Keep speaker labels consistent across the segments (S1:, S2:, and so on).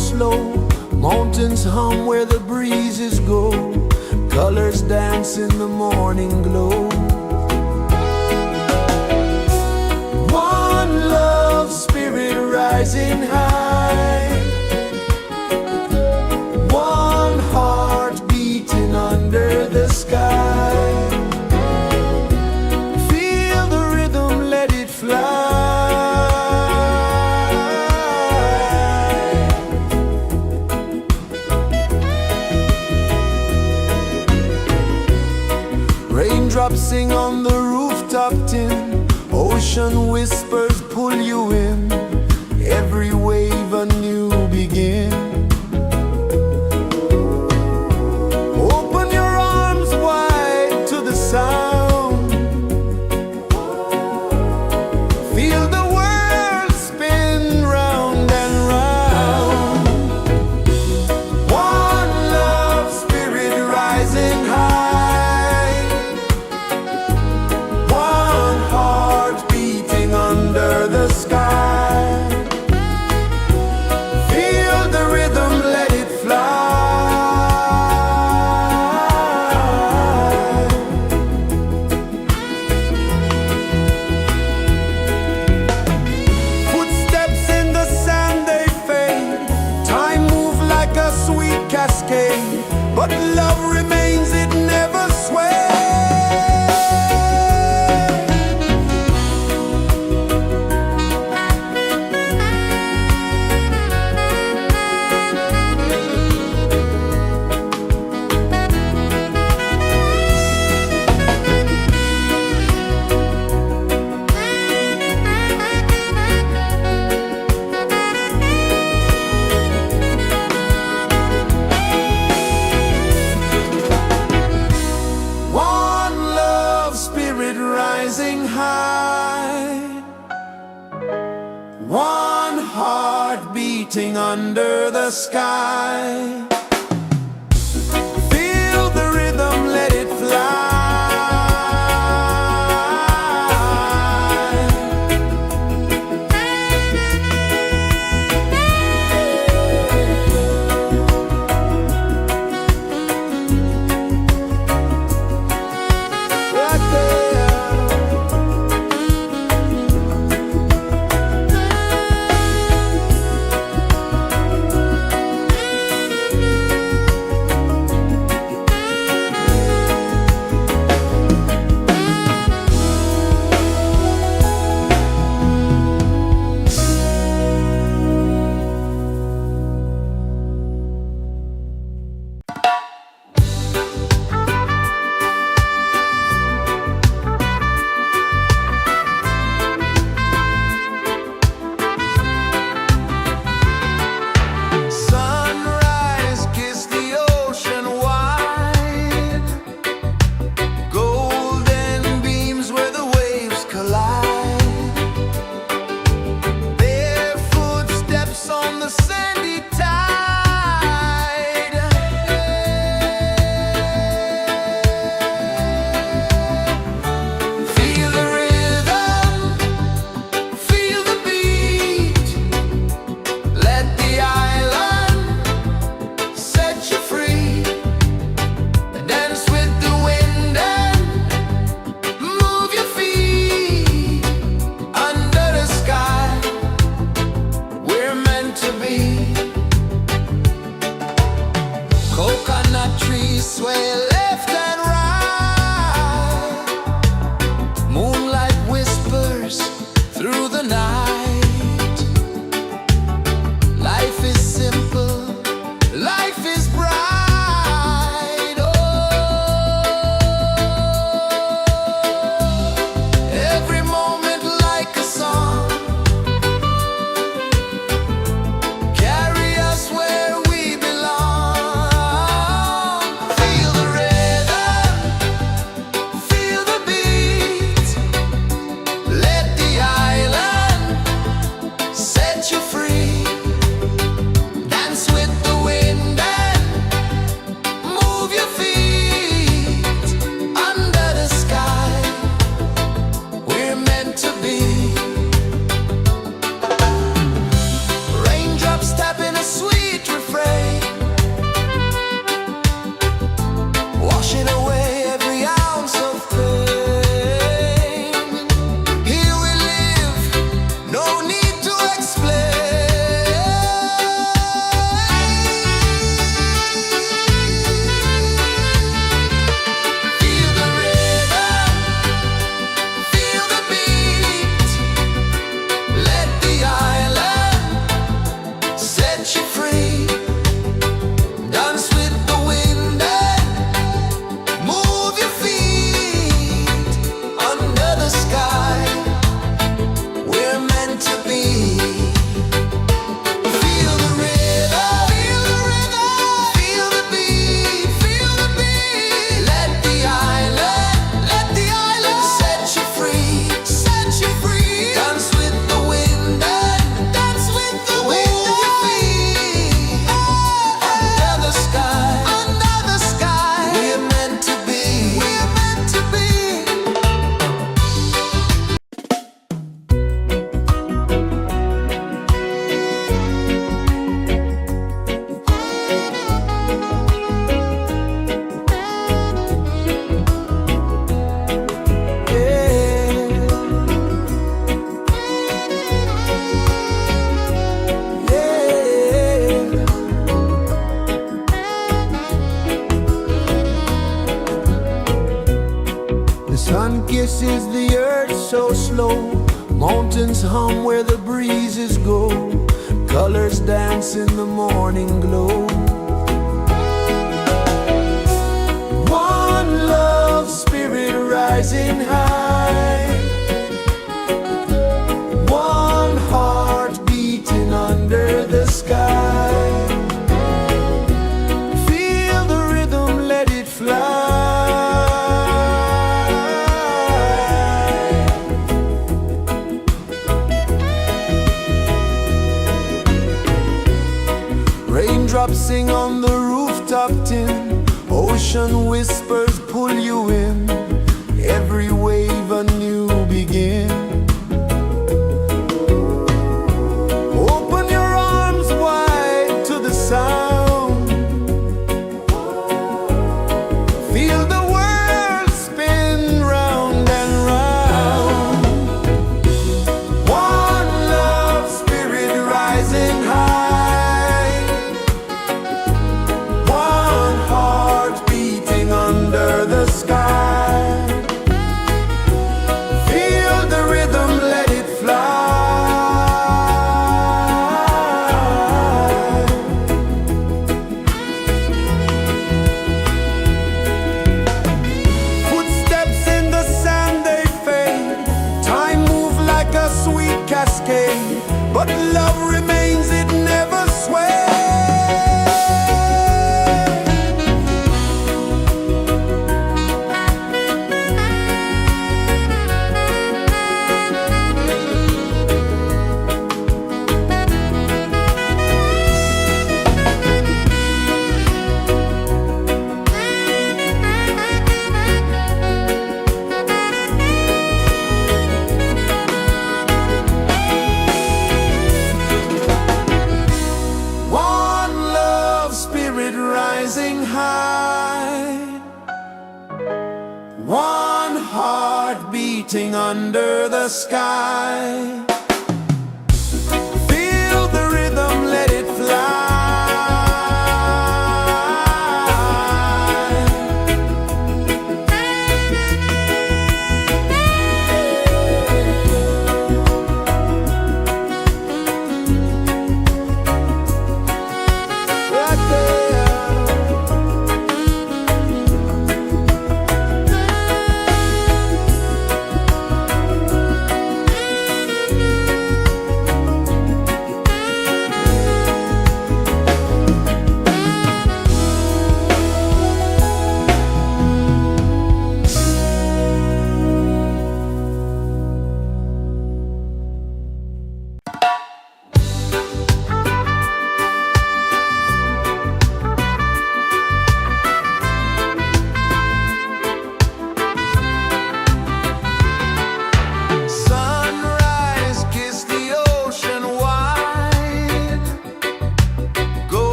S1: slow. Mountains hum where the breezes go. Colors dance in the morning glow. One love spirit rising high. One heart beating under the sky. Feel the rhythm, let it fly. Raindrops sing on the rooftop tin. Ocean whispers pull you in. Every wave a new begin. Open your arms wide to the sound. Feel the world spin round and round. One love spirit rising high. One heart beating under the sky. Feel the rhythm, let it fly. Footsteps in the sand, they fade. Time moves like a sweet cascade, but love remains, it never sways. One love spirit rising high. One heart beating under the sky. Feel the rhythm, let it fly. Right there. kisses the earth so slow. Mountains hum where the breezes go. Colors dance in the morning glow. One love spirit rising high. One heart beating under the sky. Feel the rhythm, let it fly. Raindrops sing on the rooftop tin. Ocean whispers pull you in. Every wave a new begin. Open your arms wide to the sound. Feel the world spin round and round. One love spirit rising high. One heart beating under the sky. Feel the rhythm, let it fly. Footsteps in the sand, they fade. Time moves like a sweet cascade, but love remains, it never sways. One love spirit rising high. One heart beating under the sky. Feel the rhythm, let it fly. Right there.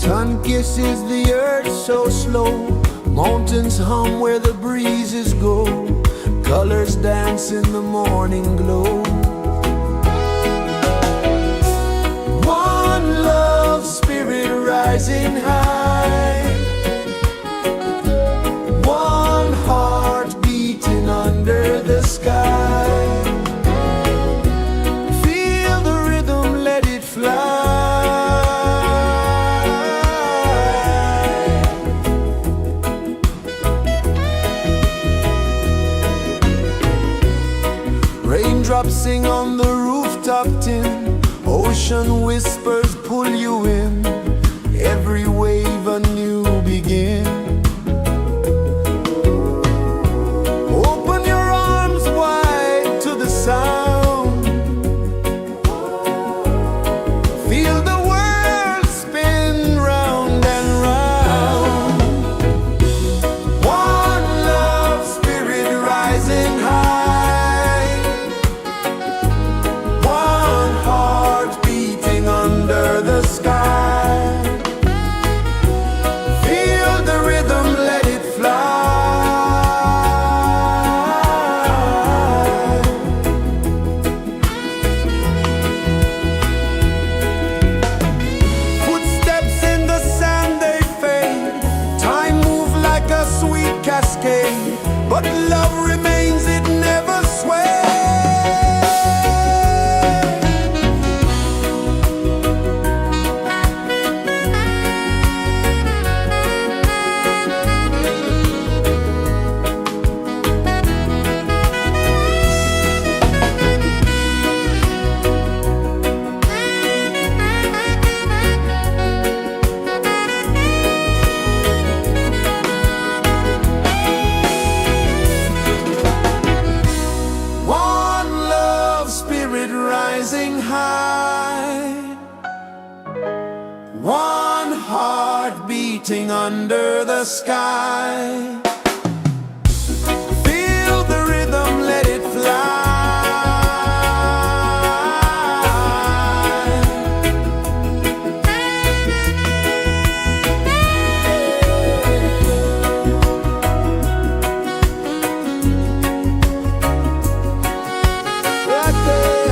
S1: Sun kisses the earth so slow, mountains hum where the breezes go, colors dance in the morning glow. One love, spirit rising high, one heart beating under the sky. Feel the rhythm, let it fly. Raindrops sing on the rooftop tin, ocean whispers pull you in, every wave a new begin. Open your arms wide to the sound, feel the world spin round and round. One love, spirit rising high, one heart beating under the sky. Feel the rhythm, let it fly. Footsteps in the sand, they fade, time moves like a sweet cascade, but love remains, it never sways. One love, spirit rising high, one heart beating under the sky. Feel the rhythm, let it fly. Right there.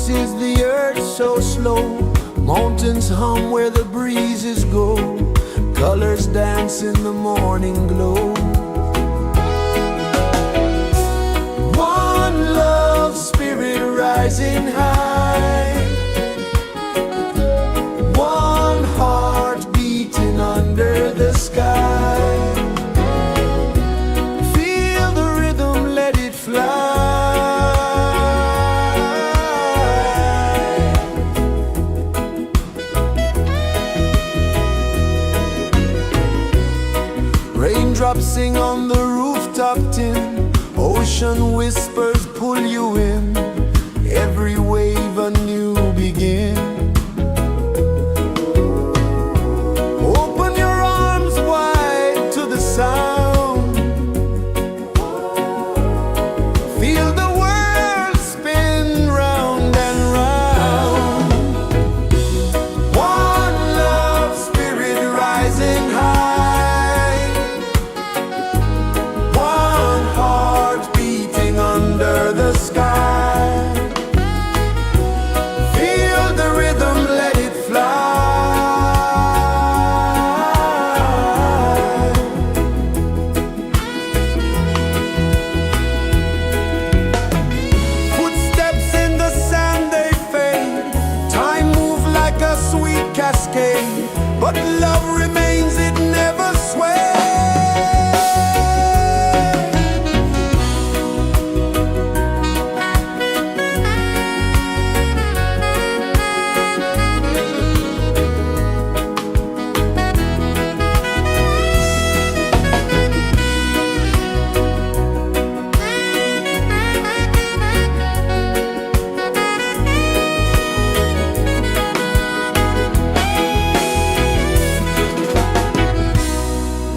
S1: paces the earth so slow. Mountains hum where the breezes go. Colors dance in the morning glow. One love spirit rising high. One heart beating under the sky. Feel the rhythm, let it fly. Raindrops sing on the rooftop tin. Ocean whispers pull you in. Every wave a new begin. Open your arms wide to the sound. Feel the world spin round and round. One love spirit rising high. One heart beating under the sky. Feel the rhythm, let it fly. Footsteps in the sand, they fade. Time moves like a sweet cascade, but love remains, it never sways.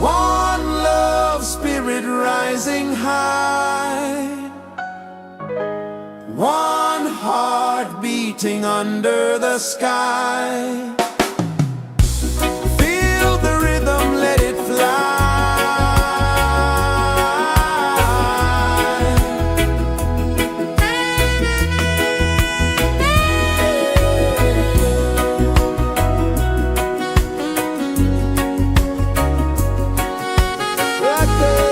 S1: One love spirit rising high. One heart beating under the sky. Feel the rhythm, let it fly. Right there.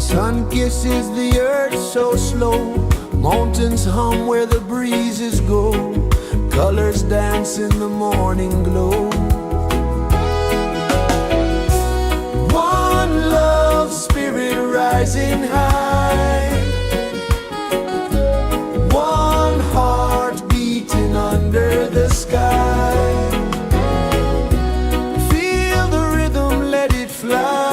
S1: Sun kisses the earth so slow, mountains hum where the breezes go, colors dance in the morning glow. One love spirit rising high, one heart beating under the sky. Feel the rhythm, let it fly.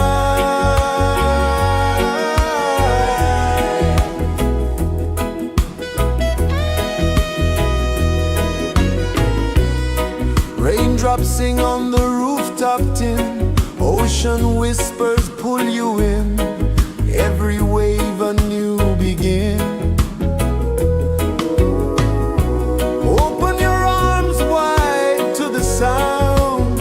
S1: Raindrops sing on the rooftop tin, ocean whispers pull you in, every wave a new begin. Open your arms wide to the sound,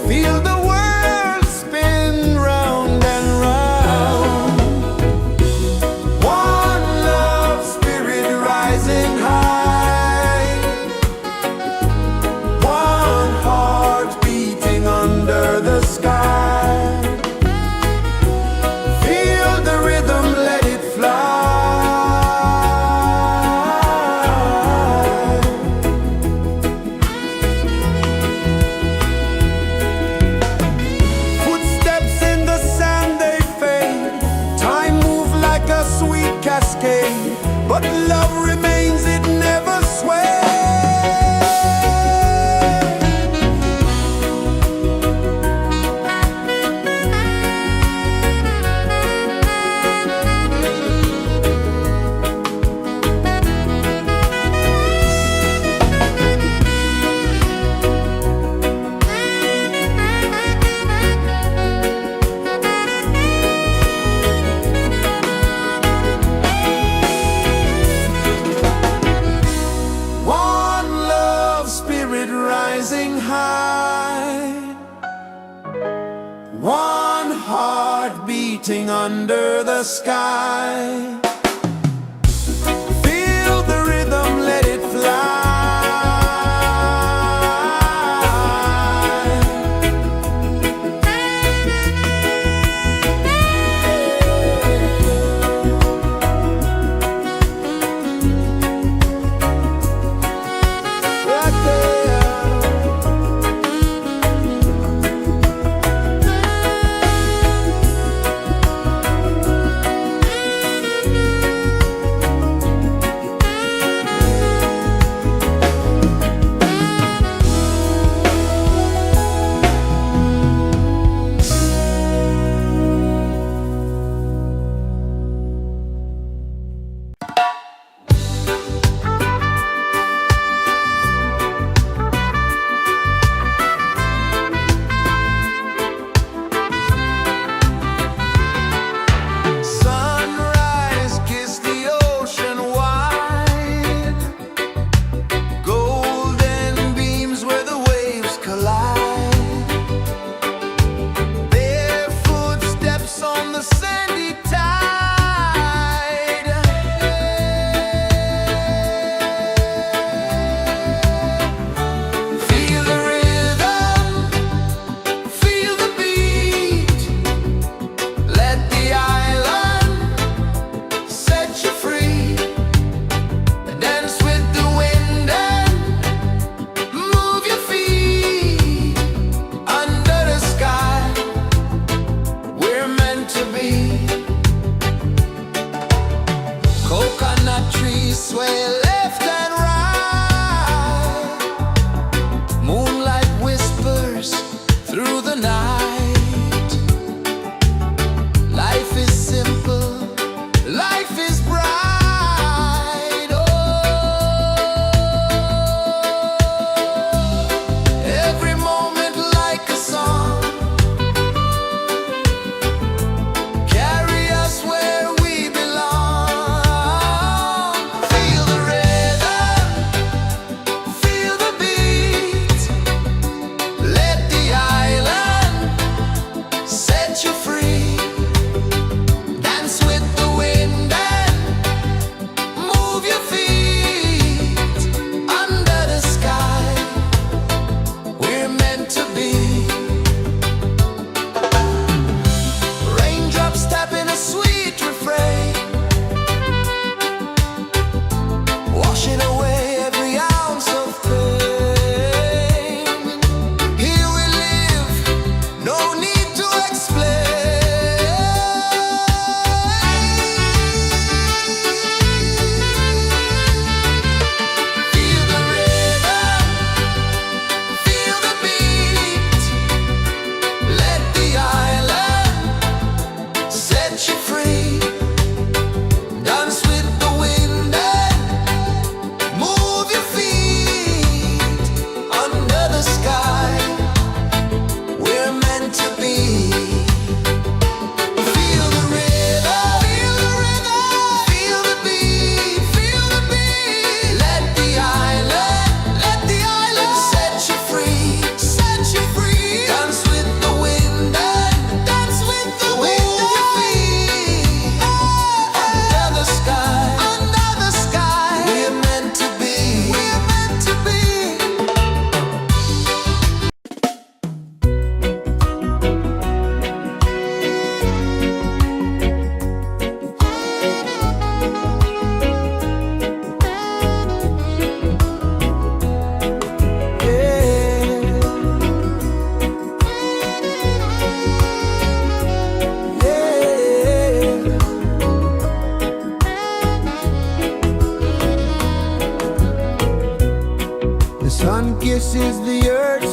S1: feel the world spin round and round. One love spirit rising high, one heart beating under the sky. Feel the rhythm, let it fly. Footsteps in the sand, they fade. Time moves like a sweet cascade, but love remains, it never sways. Rising high, one heart beating under the sky. Feel the rhythm, let it fly.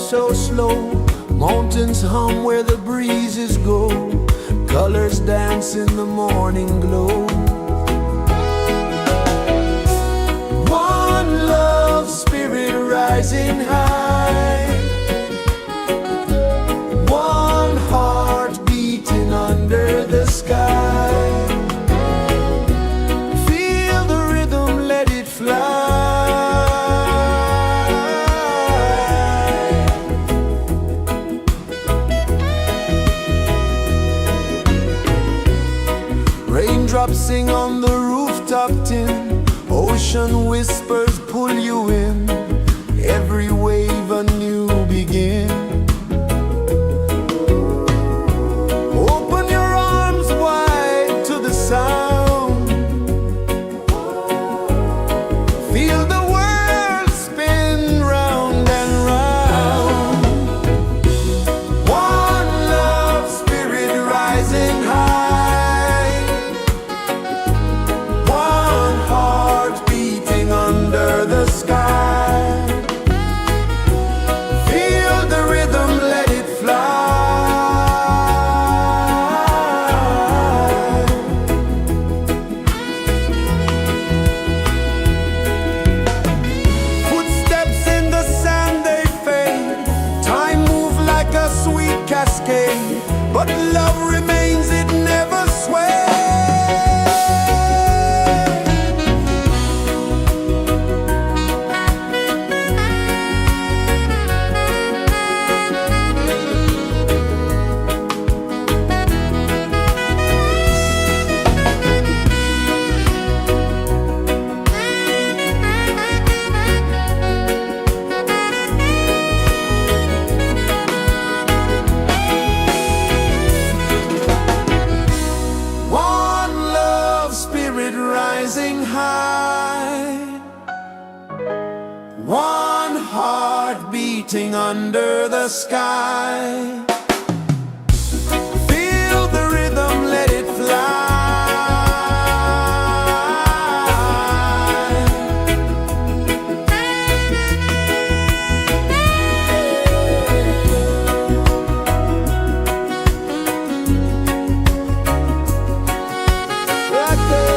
S1: so slow. Mountains hum where the breezes go. Colors dance in the morning glow. One love spirit rising high. One heart beating under the sky. Feel the rhythm, let it fly. Raindrops sing on the rooftop tin. Ocean whispers pull you in. Every wave a new begin. Open your arms wide to the sound. Feel the world spin round and round. One love spirit rising high. One heart beating under the sky. Feel the rhythm, let it fly. Footsteps in the sand, they fade. Time moves like a sweet cascade, but love remains, it never sways. One love spirit rising high. One heart beating under the sky. Feel the rhythm, let it fly. Right there.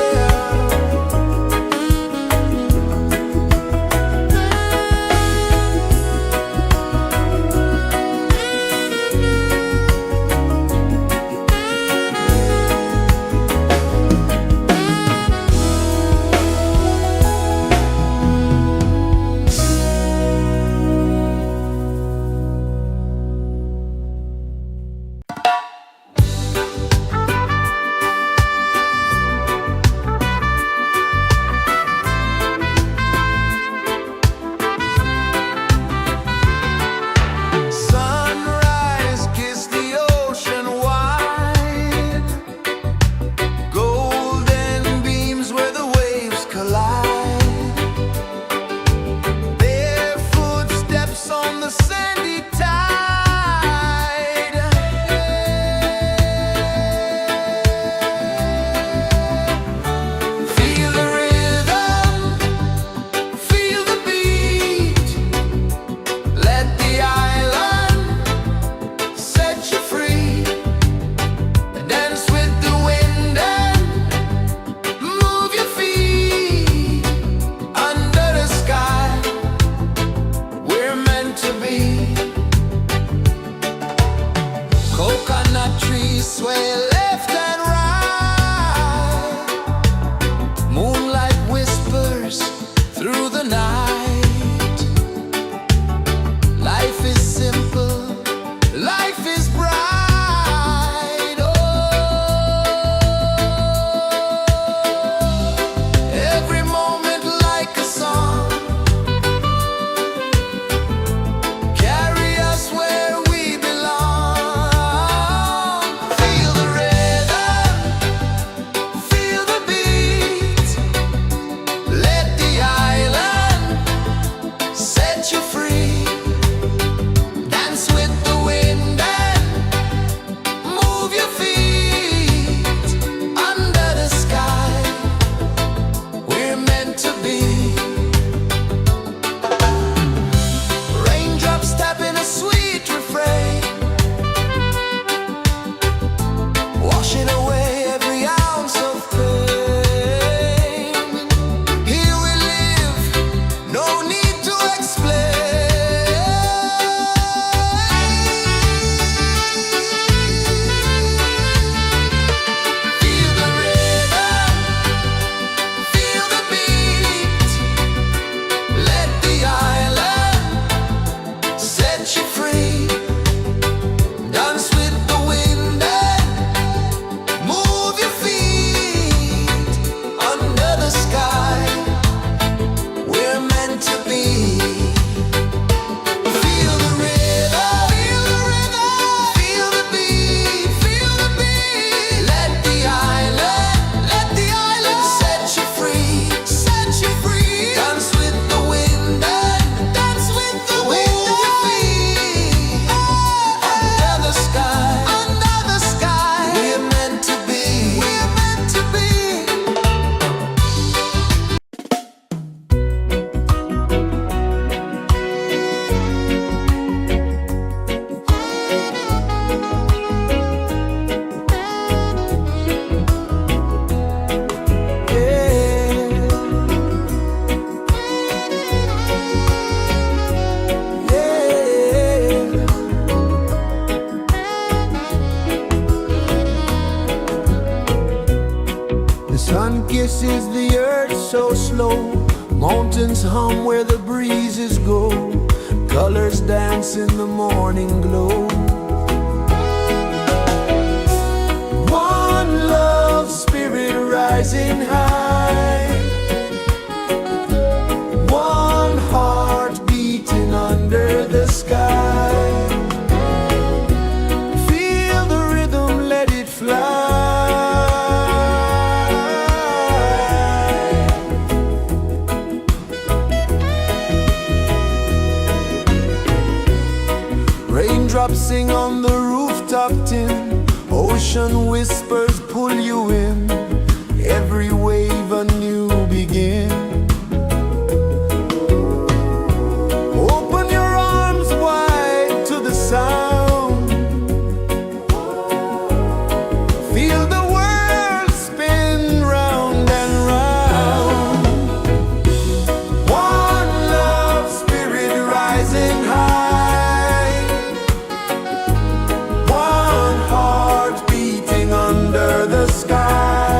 S1: pulses the earth so slow. Mountains hum where the breezes go. Colors dance in the morning glow. One love spirit rising high. One heart beating under the sky. Feel the rhythm, let it fly. Raindrops sing on the rooftop tin. Ocean whispers pull you in. Every wave a new begin. Open your arms wide to the sound. Feel the world spin round and round. One love spirit rising high. One heart beating under the sky.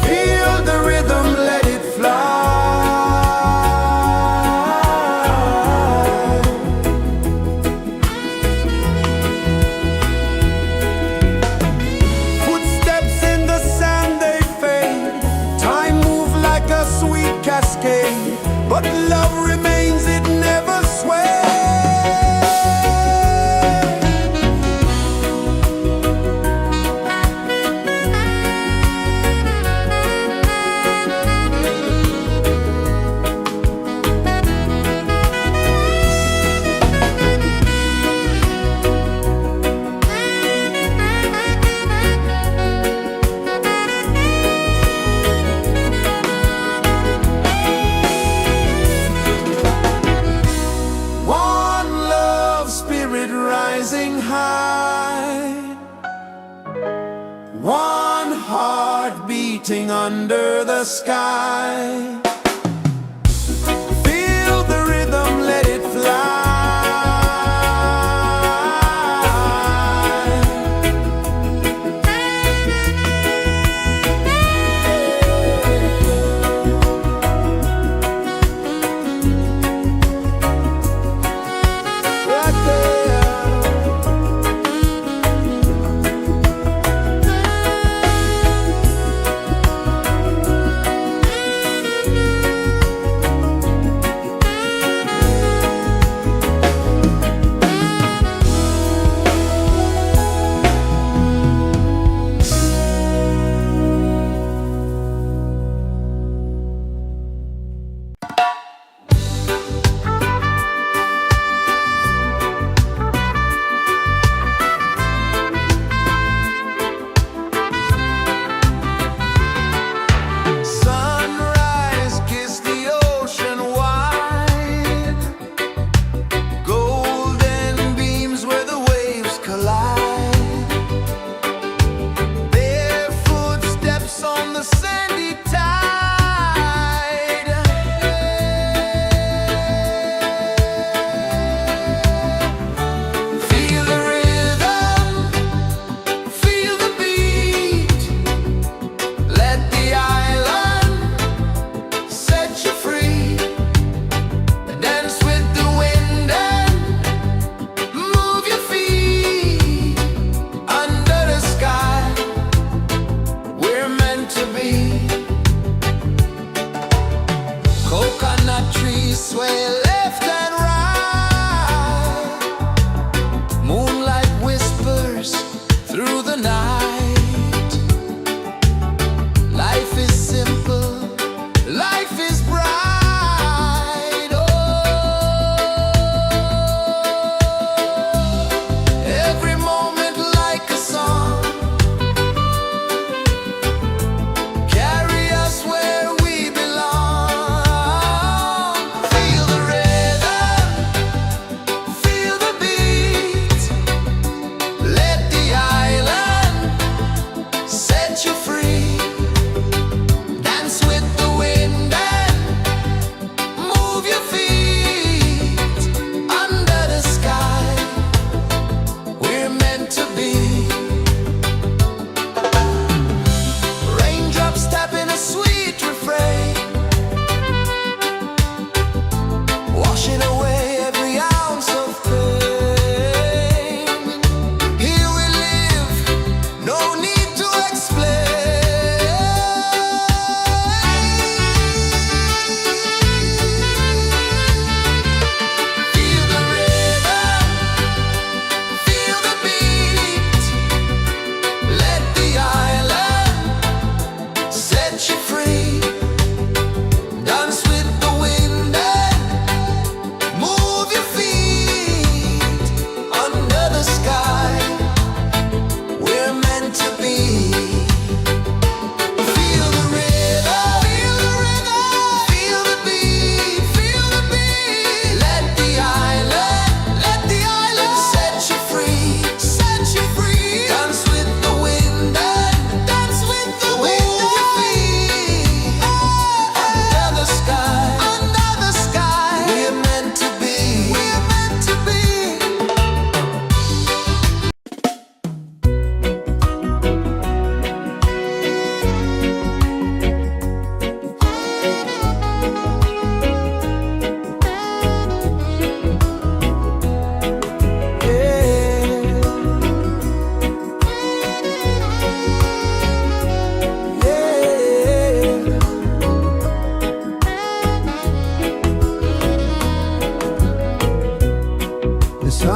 S1: Feel the rhythm, let it fly. Footsteps in the sand, they fade. Time moves like a sweet cascade, but love remains, it never sways. One love spirit rising high. One heart beating under the sky. Feel the rhythm, let it fly. Right there.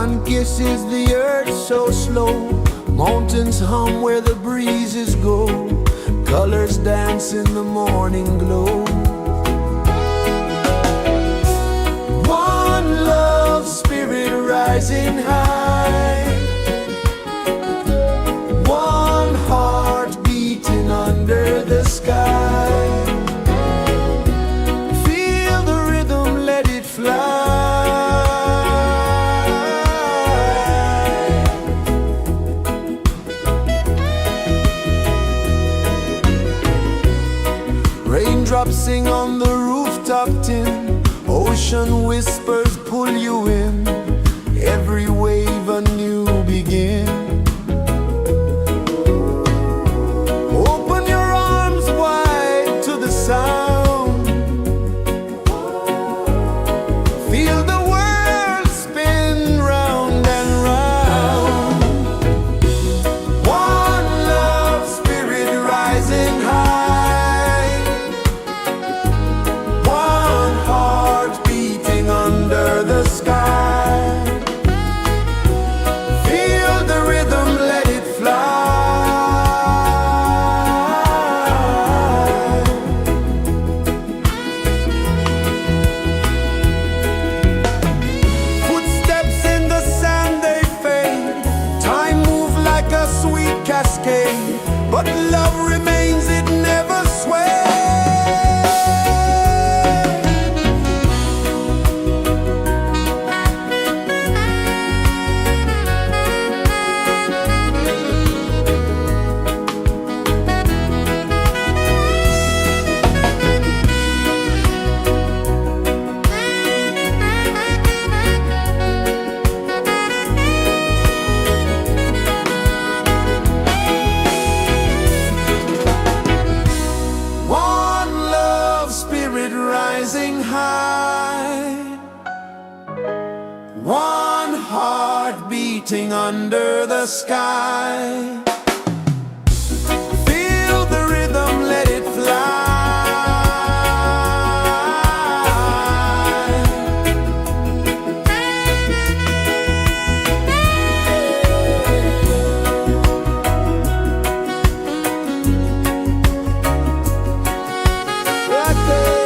S1: Sun kisses the earth so slow, mountains hum where the breezes go, colors dance in the morning glow. One love spirit rising high, one heart beating under the sky. Feel the rhythm, let it fly. Raindrops sing on the rooftop tin, ocean whispers pull you in, every wave a new begin. Open your arms wide to the sound, feel the world spin round and round. One love spirit rising high, one heart beating under the sky. Feel the rhythm, let it fly. Footsteps in the sand, they fade. Time moves like a sweet cascade, but love remains, it never sways. One love spirit rising high, one heart beating under the sky. Feel the rhythm, let it fly. Right there.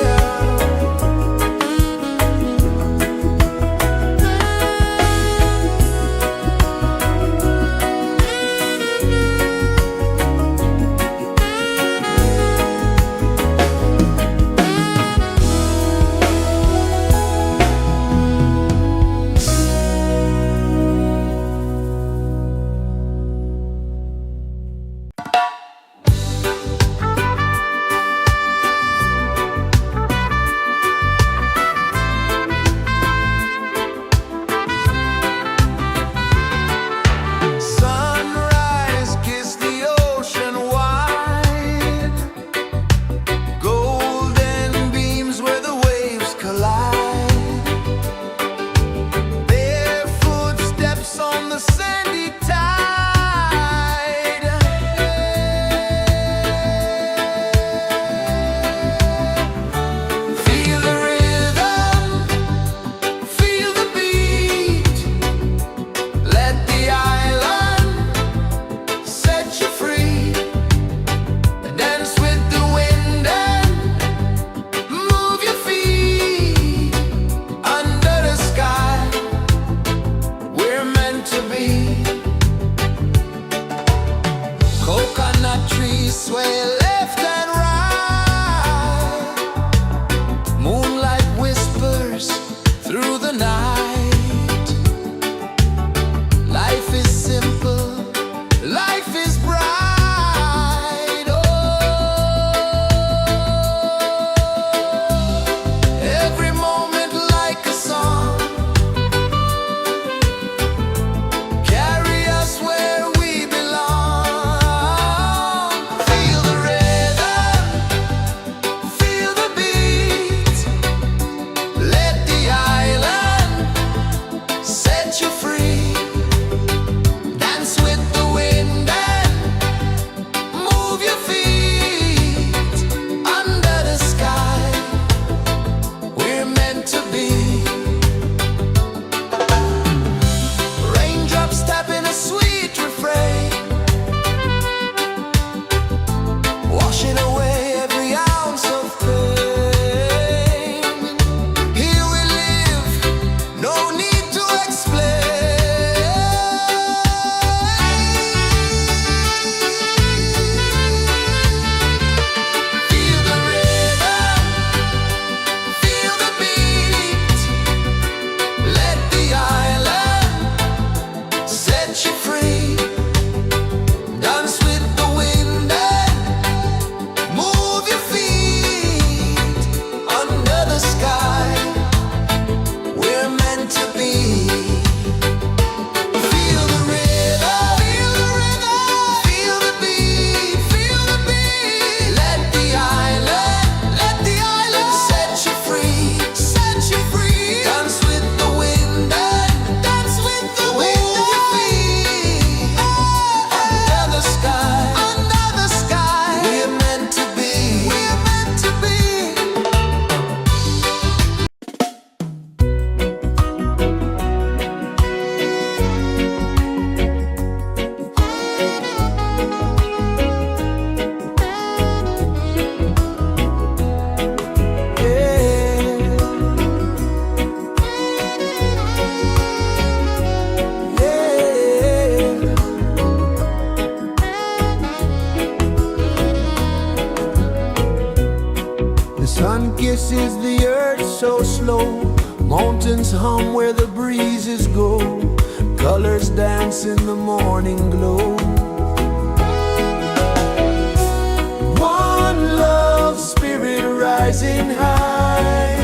S1: is the earth so slow. Mountains hum where the breezes go. Colors dance in the morning glow. One love spirit rising high.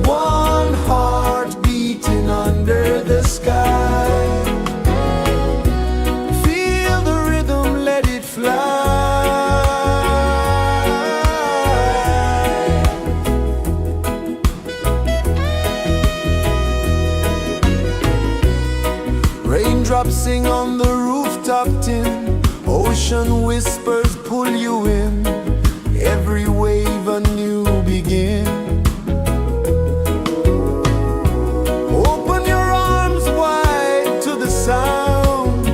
S1: One heart beating under the sky. Feel the rhythm, let it fly. Raindrops sing on the rooftop tin. Ocean whispers pull you in. Every wave a new begin. Open your arms wide to the sound.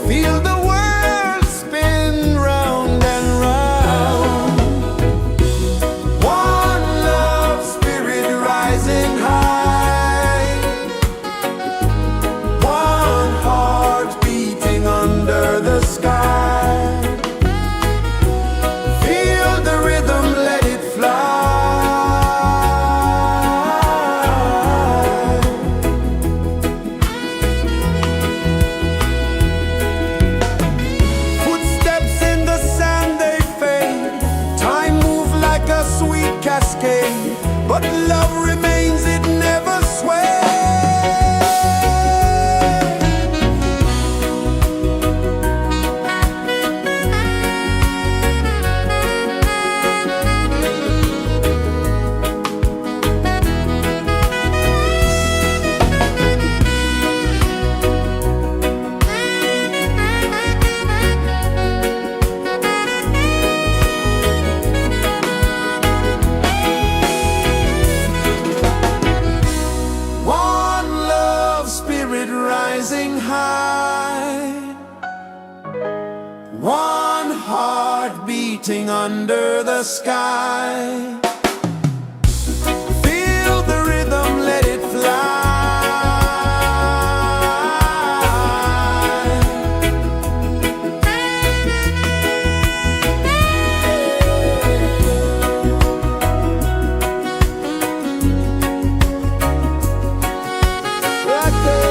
S1: Feel the world spin round and round. One love spirit rising high. One heart beating under the sky. Feel the rhythm, let it fly. Footsteps in the sand, they fade. Time moves like a sweet cascade, but love remains, it never sways. One love spirit rising high. One heart beating under the sky. Feel the rhythm, let it fly. Right there.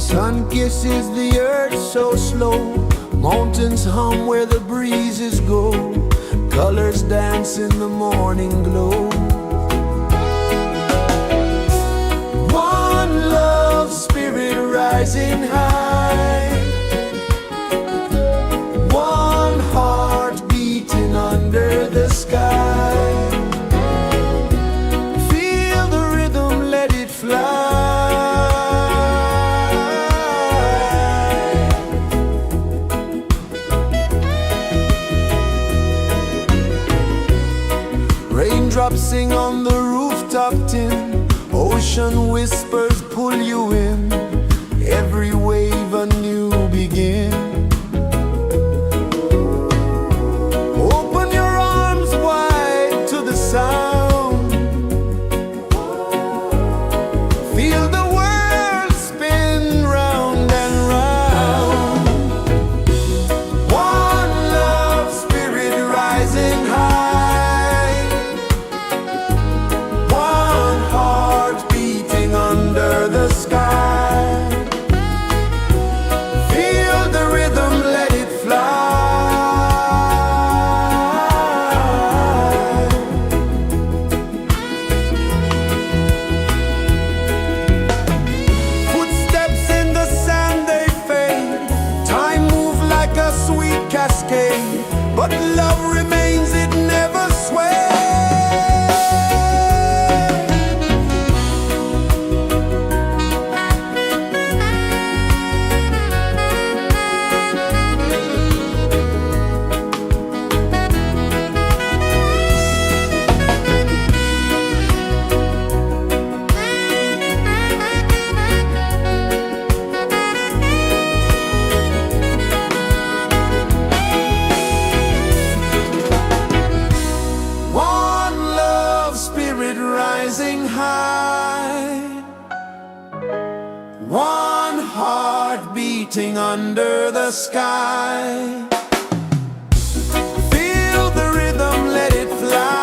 S1: Sun kisses the earth so slow, mountains hum where the breezes go, colors dance in the morning glow. One love spirit rising high, one heart beating under the sky. Feel the rhythm, let it fly. Raindrops sing on the rooftop tin, ocean whispers pull you in, every wave a new begin. Open your arms wide to the sound, feel the world spin round and round. One love spirit rising high, one heart beating under the sky. Feel the rhythm, let it fly. Footsteps in the sand, they fade. Time moves like a sweet cascade, but love remains, it never sways. Rising high, one heart beating under the sky. Feel the rhythm, let it fly.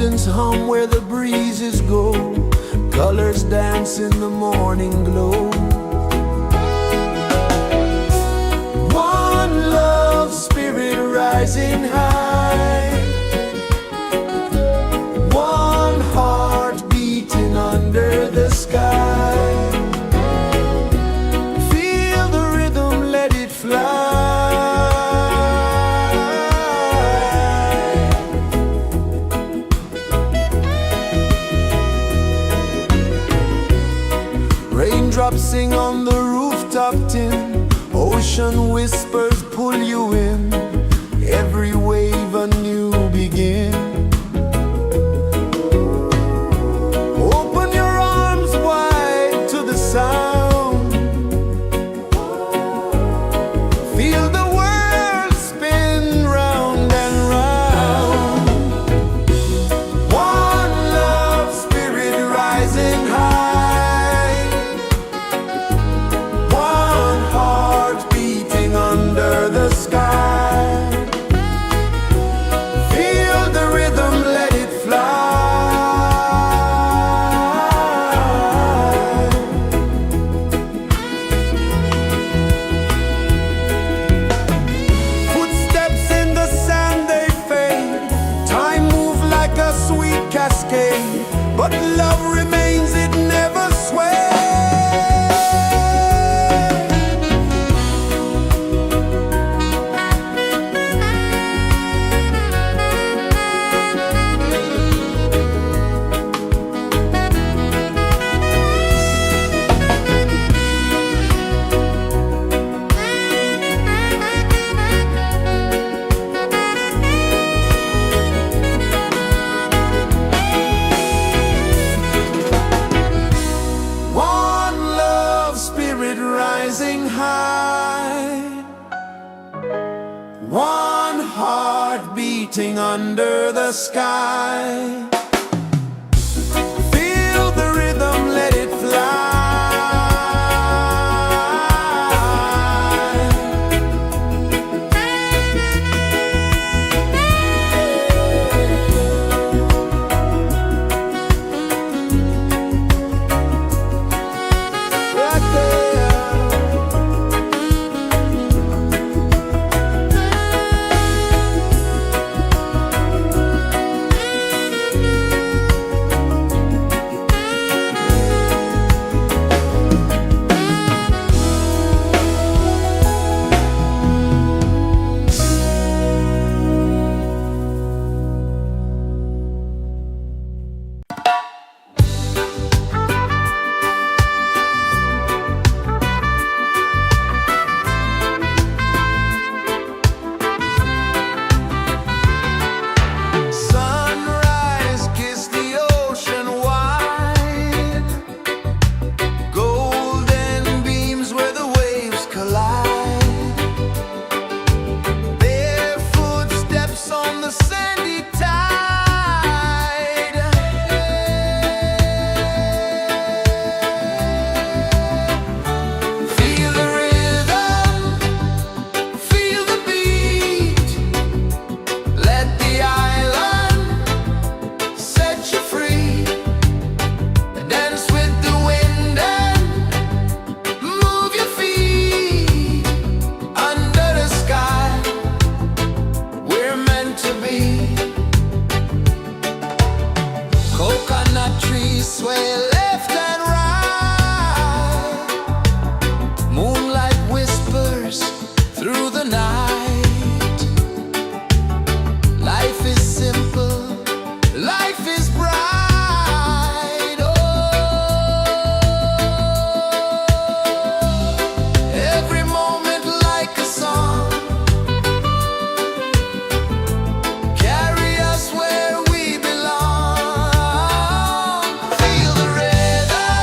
S1: mountains hum where the breezes go, colors dance in the morning glow. One love spirit rising high, one heart beating under the sky. Feel the rhythm, let it fly. Raindrops sing on the rooftop tin, ocean whispers pull you in, every wave a new begin. Open your arms wide to the sound, feel the world spin round and round. One love spirit rising high, one heart beating under the sky. Feel the rhythm, let it fly. Footsteps in the sand, they fade. Time moves like a sweet cascade, but love remains, it never sways. One love spirit rising high, one heart beating under the sky. Feel the rhythm, let it fly. Right there. Sunrise, kiss the ocean wide, golden beams where the waves collide, barefoot steps on the sandy tide. Feel the rhythm, feel the beat, let the island set you free. Dance with the wind and move your feet under the sky. We're meant to be. Coconut trees sway left and right, moonlight whispers through the night. Life is simple, life is bright. Oh, every moment like a song, carry us where we belong. Feel the rhythm,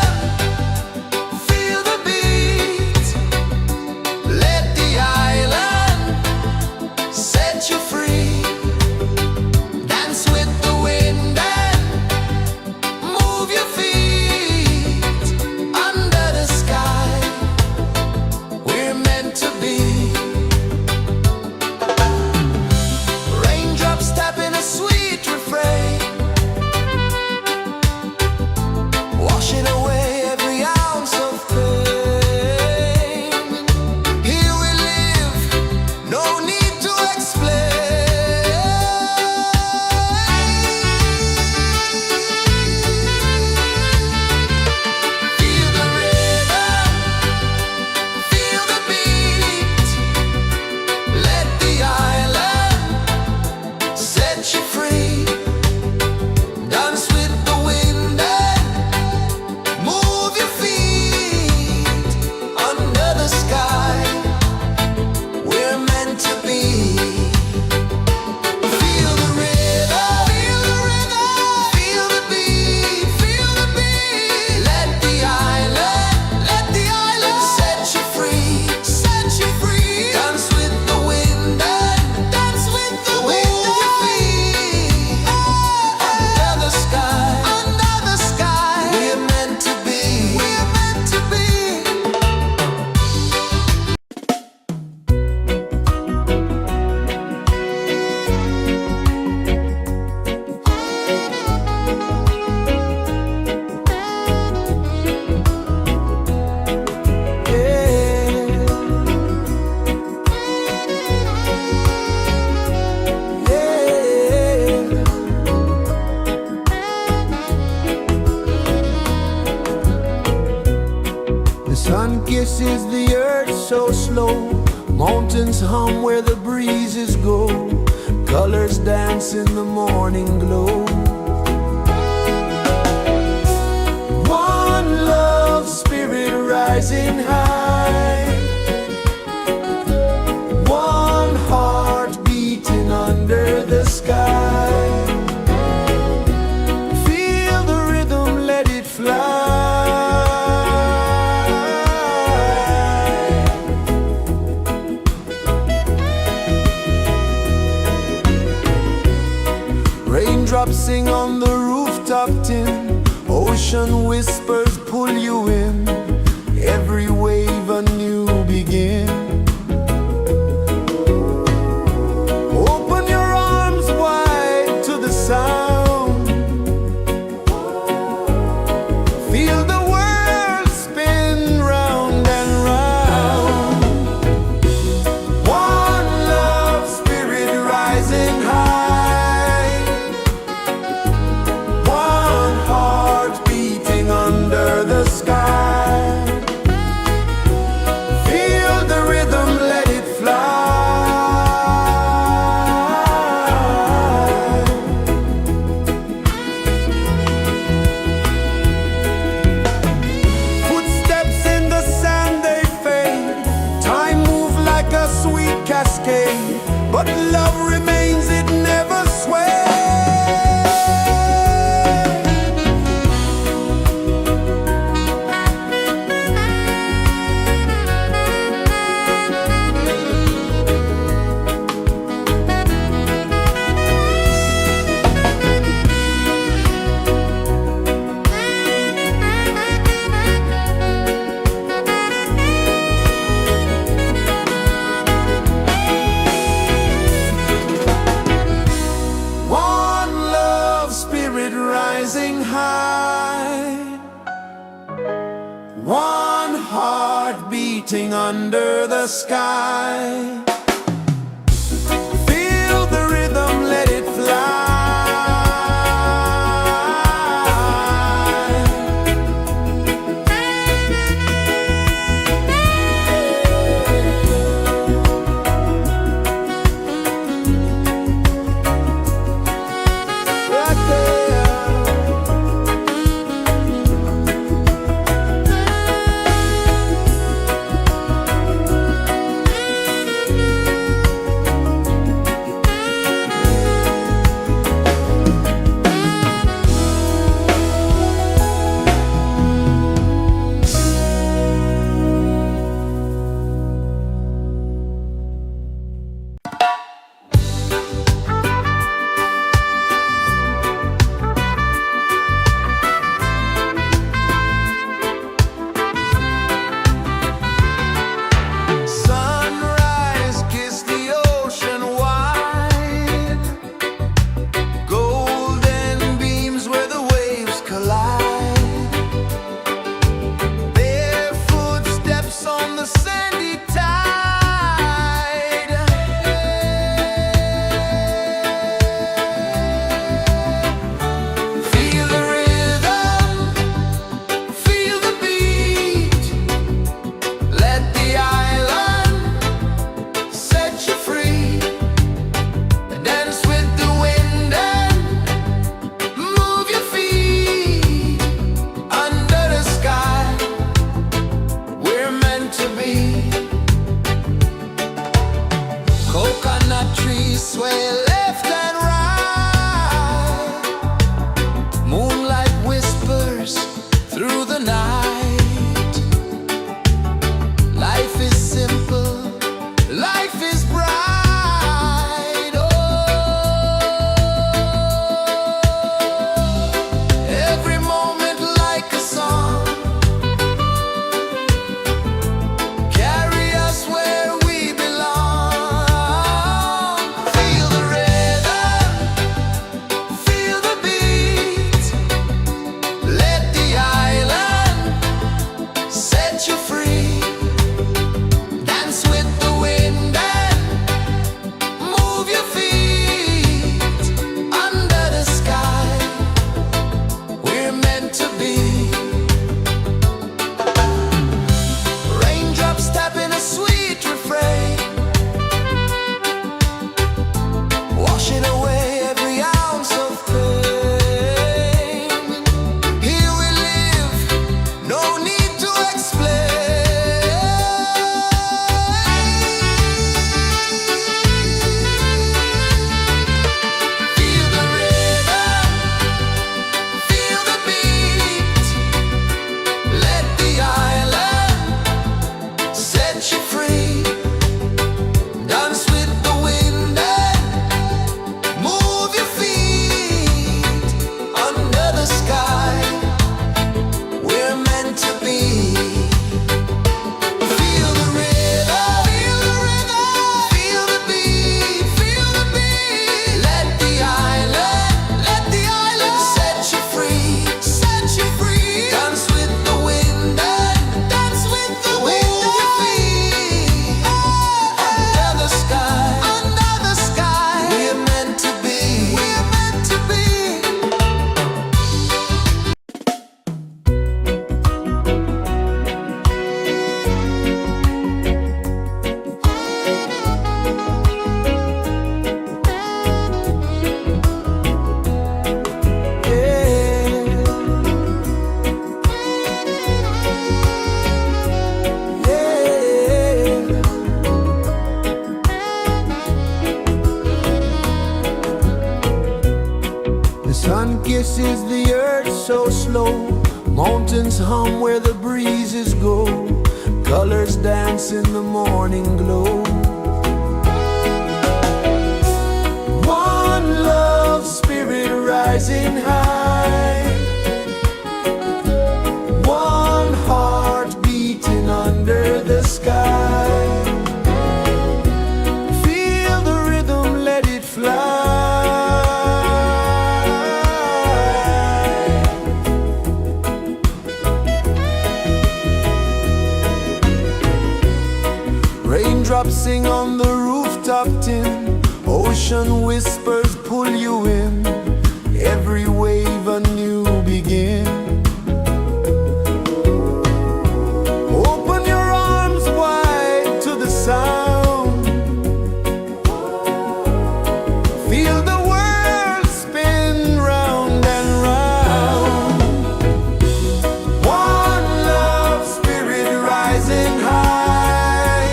S1: Sun kisses the earth so slow, mountains hum where the breezes go, colors dance in the morning glow. One love spirit rising high, one heart beating under the sky. Feel the rhythm, let it fly. Raindrops sing on the rooftop tin, ocean whispers pull you in, every wave a new begin. Open your arms wide to the sound, feel the world spin round and round. One love spirit rising high, one heart beating under the sky. Feel the rhythm, let it fly. Footsteps in the sand, they fade. Time moves like a sweet cascade, but love remains, it never sways. One love spirit rising high, one heart beating under the sky. Feel the rhythm, let it fly. Right there. heart so slow. Mountains hum where the breezes go. Colors dance in the morning glow. One love spirit rising high. One heart beating under the sky. Feel the rhythm, let it fly. Raindrops sing on the rooftop tin. Ocean whispers pull you in. Every wave a new begin. Open your arms wide to the sound. Feel the world spin round and round. One love spirit rising high.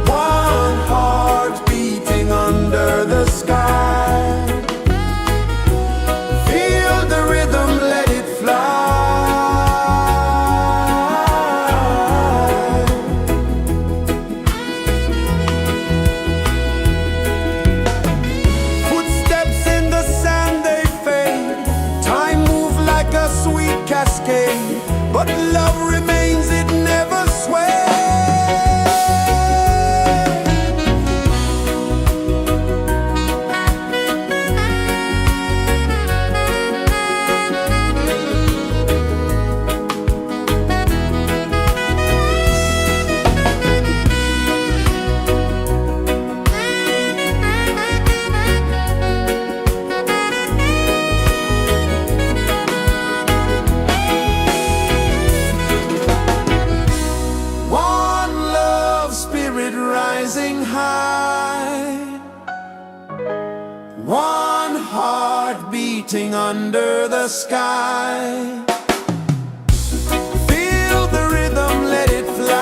S1: One heart beating under the sky. Feel the rhythm, let it fly. Footsteps in the sand, they fade. Time moves like a sweet cascade, but love remains, it never sways. One love spirit rising high. One heart beating under the sky. Feel the rhythm, let it fly.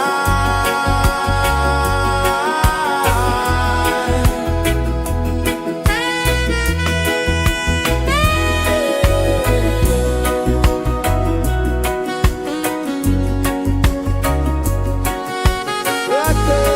S1: Right there.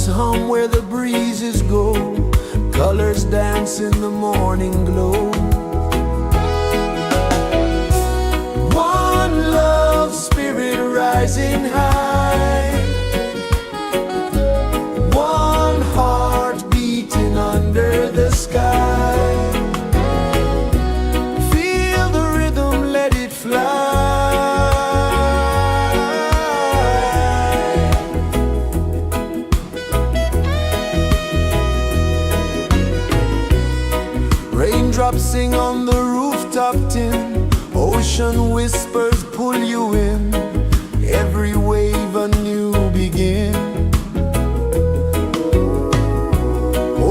S1: hum where the breezes go, colors dance in the morning glow. One love spirit rising high, one heart beating under the sky. Feel the rhythm, let it fly. Raindrops sing on the rooftop tin, ocean whispers pull you in, every wave a new begin.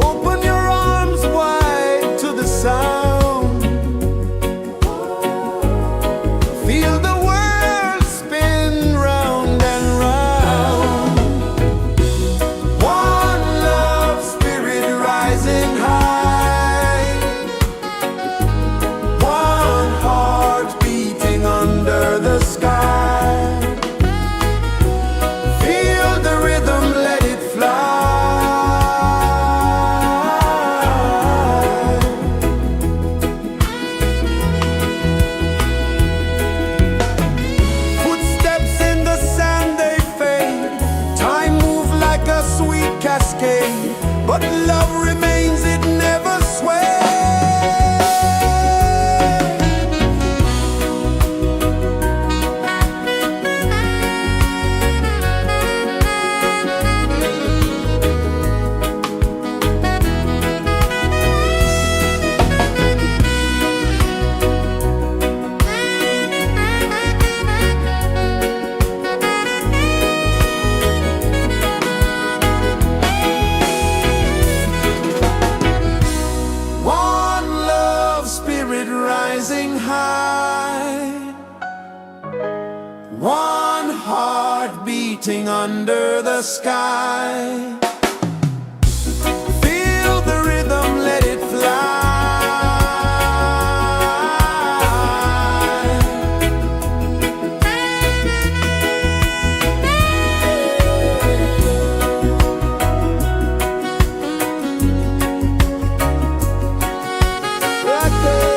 S1: Open your arms wide to the sound, feel the world spin round and round. One love spirit rising high, one heart beating under the sky. Feel the rhythm, let it fly. Footsteps in the sand, they fade. Time moves like a sweet cascade, but love remains, it never sways. One love spirit rising high, one heart beating under the sky. Feel the rhythm, let it fly. Right there.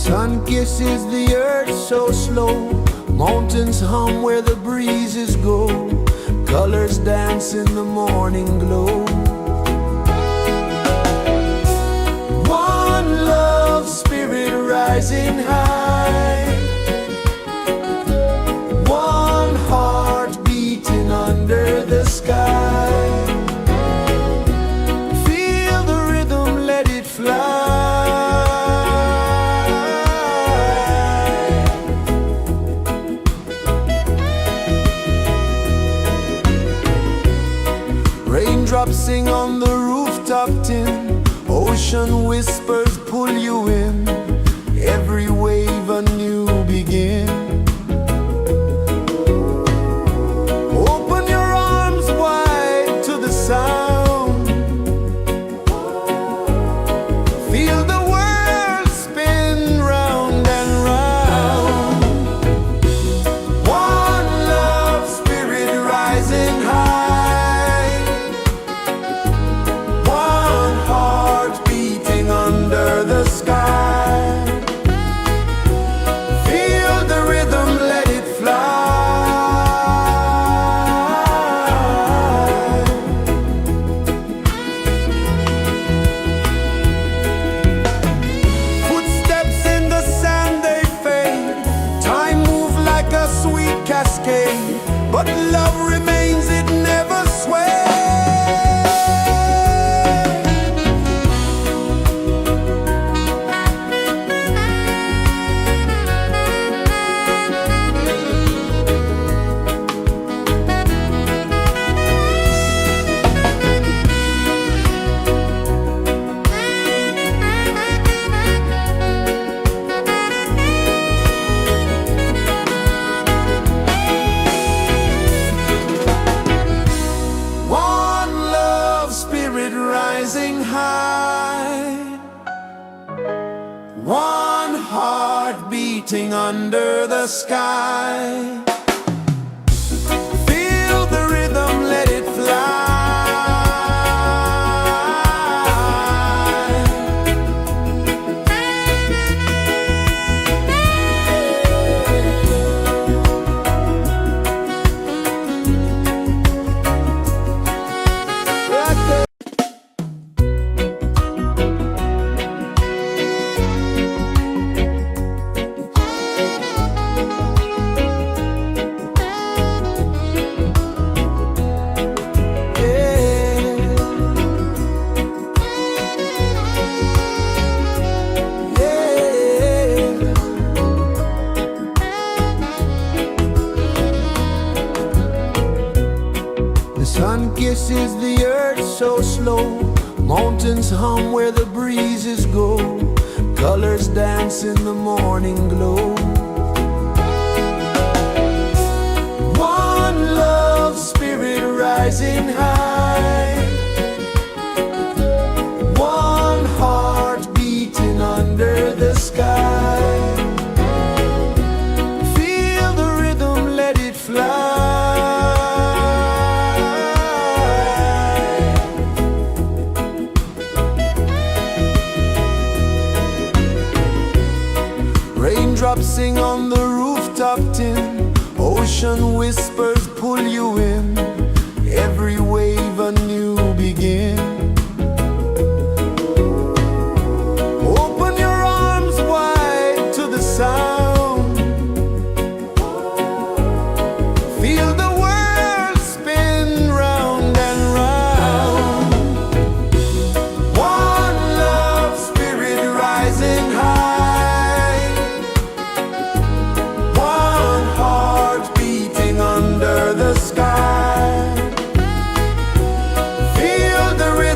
S1: sun kisses the earth so slow, mountains hum where the breezes go, colors dance in the morning glow. One love spirit rising high, one heart beating under the sky. Feel the rhythm, let it fly. Raindrops sing on the rooftop tin, ocean whispers pull you in, every wave a new begin. Open your arms wide to the sound, feel the world spin round and round. One love spirit rising high, one heart beating under the sky. Feel the rhythm, let it fly. Footsteps in the sand, they fade. Time moves like a sweet cascade, but love remains, it never sways. Rising high, one heart beating under the sky. Feel the rhythm, let it fly. The sun kisses the earth so slow, mountains hum where the breezes go, colors dance in the morning glow. One love spirit rising high, one heart beating under the sky. Feel the rhythm, let it fly. Raindrops sing on the rooftop tin, ocean whispers pull you in, every wave a new begin. Open your arms wide to the sound, feel the world spin round and round. One love spirit rising high, one heart beating under the sky. Feel the rhythm,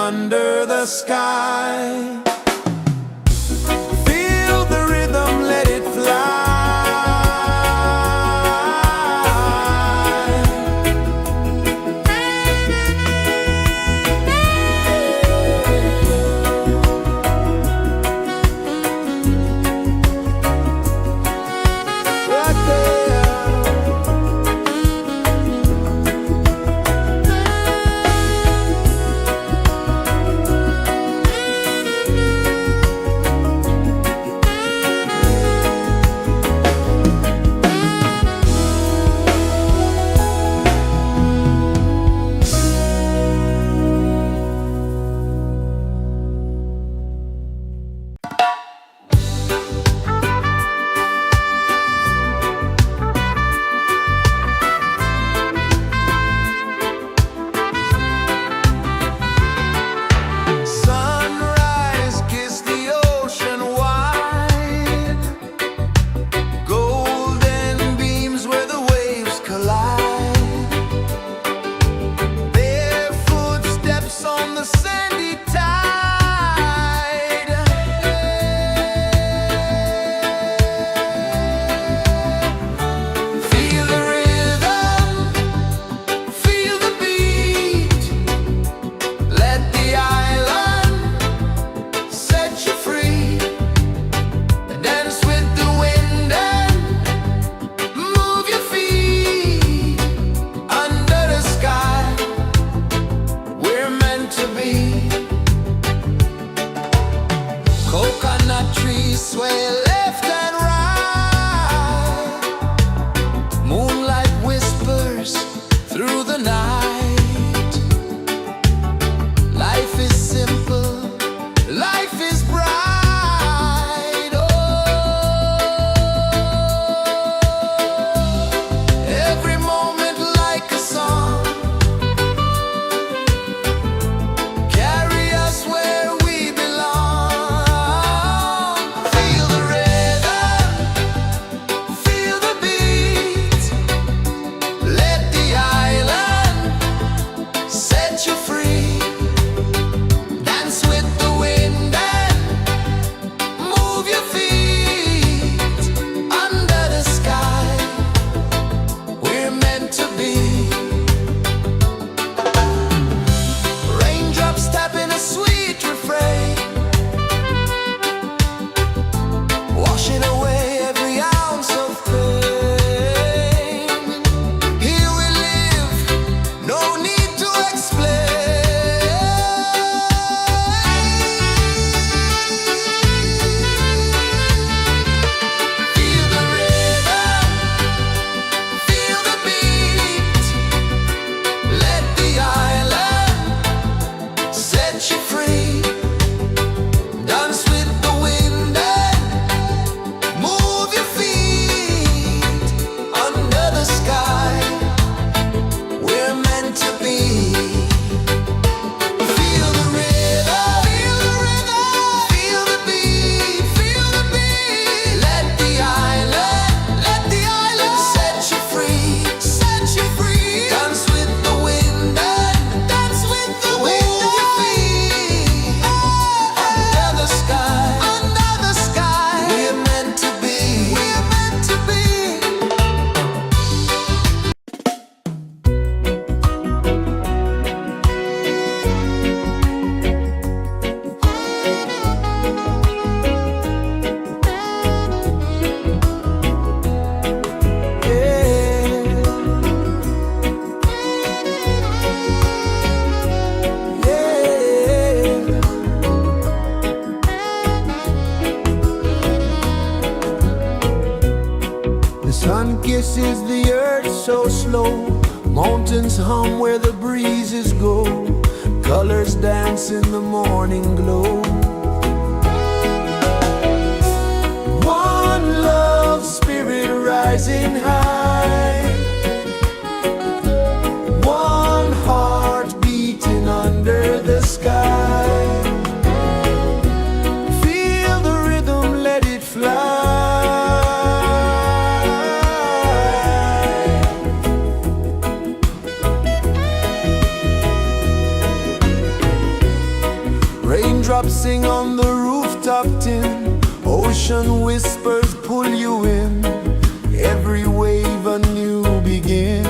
S1: under the sky. Feel the rhythm, let it fly.
S2: Sun kisses the earth so slow, mountains hum where the breezes go, colors dance in the morning glow. One love spirit rising high, one heart beating under the sky. Feel the rhythm, let it fly. dancing on the rooftop tin. Ocean whispers pull you in, every wave a new begin.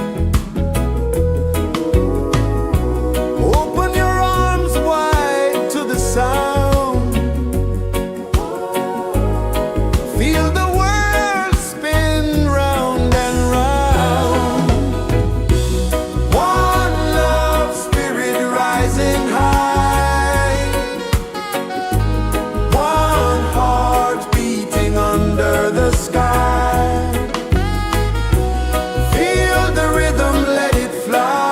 S2: Open your arms wide to the sound, feel the world spin round and round. One love, spirit rising high, one heart beating under the sky. Feel the rhythm, let it fly.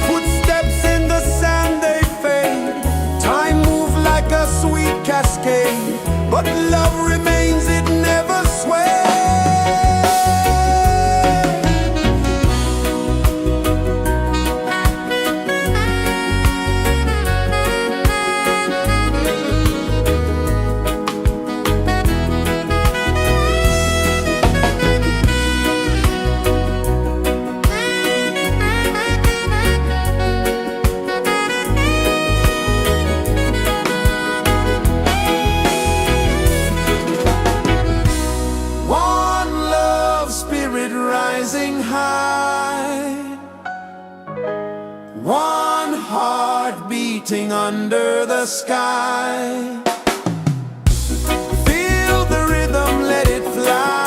S2: Footsteps in the sand, they fade. Time moves like a sweet cascade, but love remains, it never sways. One love, spirit rising high, one heart beating under the sky. Feel the rhythm, let it fly.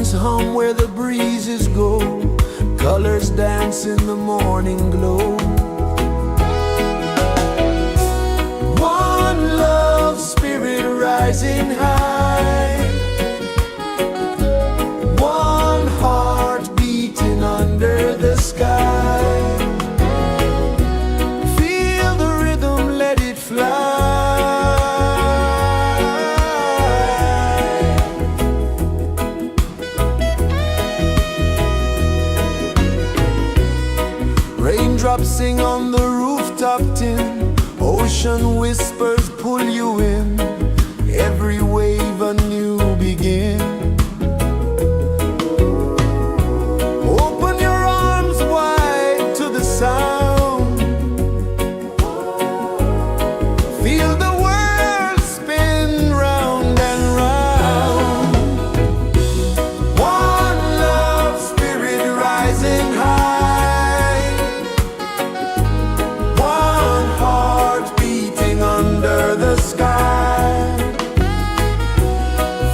S2: Mountains hum where the breezes go, colors dance in the morning glow. One love spirit rising high, one heart beating under the sky. Feel the rhythm, let it fly. Raindrops sing on the rooftop tin, ocean whispers pull you in, every wave a new begin. Open your arms wide to the sound, feel the world spin round and round. One love spirit rising high, one heart beating under the sky.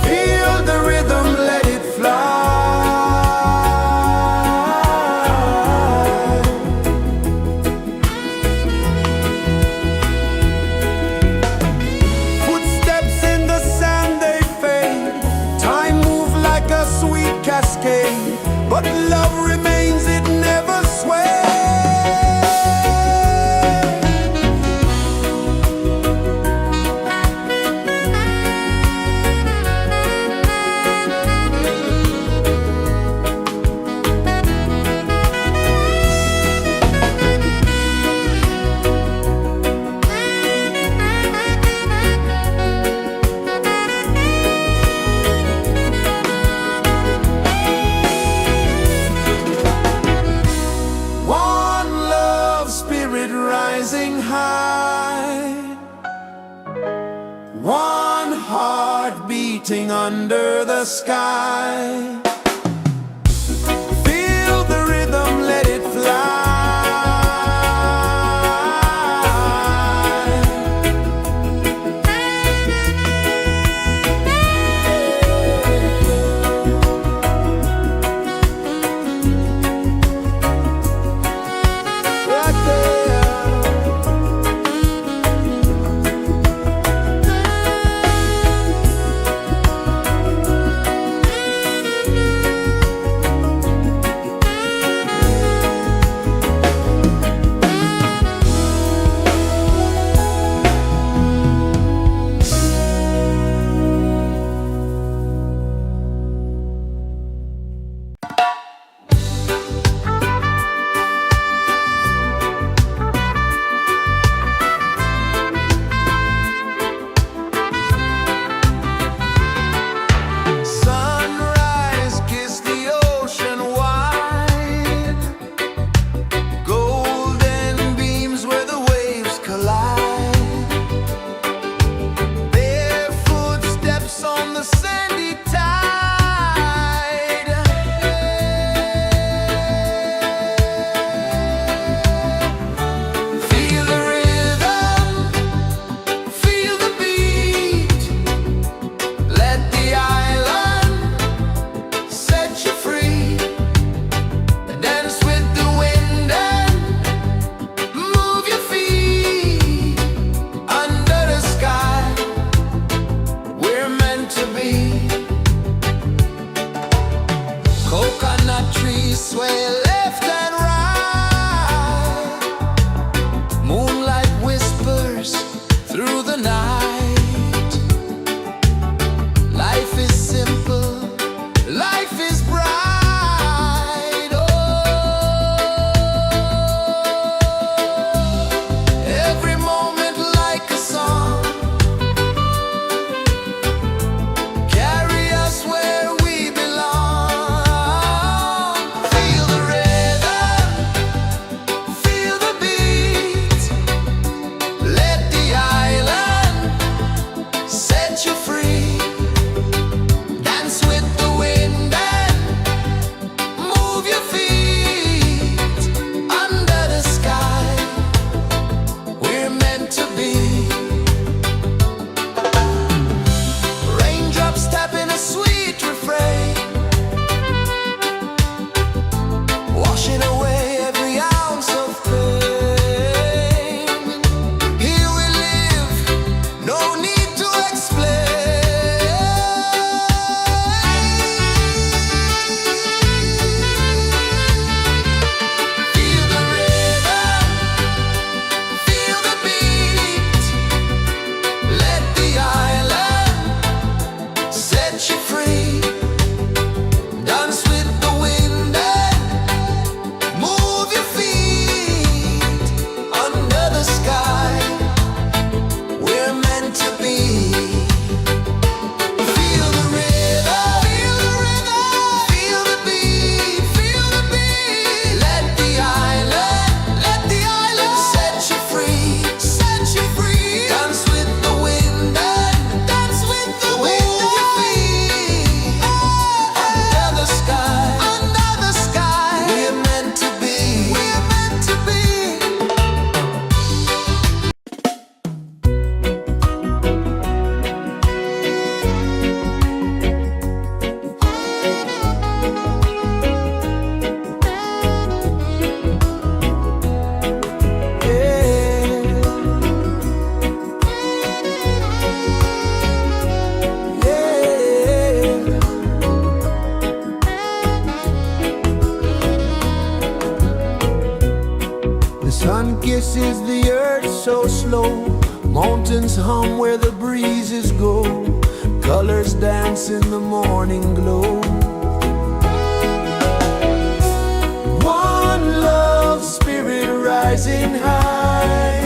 S2: Feel the rhythm, let it fly. Footsteps in the sand, they fade. Time moves like a sweet cascade, but love remains, it never sways. One love spirit rising high, one heart beating under the sky. Feel the rhythm, let it fly. Right there. Sunrise, kiss the ocean wide, golden beams where the waves collide. Their footsteps on the sandy tide. Feel the rhythm, feel the beat, let the island set you free. Dance with the wind and move your feet under the sky. We're meant to be. Coconut trees sway left and right, moonlight whispers through the night. Life is simple, life is bright. Oh, every moment like a song, carry us where we belong. Feel the rhythm, Sun kisses the earth so slow, mountains hum where the breezes go, colors dance in the morning glow. One love spirit rising high,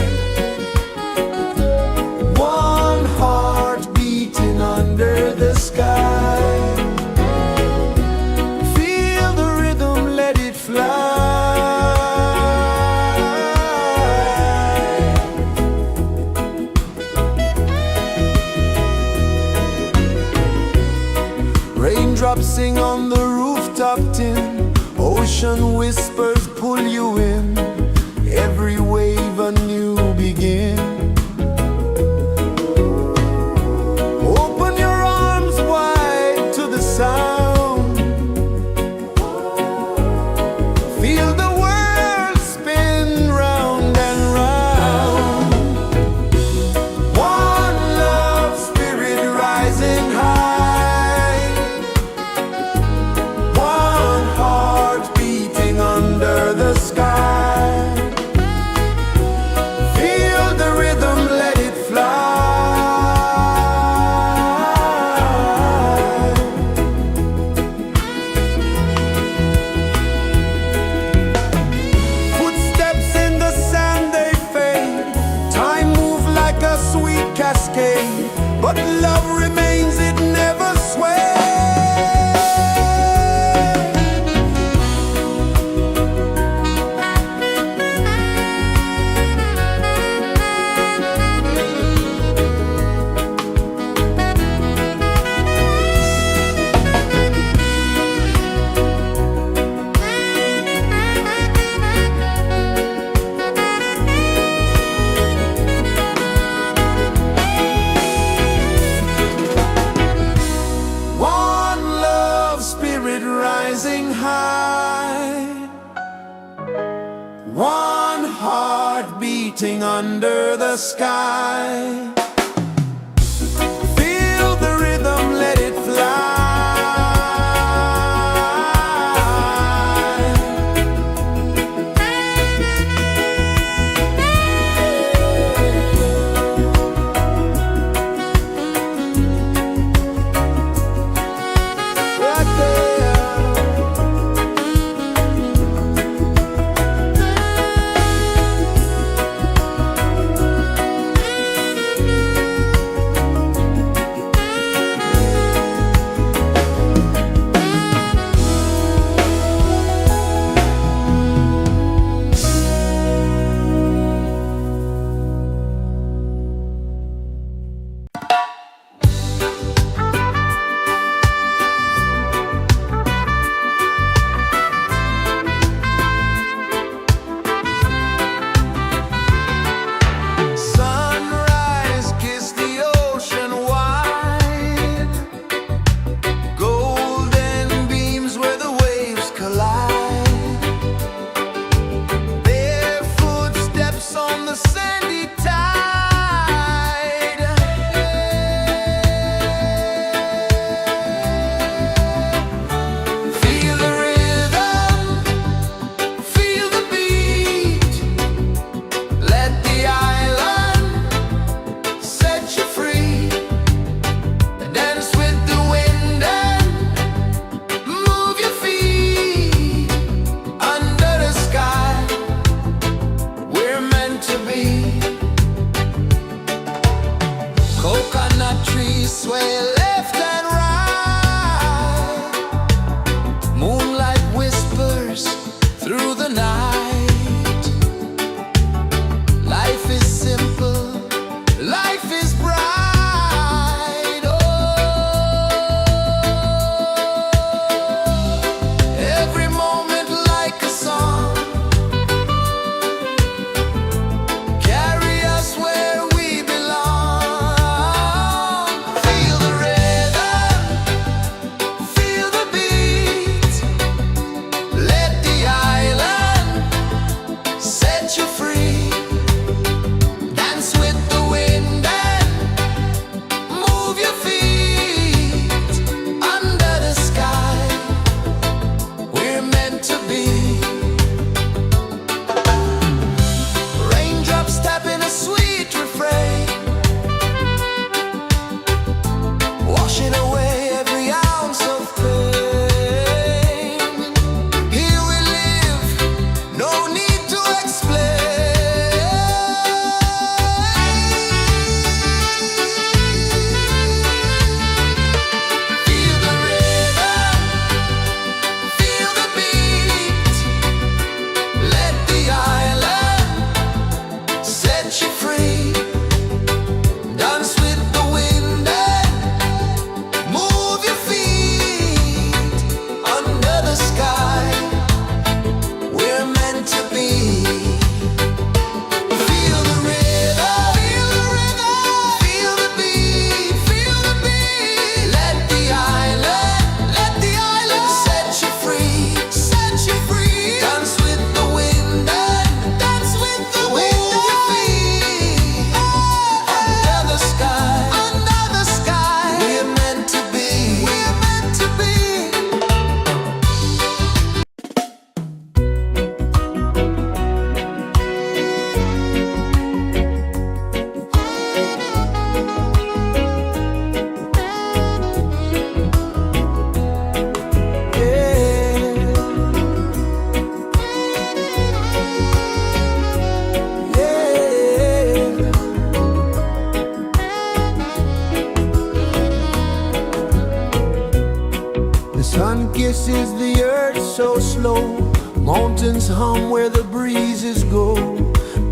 S2: one heart beating under the sky. Feel the rhythm, let it fly. Raindrops sing on the rooftop tin, ocean whispers pull you in, every wave a new begin. Open your arms wide to the sound, feel the world spin round and round. One love spirit rising high, one heart beating under the sky. Feel the rhythm, let it fly. Footsteps in the sand, they fade. Time moves like a sweet cascade, but love remains, it never sways. One love spirit rising high, one heart beating under the sky. Feel the rhythm, let it fly. Right there. so slow. Mountains hum where the breezes go.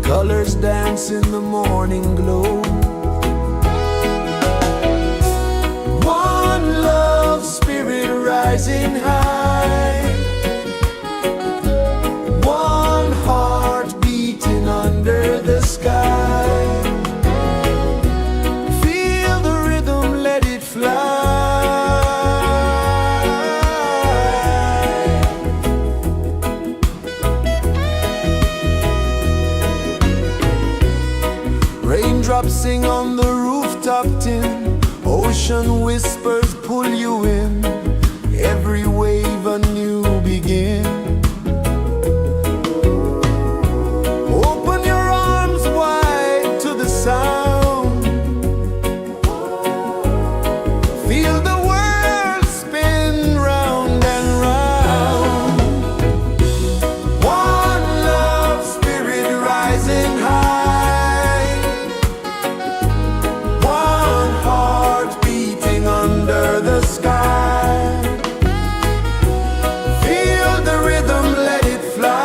S2: Colors dance in the morning glow. One love spirit rising high. One heart beating under the sky. Feel the rhythm, let it fly. Raindrops sing on the rooftop tin. Ocean whispers pull you in. Every wave a new begin. Open your arms wide to the sound. Feel the world spin round and round. One love spirit rising high. One heart beating under the sky. Feel the rhythm, let it fly.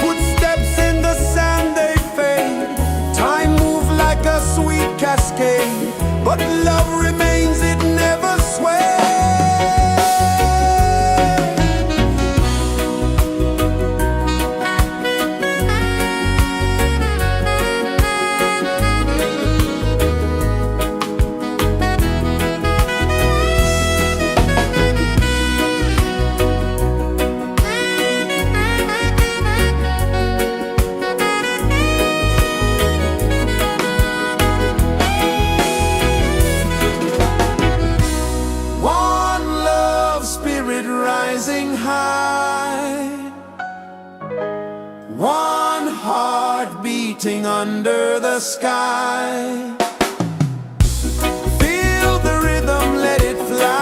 S2: Footsteps in the sand, they fade. Time moves like a sweet cascade, but love remains, it never sways. One love spirit rising high. One heart beating under the sky. Feel the rhythm, let it fly.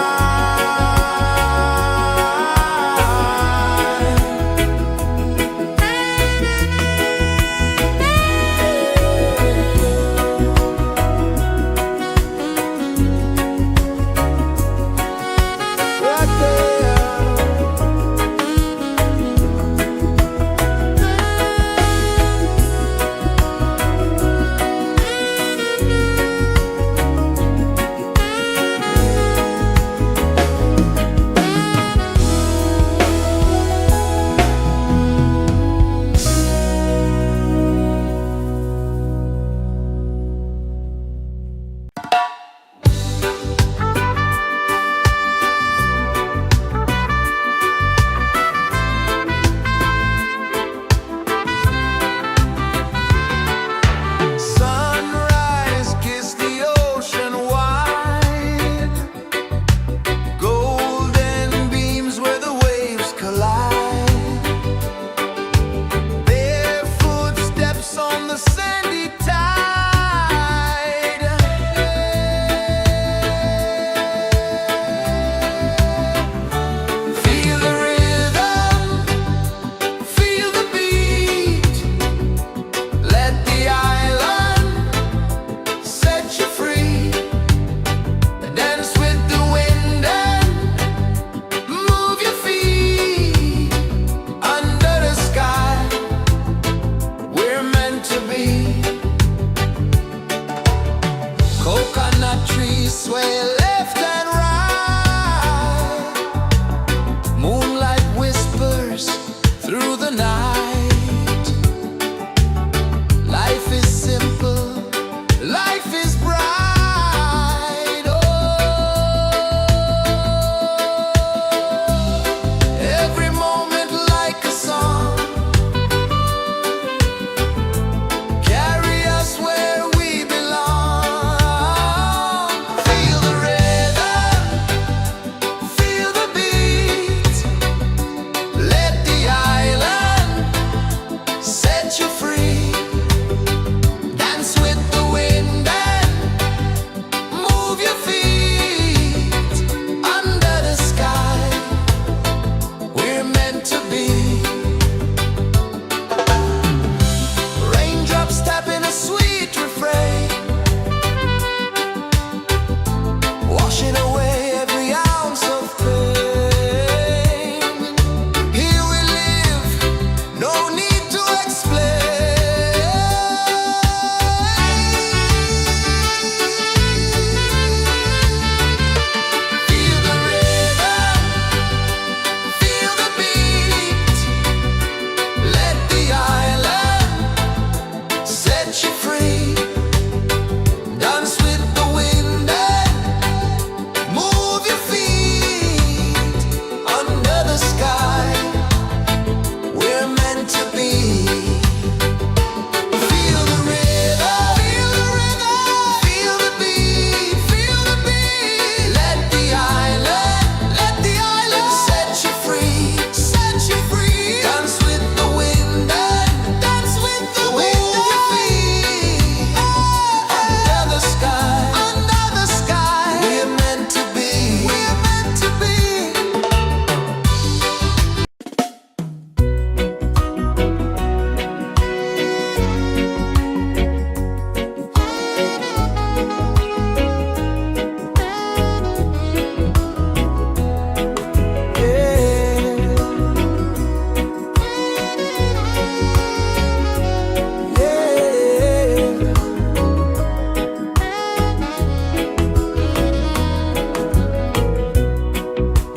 S2: Right there. set you free. Dance with the wind and move your feet under the sky. We're meant to be. Feel the rhythm, feel the beat, feel the beat. Let the island set you free, set you free. Dance with the wind and dance with the wind. Move your feet under the sky, under the sky. We're meant to be, we're meant to be.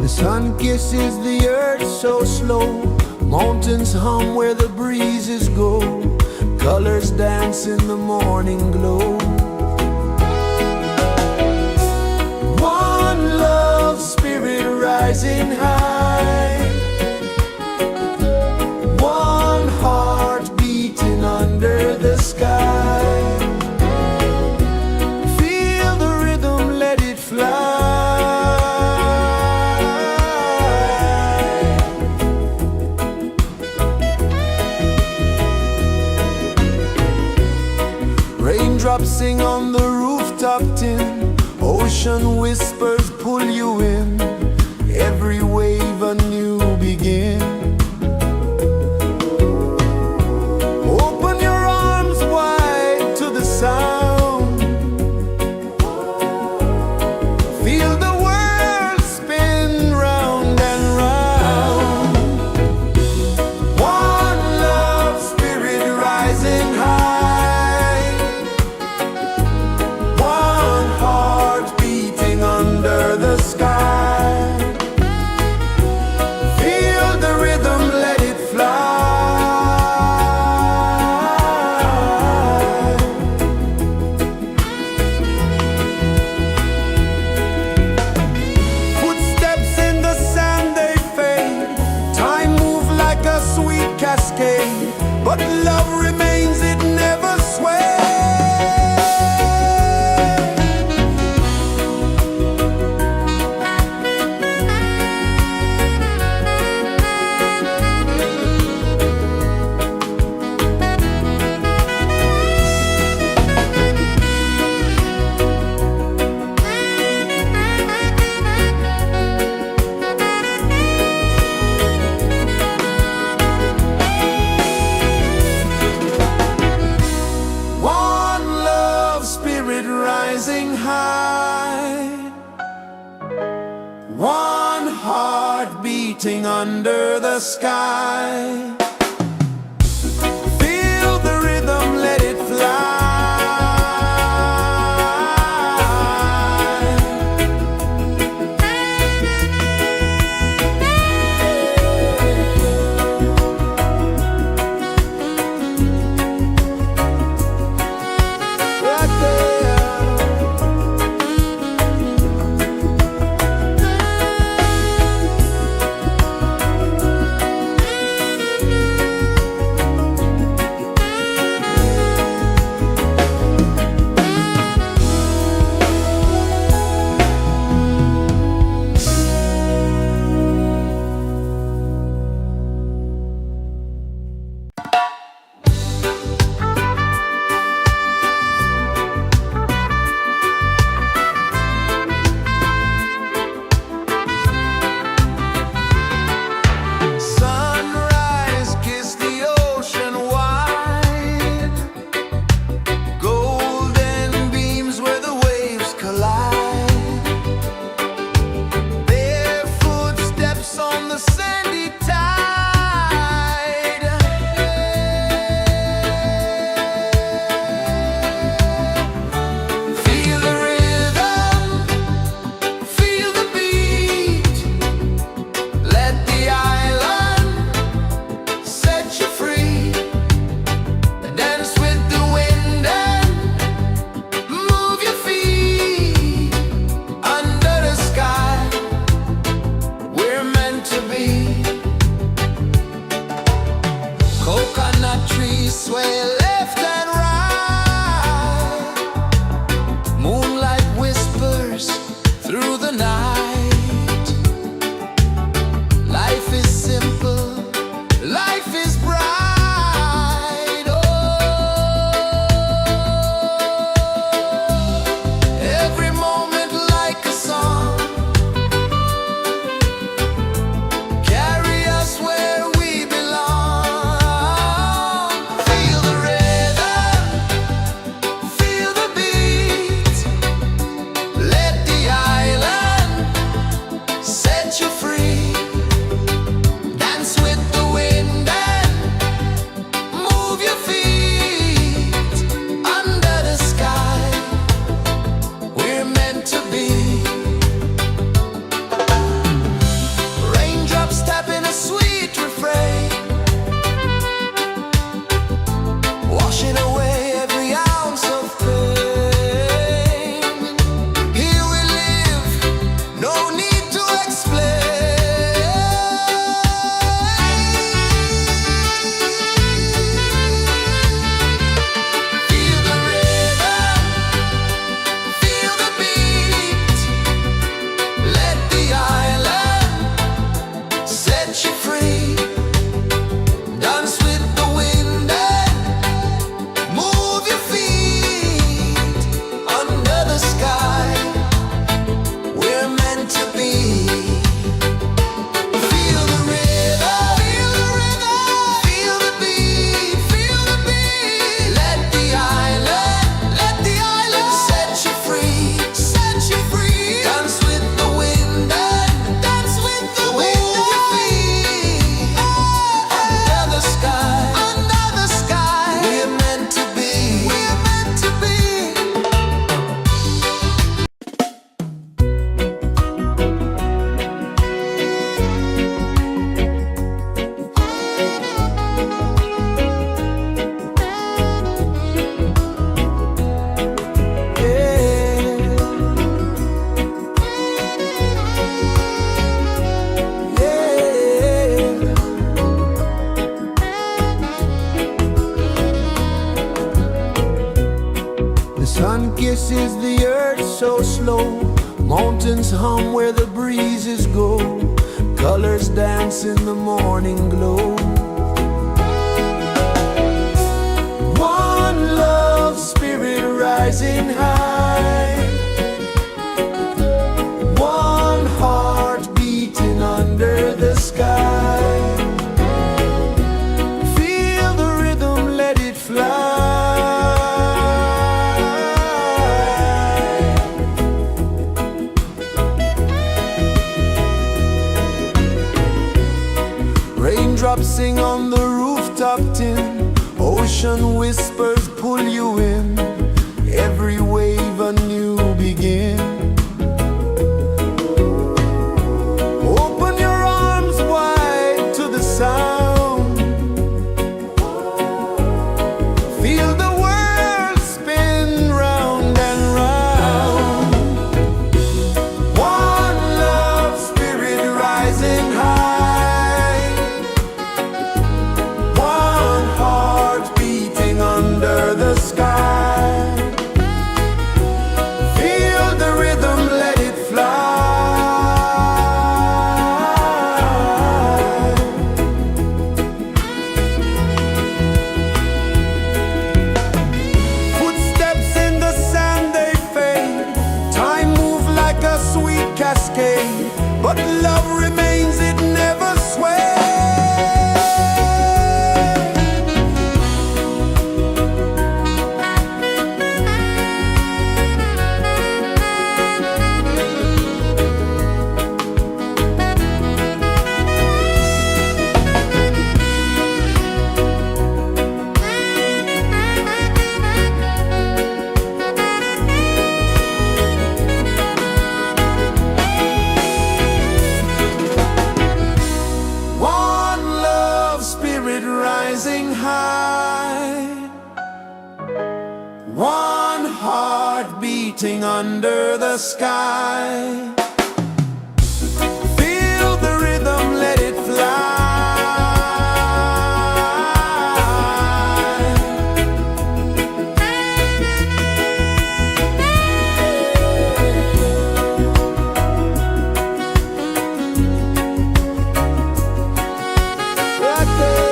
S2: The sun kisses the earth so slow. Mountains hum where the breezes go. Colors dance in the morning glow. One love spirit rising high. One heart beating under the sky. Feel the rhythm, let it fly. Raindrops sing on the rooftop tin. Ocean whispers pull you in. Every wave a new begin. Open your arms wide to the sound. Feel the world spin round and round. One love spirit rising high. One heart beating under the sky. Feel the rhythm, let it fly. Footsteps in the sand, they fade. Time moves like a sweet cascade, but love remains, it never sways. One love spirit rising high. One heart beating under the sky. Feel the rhythm, let it fly. Right there.
S1: Sun kisses the earth so slow, mountains hum where the breezes go, colors dance in the morning glow. One love spirit rising high, one heart beating under the sky. Feel the rhythm, let it fly. Raindrops sing on the rooftop tin, ocean whispers pull you in, every wave a new begin. Open your arms wide to the sound, feel the world spin round and round. One love spirit rising high, one heart beating under the sky. Feel the rhythm, let it fly. Footsteps in the sand, they fade. Time moves like a sweet cascade, but love remains, it never sways. One love spirit rising high, one heart beating under the sky. Feel the rhythm, let it fly. Right there.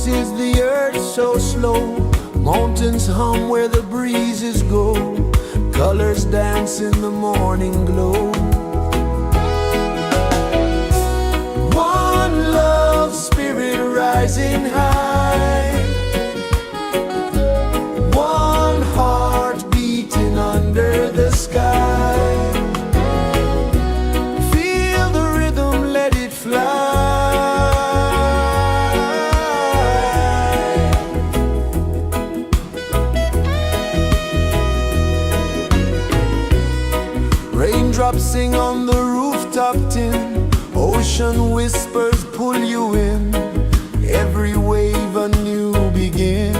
S1: pulses the earth so slow. Mountains hum where the breezes go. Colors dance in the morning glow. One love spirit rising high. One heart beating under the sky. Feel the rhythm, let it fly. Raindrops sing on the rooftop tin. Ocean whispers pull you in. Every wave a new begin.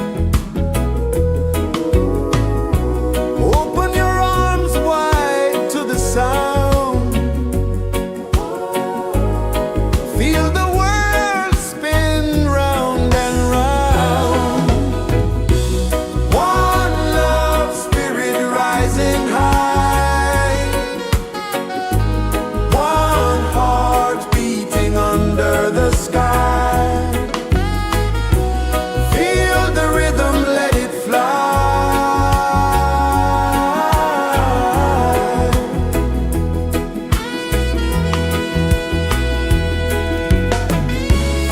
S1: Open your arms wide to the sound. Feel the world spin round and round. One love spirit rising high. One heart beating under the sky. Feel the rhythm, let it fly.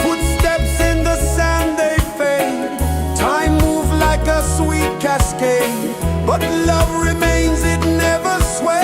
S1: Footsteps in the sand, they fade. Time moves like a sweet cascade, but love remains, it never sways.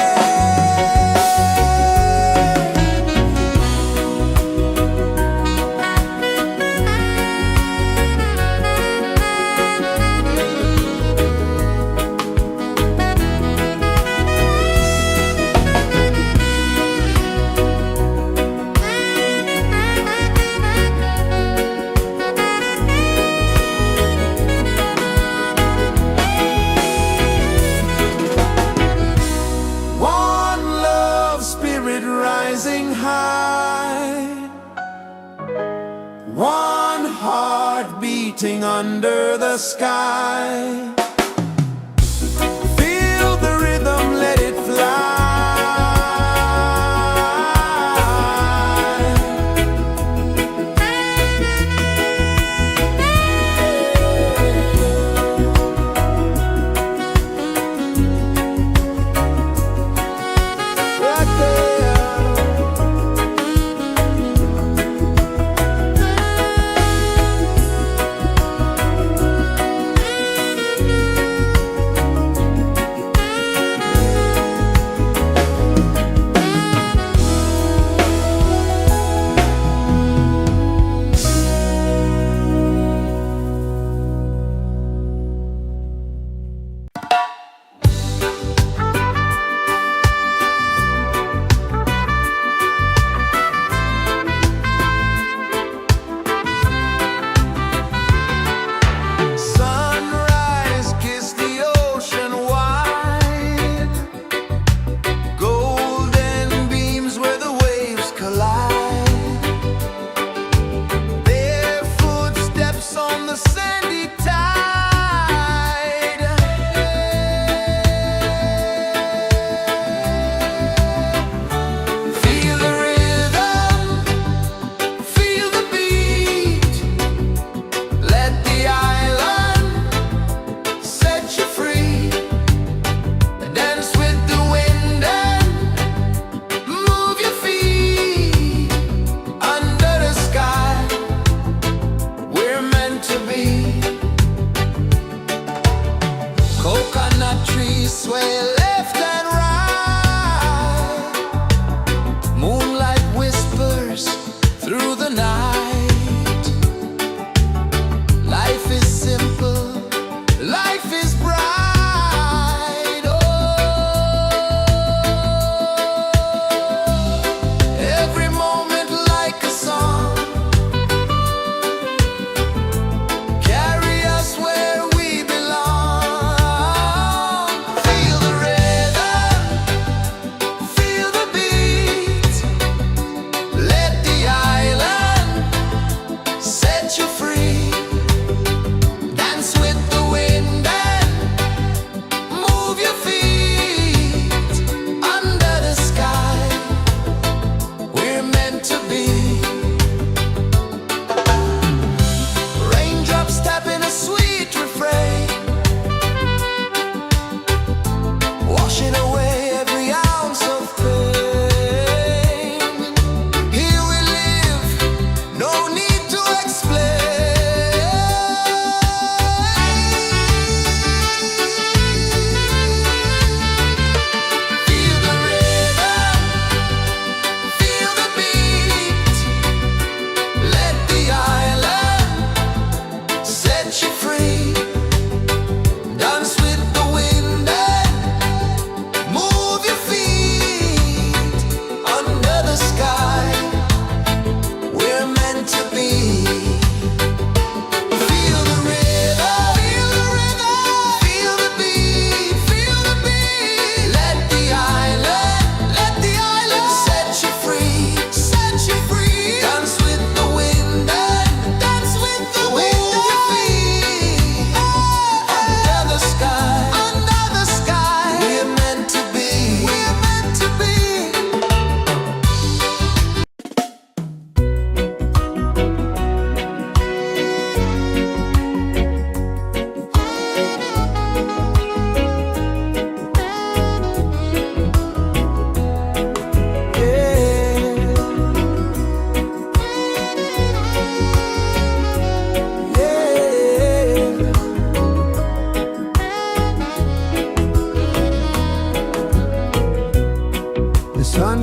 S1: One love spirit rising high. One heart beating under the sky. Feel the rhythm, let it fly. Right there.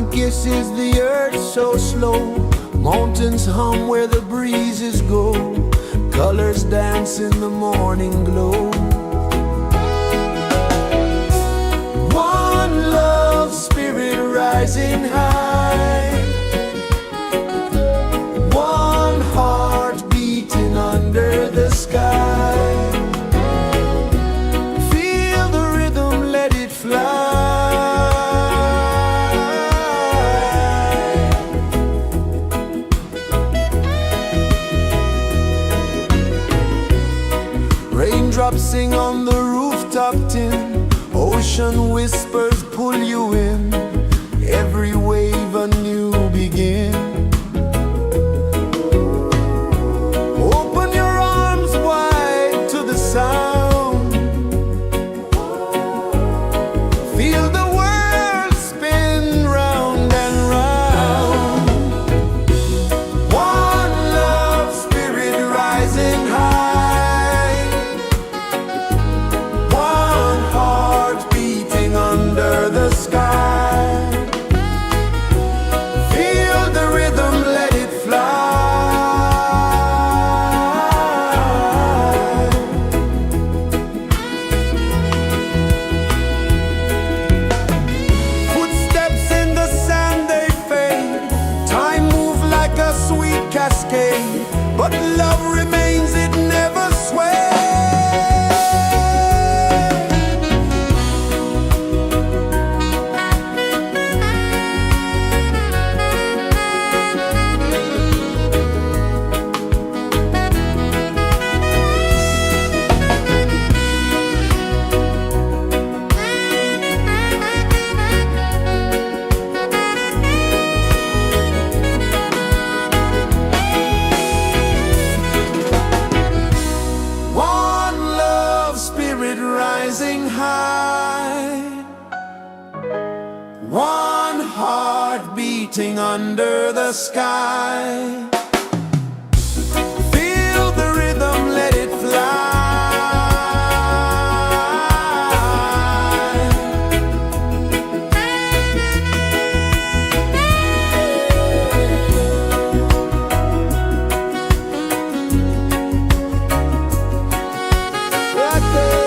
S1: sun kisses the earth so slow. Mountains hum where the breezes go. Colors dance in the morning glow. One love spirit rising high. One heart beating under the sky. Feel the rhythm, let it fly. Raindrops sing on the rooftop tin. Ocean whispers pull you in. Every wave a new begin. Open your arms wide to the sound. Feel the world spin round and round. One love spirit rising high. One heart beating under the sky. Feel the rhythm, let it fly. Footsteps in the sand, they fade. Time moves like a sweet cascade, but love remains, it never sways. One love spirit rising high. One heart beating under the sky. Feel the rhythm, let it fly. Right there.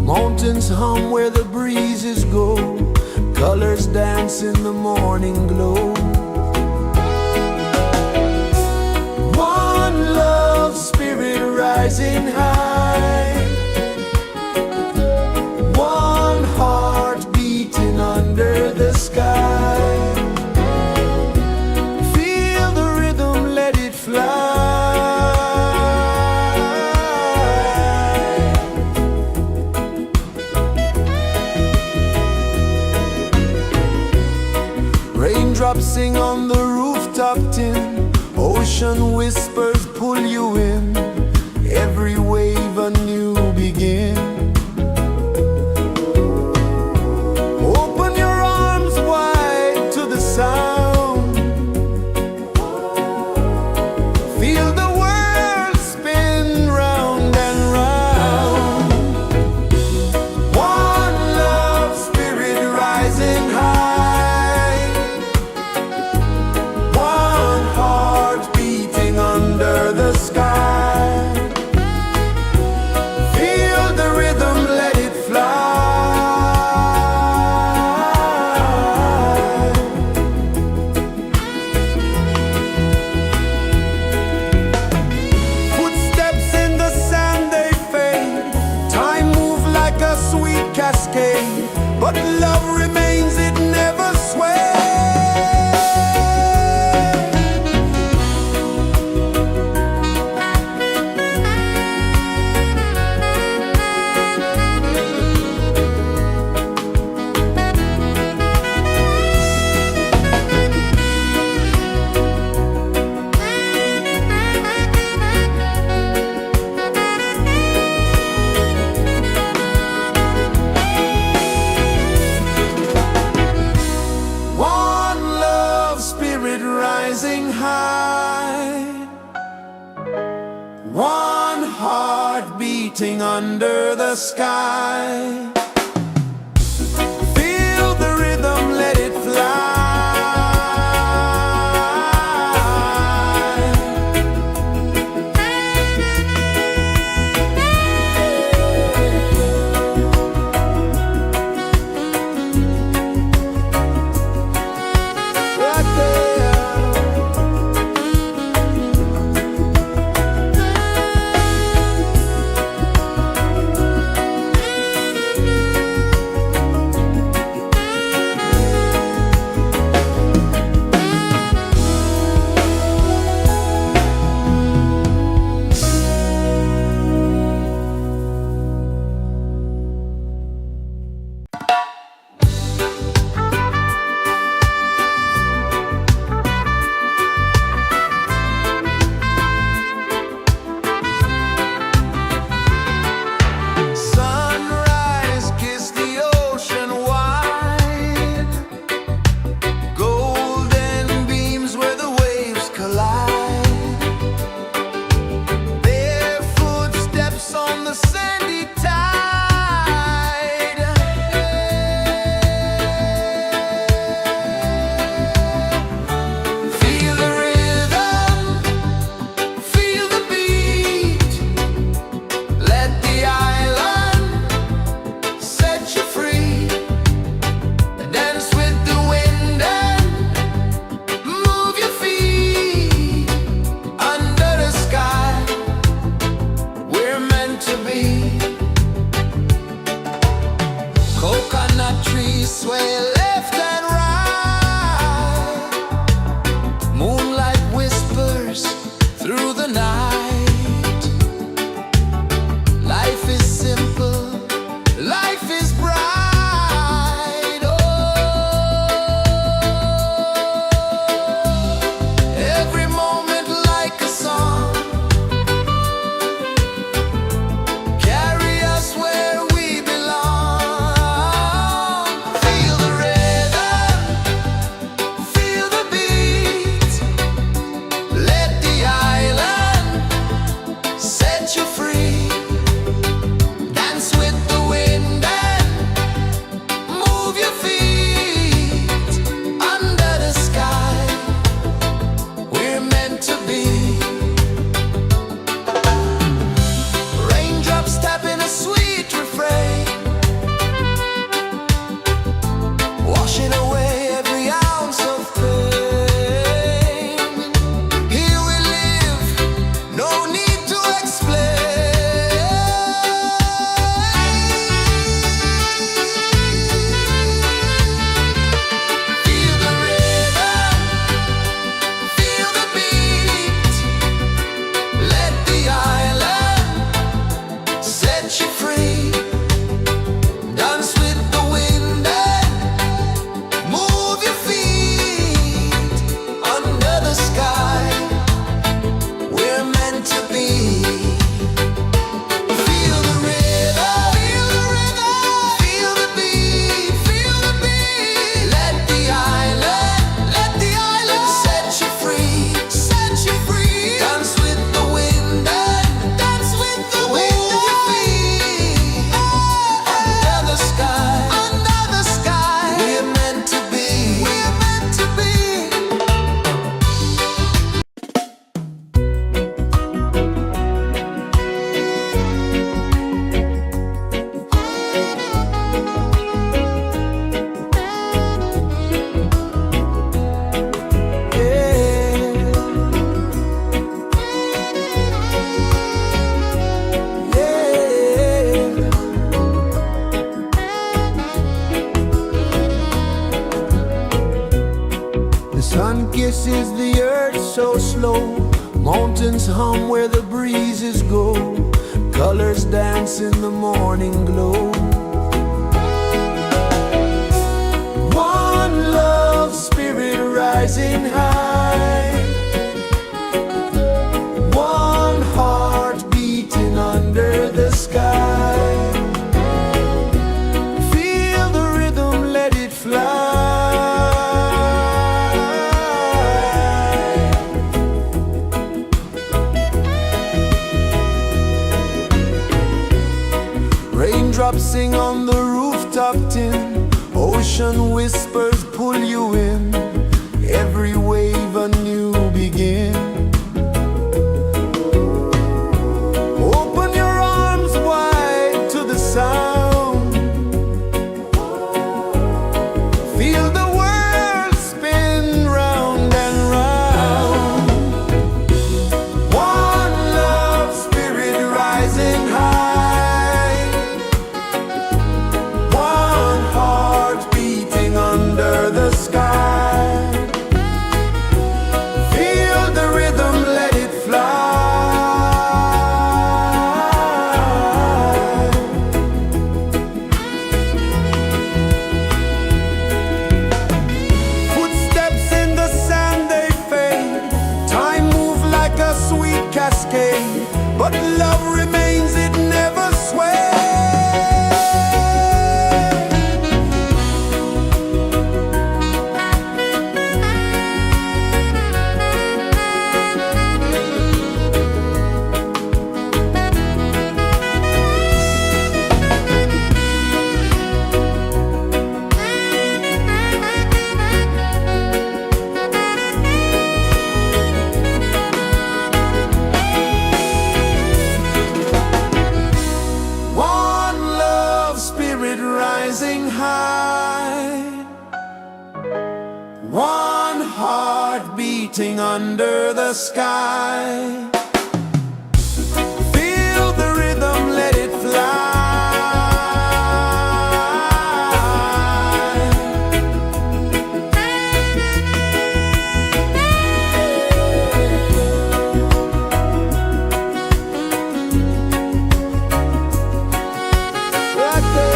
S1: Mountains hum where the breezes go, colors dance in the morning glow. One love spirit rising high, one heart beating under the sky. Feel the rhythm, let it fly. Raindrops sing on the rooftop tin, ocean whispers pull you in, every wave a new begin. Open your arms wide to the sound, feel the world spin round and round. One love spirit rising high, one heart beating under the sky. Feel the rhythm, let it fly. Footsteps in the sand, they fade. Time moves like a sweet cascade, but love remains, it never sways. One love spirit rising high, one heart beating under the sky. Feel the rhythm, let it fly. Right there. Sunrise, kiss the ocean wide, golden beams where the waves collide. Their footsteps on the sandy tide. Feel the rhythm, feel the beat. Let the island set you free. Dance with the wind and move your feet. Under the sky, we're meant to be. Coconut trees sway left and right. Moonlight whispers through the night. Life is simple, life is bright. Oh, every moment like a song. Carry us where we belong. Feel the rhythm, kisses the earth so slow. Mountains hum where the breezes go. Colors dance in the morning glow. One love spirit rising high. One heart beating under the sky. Feel the rhythm, let it fly. Raindrops sing on the rooftop tin. Ocean whispers pull you in. Every wave a new begin. Open your arms wide to the sound. Feel the world spin round and round. One love spirit rising high. One heart beating under the sky. Feel the rhythm, let it fly. Footsteps in the sand, they fade. Time moves like a sweet cascade, but love remains, it never sways. One love spirit rising high. One heart beating under the sky. Feel the rhythm, let it fly. Right there.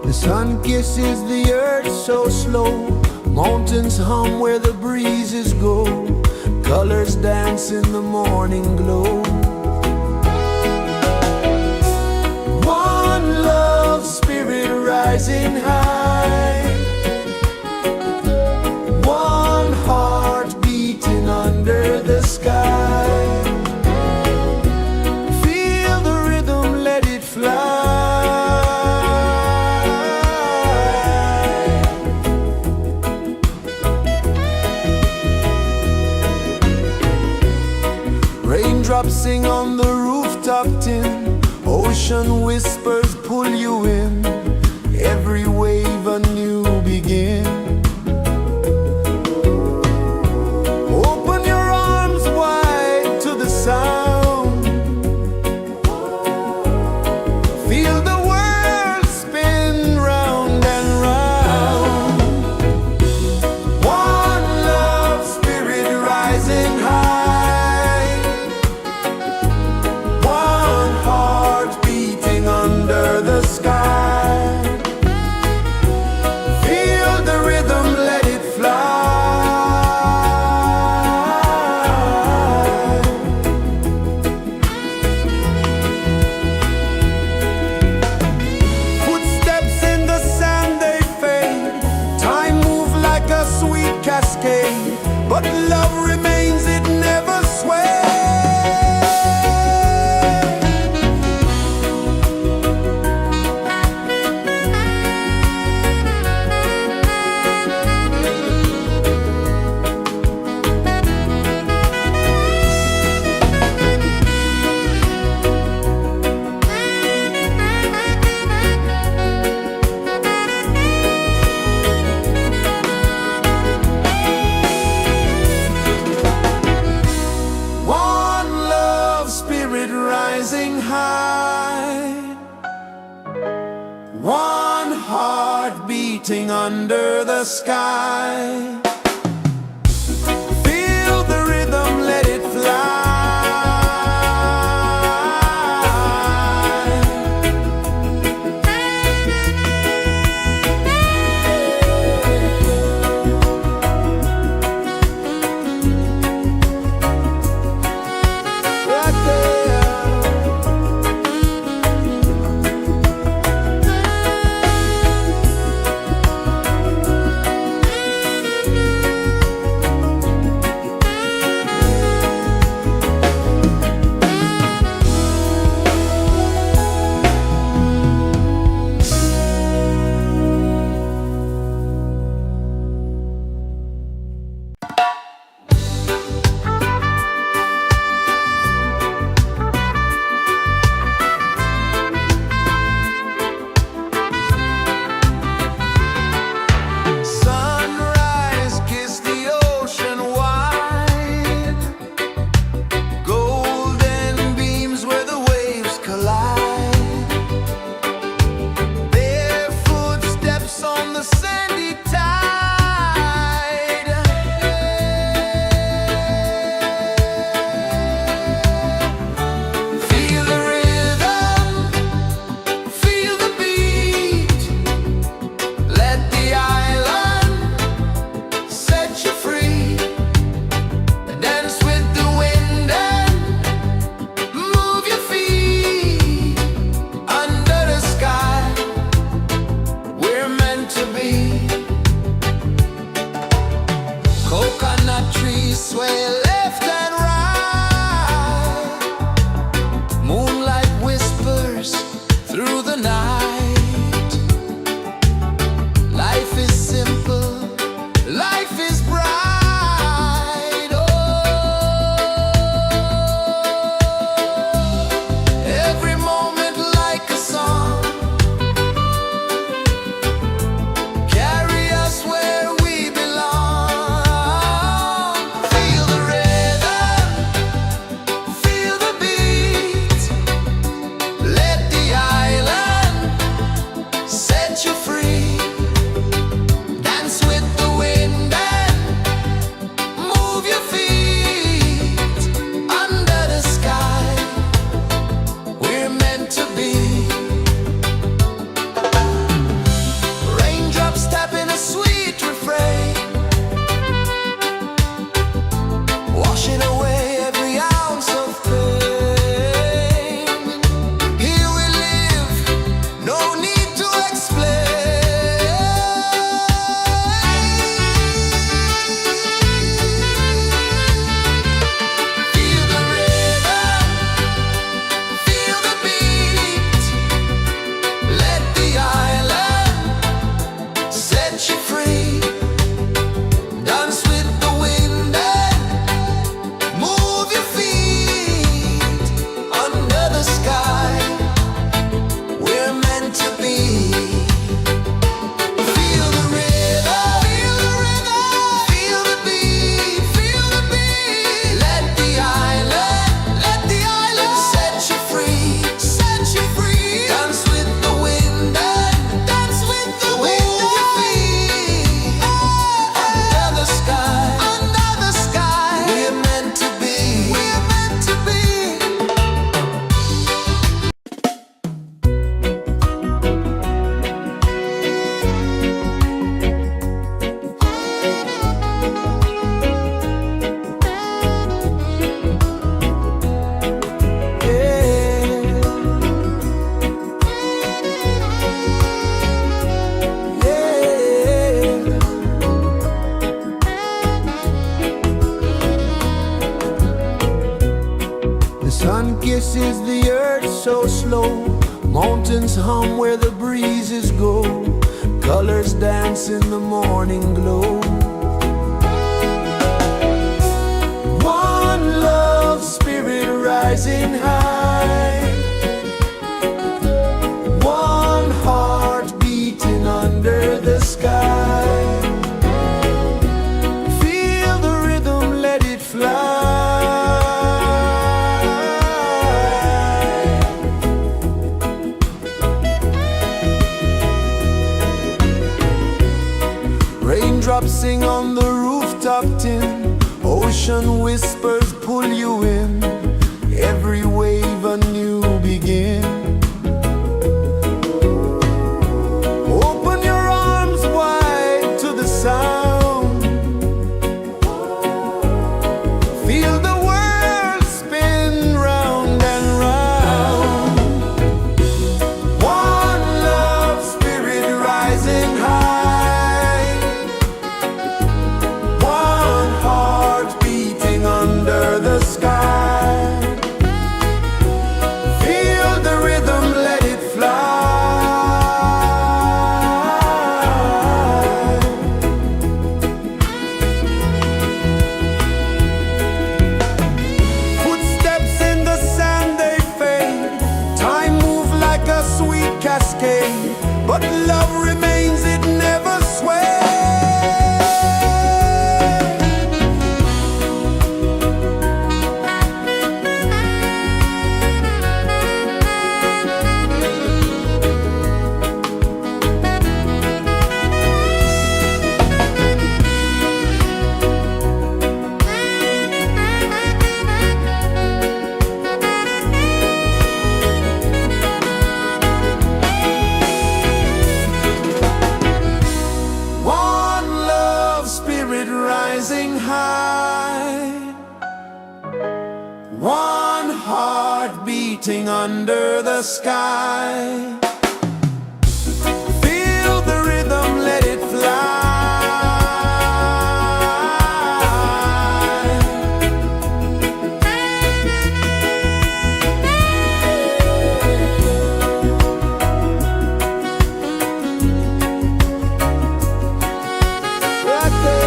S1: The sun kisses the earth so slow. Mountains hum where the breezes go. Colors dance in the morning glow. One love spirit rising high. One heart beating under the sky. Feel the rhythm, let it fly. Raindrops sing on the rooftop tin. Ocean whispers pull you in. Every wave a new begin. Open your arms wide to the sound. Feel the world spin round and round. One love spirit rising high. One heart beating under the sky. Feel the rhythm, let it fly. Footsteps in the sand, they fade. Time moves like a sweet cascade, but love remains, it never sways. One love spirit rising high. One heart beating under the sky. Feel the rhythm, let it fly. Right there. Sunrise, kiss the ocean wide. Golden beams where the waves collide. Bare footsteps on the sandy tide. Feel the rhythm, feel the beat. Let the island set you free. Dance with the wind and move your feet. Under the sky, we're meant to be. Coconut trees sway left and right. Moonlight whispers through the night. Life is simple, life is bright. Oh, every moment like a song. hum where the breezes go, colors dance in the morning glow. One love, spirit rising high, one heart beating under the sky. Feel the rhythm, let it fly. Raindrops sing on the rooftop tin, ocean whispers pull you in, every wave a new begin. Open your arms wide to the sound, feel the world spin round and round. One love, spirit rising high, one heart beating under the sky. Feel the rhythm, let it fly. Footsteps in the sand, they fade. Time moves like a sweet cascade, but love remains, it never sways. One love, spirit rising high, one heart beating under the sky. Feel the rhythm, let it fly. Right there.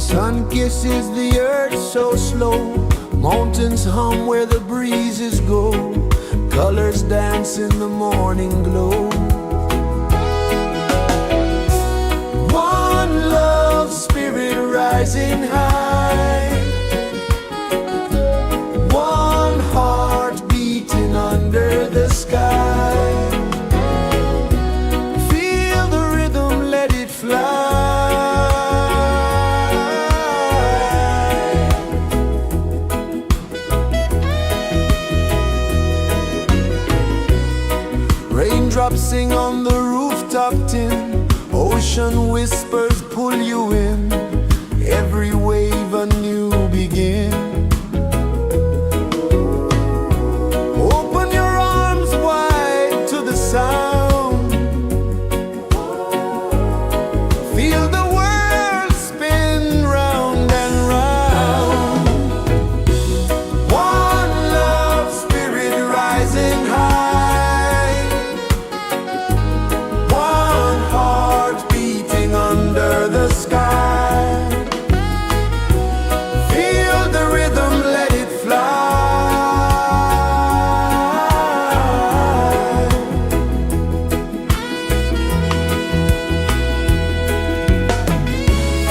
S1: Sun kisses the earth so slow, mountains hum where the breezes go, colors dance in the morning glow. One love spirit rising high, one heart beating under the sky. Feel the rhythm, let it fly. Raindrops sing on the rooftop tin, ocean whispers pull you in, every wave a new begin. Open your arms wide to the sound, feel the world spin round and round. One love spirit rising high, one heart beating under the sky. Feel the rhythm, let it fly.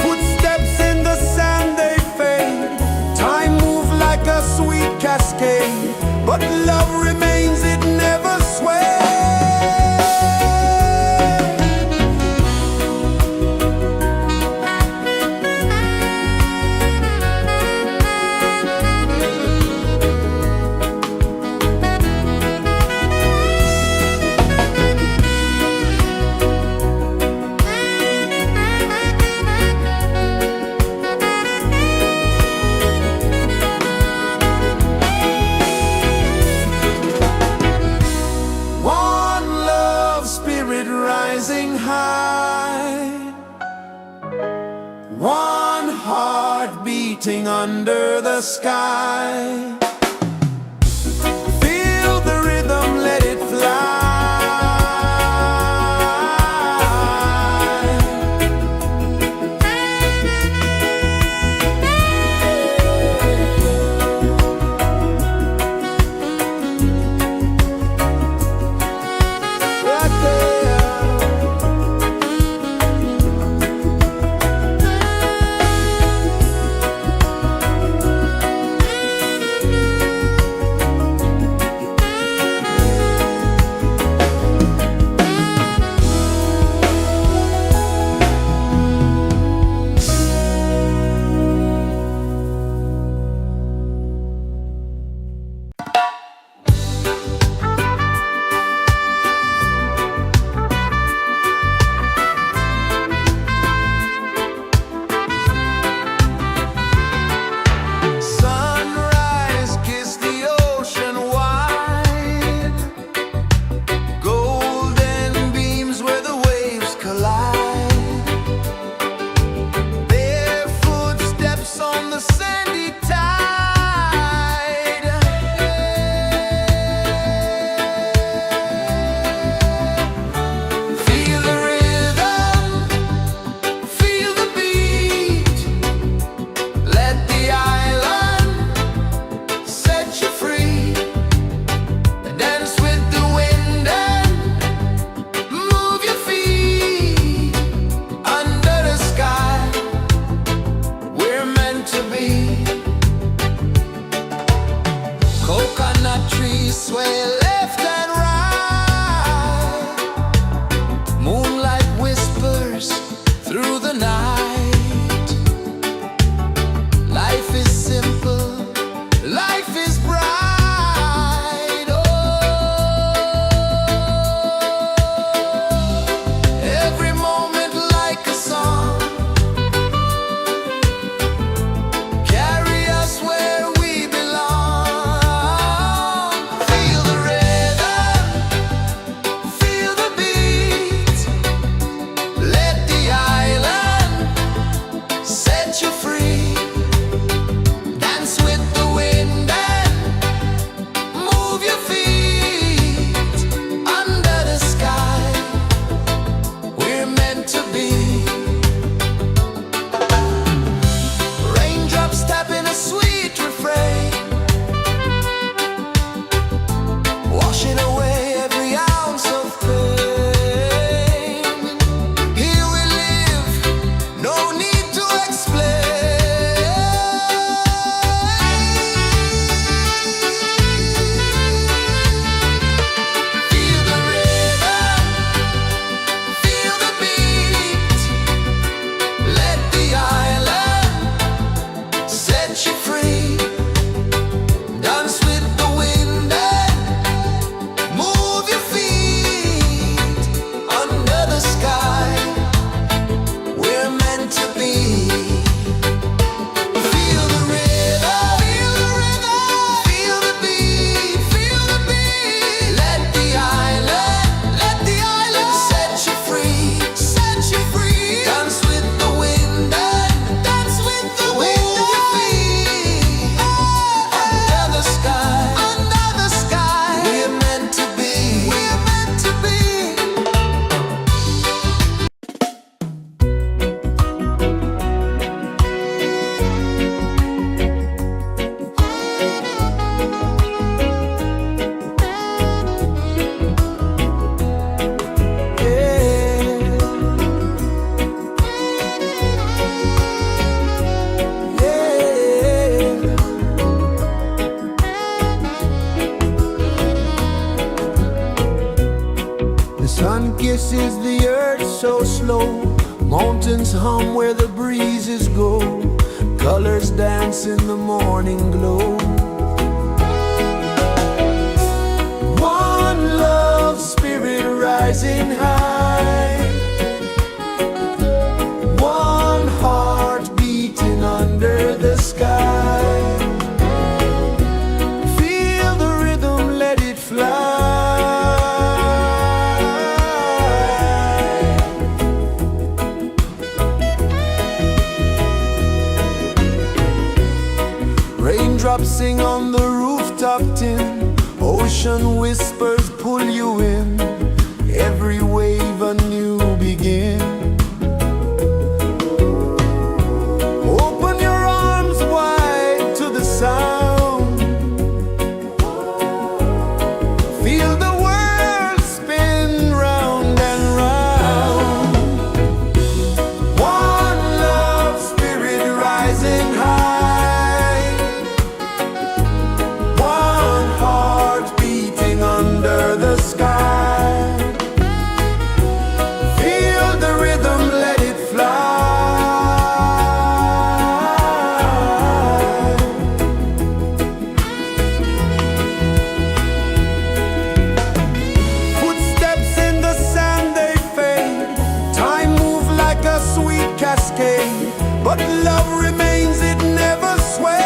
S1: Footsteps in the sand, they fade. Time moves like a sweet cascade, but love remains, it never sways. One love spirit rising high, one heart beating under the sky. Feel the rhythm, let it fly. Right there. Sunrise, kiss the ocean wide, golden beams where the waves collide, bare footsteps on the sandy tide. Feel the rhythm, feel the beat, let the island set you free. Dance with the wind and move your feet under the sky. We're meant to be. Coconut trees sway left and right, moonlight whispers through the night. Life is simple, life is bright. Oh, every moment like a song, carry us where we belong. Feel the rhythm, feel the beat, let the island is the earth so slow? Mountains hum where the breezes go. Colors dance in the morning glow. One love, spirit rising high. One heart beating under the sky. Feel the rhythm, let it fly. Raindrops sing on the rooftop tin. Ocean whispers pull you in. Every wave a new begin. Open your arms wide to the sound. Feel the world spin round and round. One love, spirit rising high. One heart beating under the sky. Feel the rhythm, let it fly. Footsteps in the sand, they fade. Time moves like a sweet cascade, but love remains, it never sways.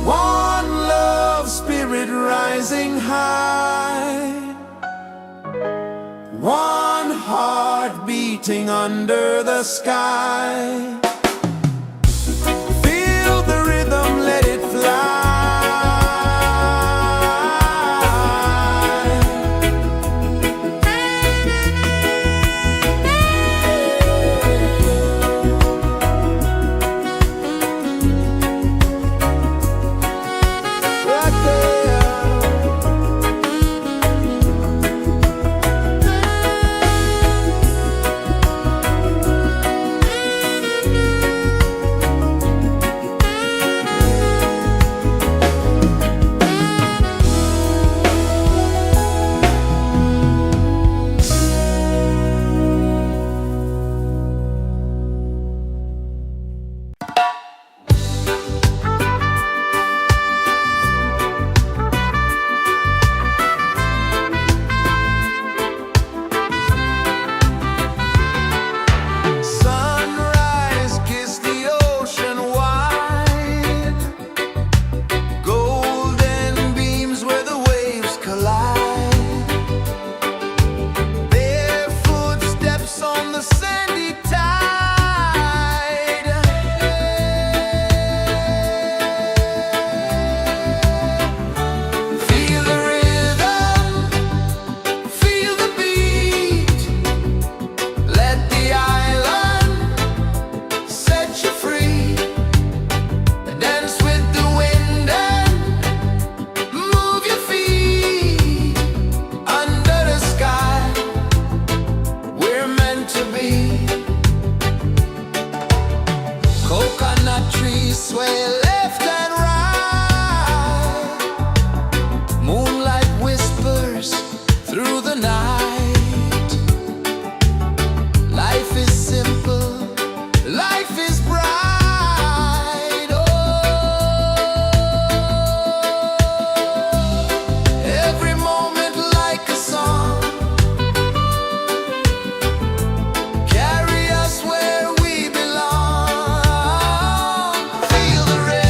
S1: One love, spirit rising high. One heart beating under the sky. Feel the rhythm, let it fly. Right there. Sunrise, kiss the ocean wide. Golden beams where the waves collide. Barefoot steps on the sandy tide. Feel the rhythm, feel the beat. Let the island set you free. Dance with the wind and move your feet. Under the sky, we're meant to be. Coconut trees sway left and right. Moonlight whispers through the night. Life is simple, life is bright. Oh, every moment like a song. Carry us where we belong. Feel the rhythm.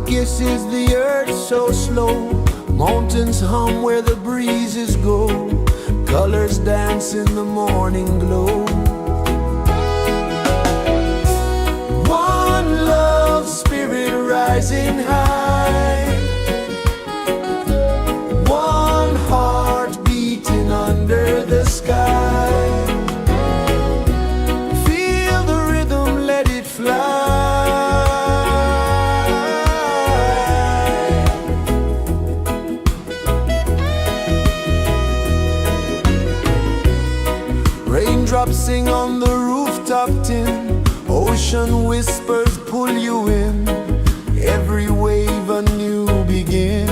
S1: kisses the earth so slow. Mountains hum where the breezes go. Colors dance in the morning glow. One love spirit rising high. One heart beating under the sky. Feel the rhythm, let it fly. Raindrops sing on the rooftop tin. Ocean whispers pull you in. Every wave a new begin.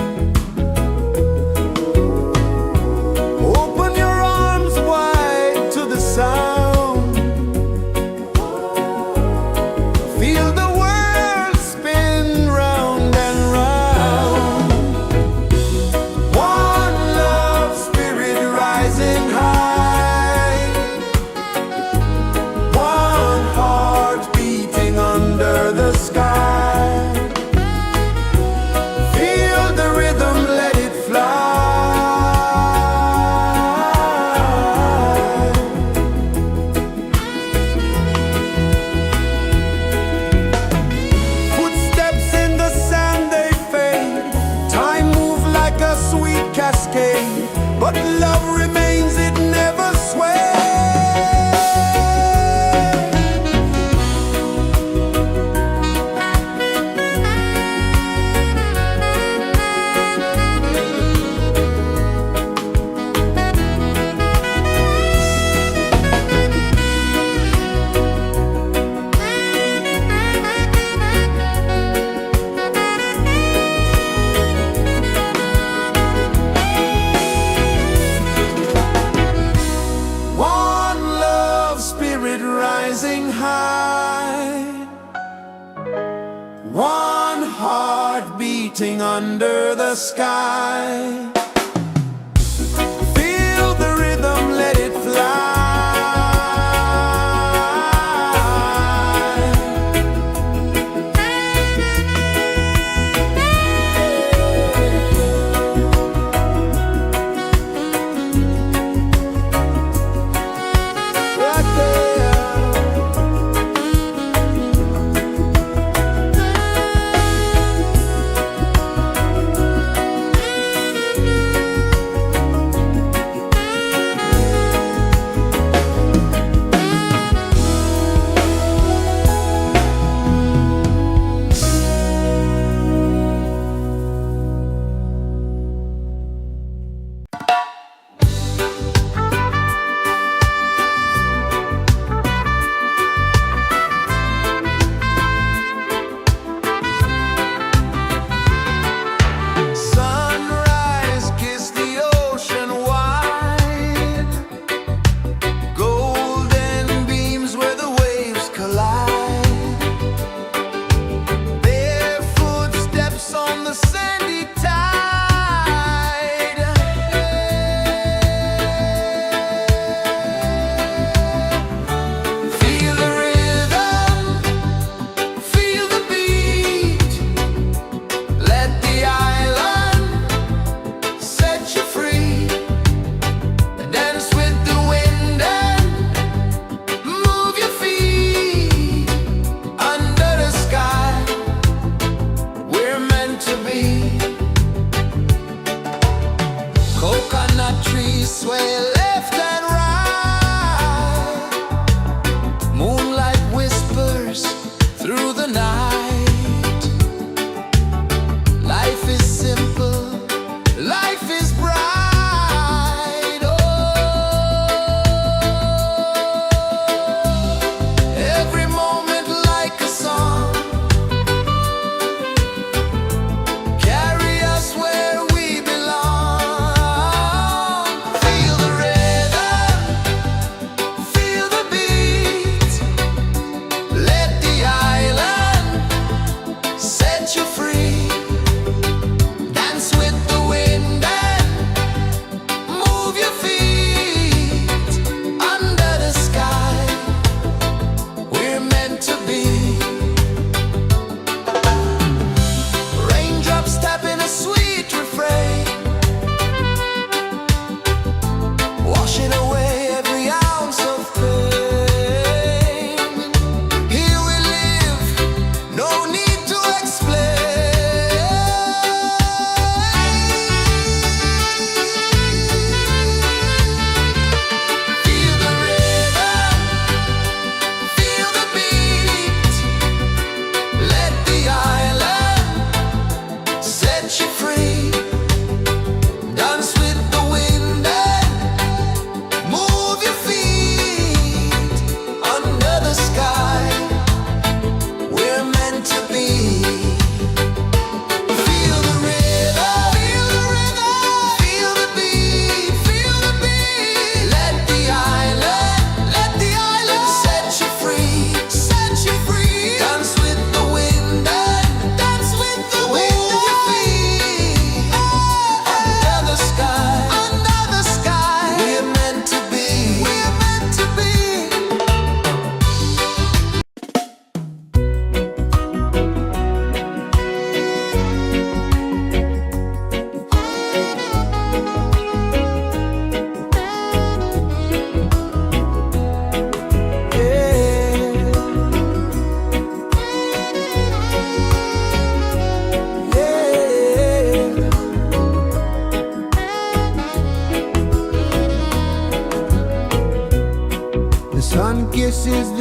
S1: Open your arms wide to the sound. Feel the world spin round and round. One love spirit rising high. One heart beating under the sky. Feel the rhythm, let it fly. Footsteps in the sand, they fade. Time moves like a sweet cascade, but love remains, it never sways. One love spirit rising high. One heart beating under the sky. Feel the rhythm, let it fly. Right there.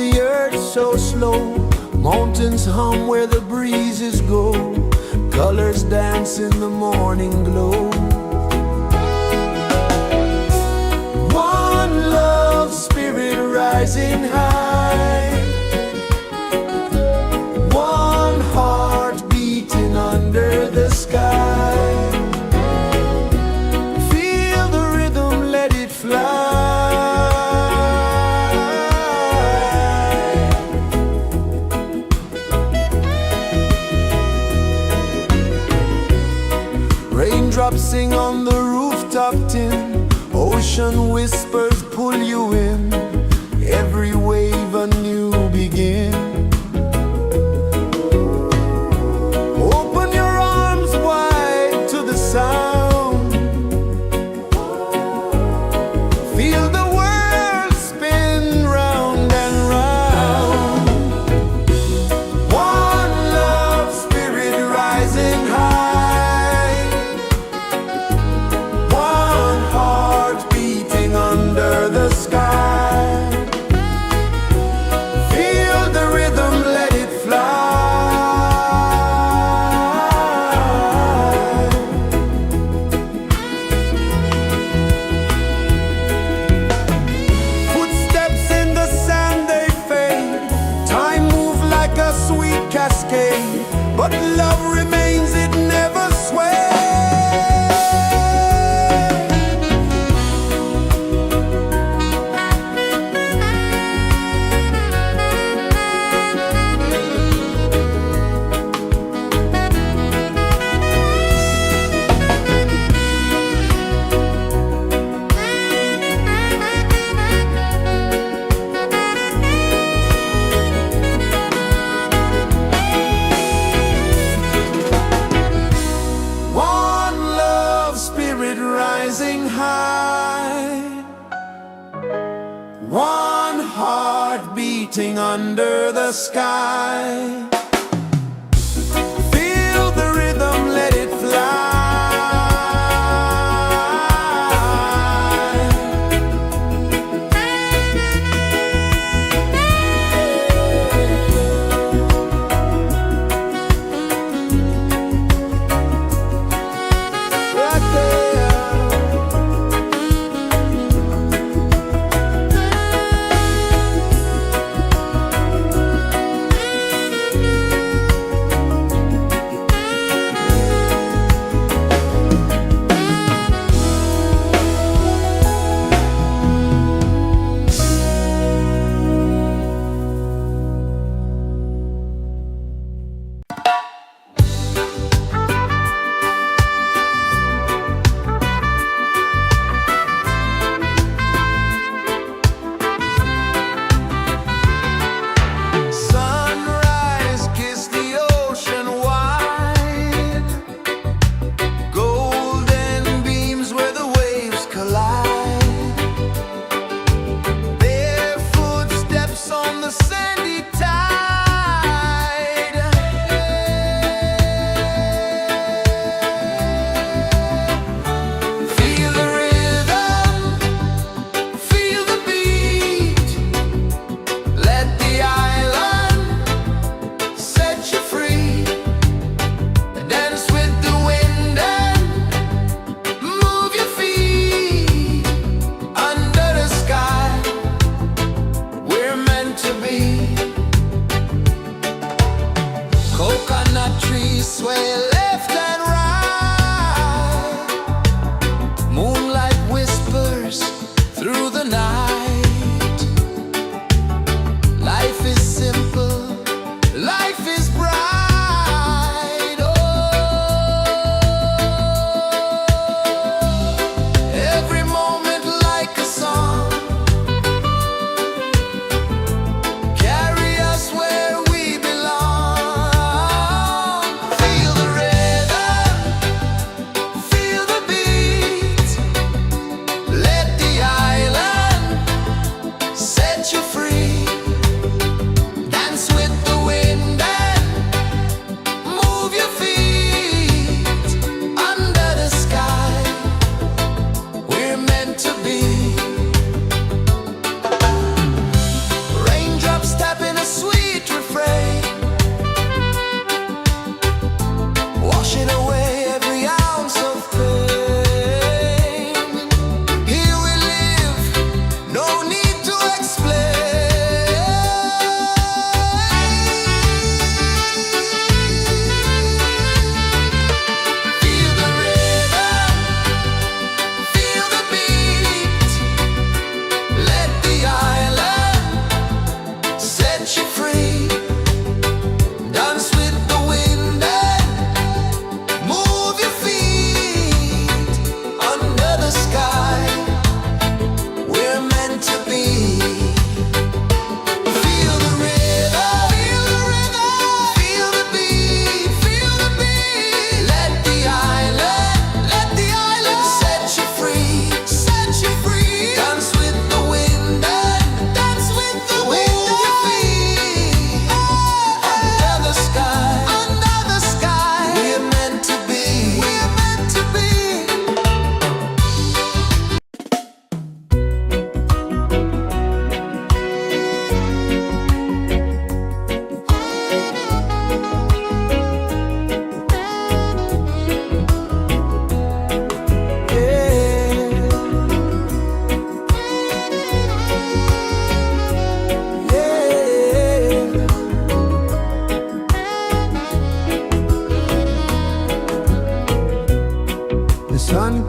S1: the earth so slow. Mountains hum where the breezes go. Colors dance in the morning glow. One love spirit rising high. One heart beating under the sky. Feel the rhythm, let it fly. Raindrops sing on the rooftop tin. Ocean whispers pull you in. Every wave a new begin. Open your arms wide to the sound. Feel the world spin round and round. One love spirit rising high. One heart beating under the sky. Feel the rhythm, let it fly. Footsteps in the sand, they fade. Time moves like a sweet cascade, but love remains, it never sways. One love spirit rising high. One heart beating under the sky. Feel the rhythm, let it fly. Right there.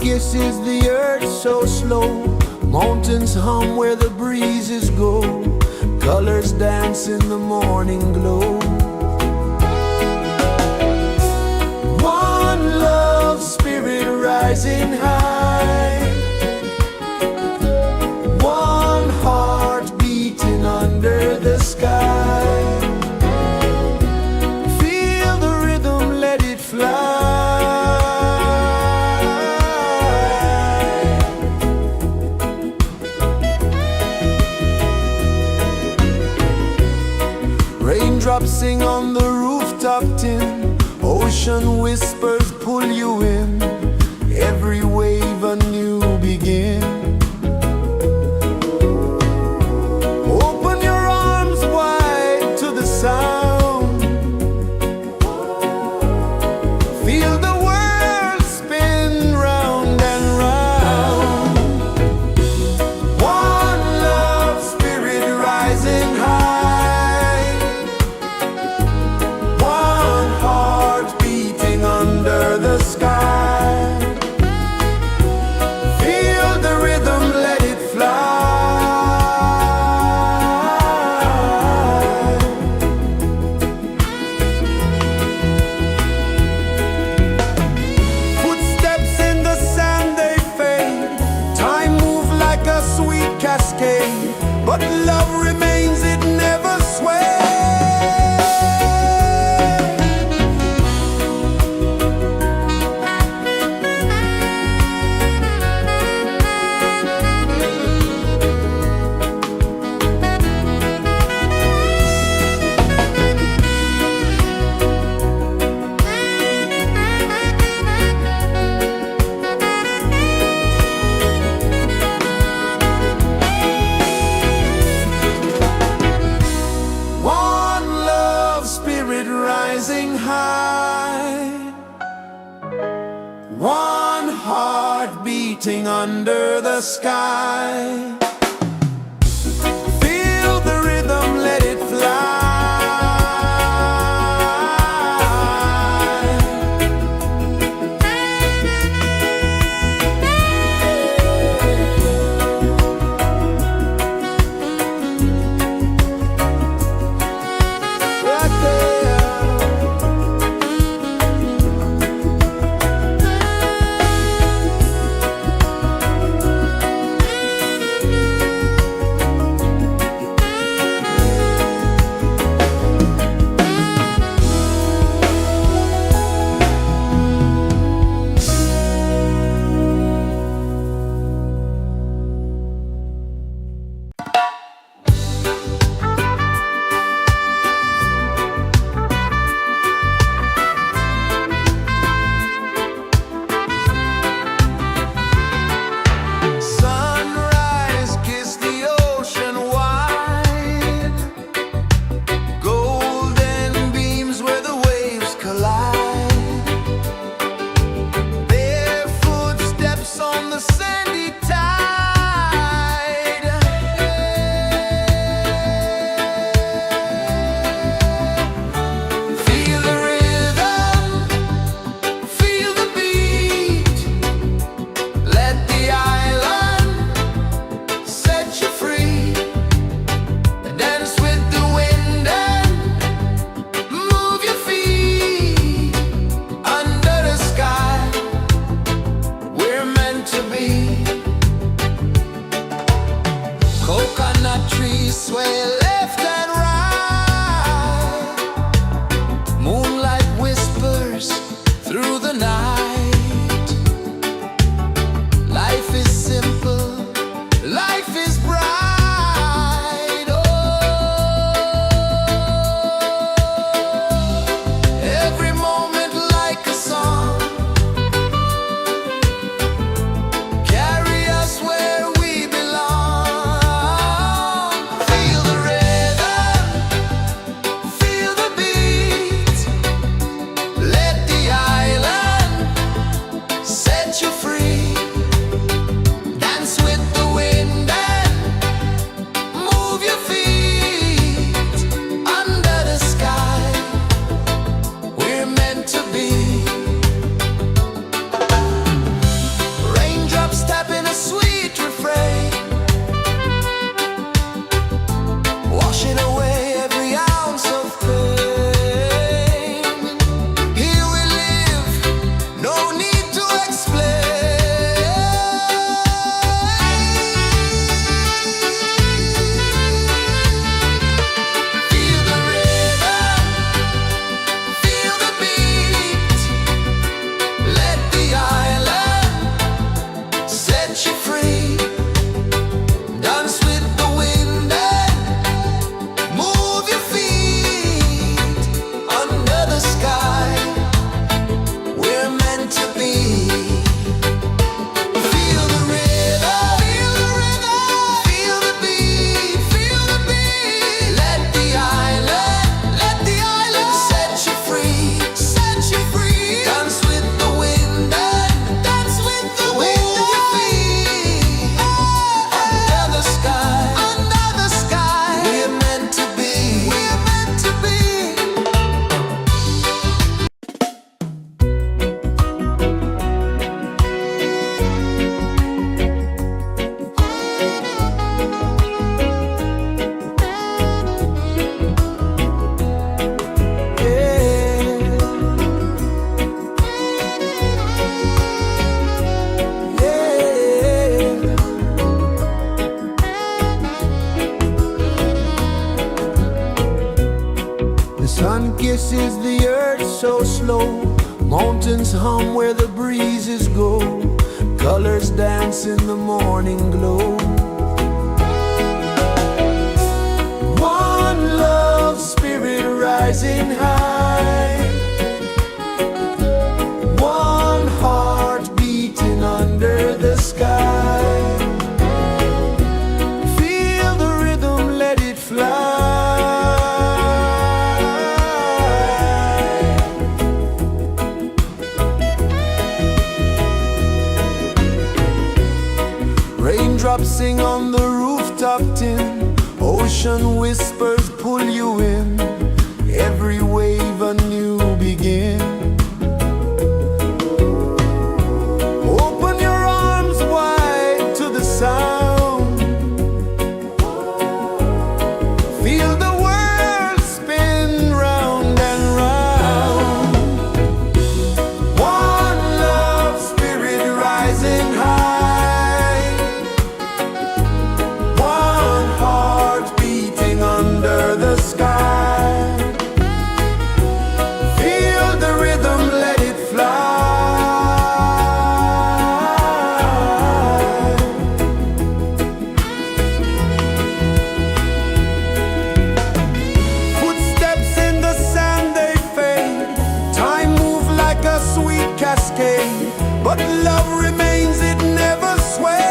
S1: kisses the earth so slow. Mountains hum where the breezes go. Colors dance in the morning glow. One love spirit rising high. One heart beating under the sky. Feel the rhythm, let it fly. Raindrops sing on the rooftop tin. Ocean whispers pull you in. Every wave a new begin. Open your arms wide to the sound. Feel the world spin round and round. One love spirit rising high. One heart beating under the sky. Feel the rhythm, let it fly. Footsteps in the sand, they fade. Time moves like a sweet cascade, but love remains, it never sways. One love spirit rising high. One heart beating under the sky. Feel the rhythm, let it fly. Right there. The sun kisses the earth so slow. Mountains hum where the breezes go. Colors dance in the morning glow. One love spirit rising high. One heart beating under the sky. Feel the rhythm, let it fly. Raindrops sing on the rooftop tin. Ocean whispers pull you in. Every wave a new begin. Open your arms wide to the sound. Feel the world spin round and round. One love spirit rising high. One heart beating under the sky. Feel the rhythm, let it fly. Footsteps in the sand, they fade. Time moves like a sweet cascade, but love remains, it never sways.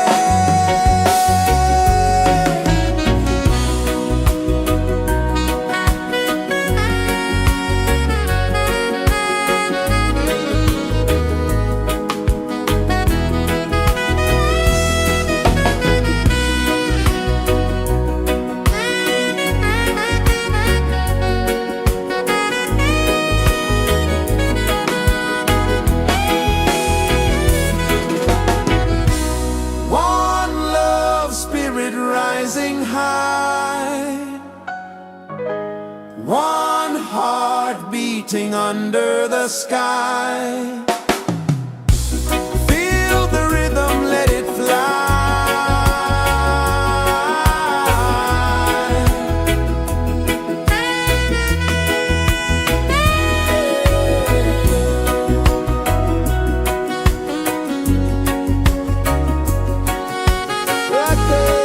S1: One love spirit rising high. One heart beating under the sky. Feel the rhythm, let it fly. Right there.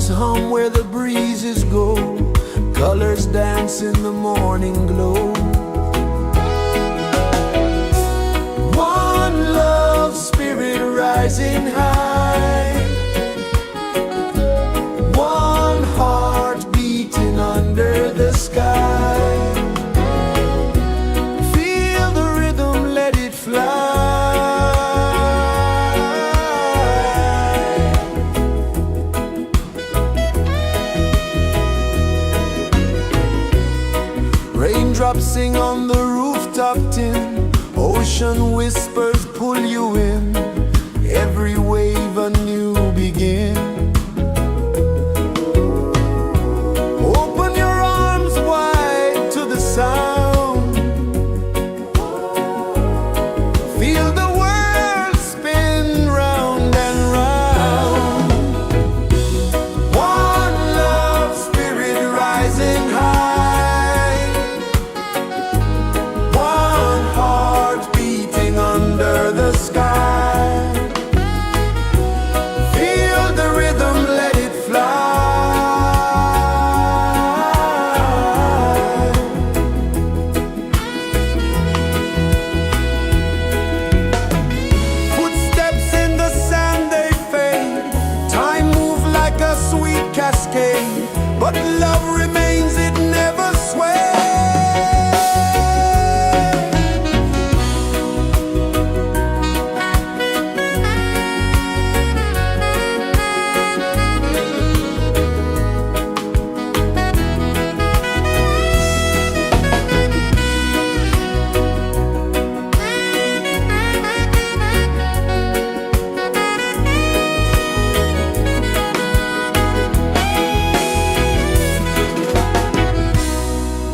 S1: Songs hum where the breezes go, colors dance in the morning glow. One love spirit rising high, one heart beating under the sky. Feel the rhythm, let it fly. Raindrops sing on the rooftop tin, ocean whispers pull you in, every wave a new begin. Open your arms wide to the sound, feel the world spin round and round. One love spirit rising high, one heart beating under the sky. Feel the rhythm, let it fly. Footsteps in the sand, they fade. Time moves like a sweet cascade, but love remains, it never sways.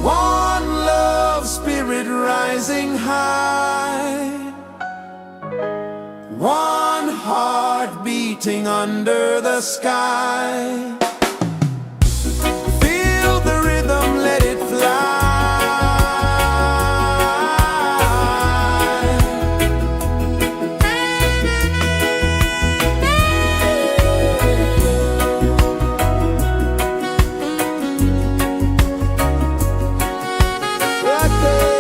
S1: One love spirit rising high, one heart beating under the sky. Feel the rhythm, let it fly. Right there.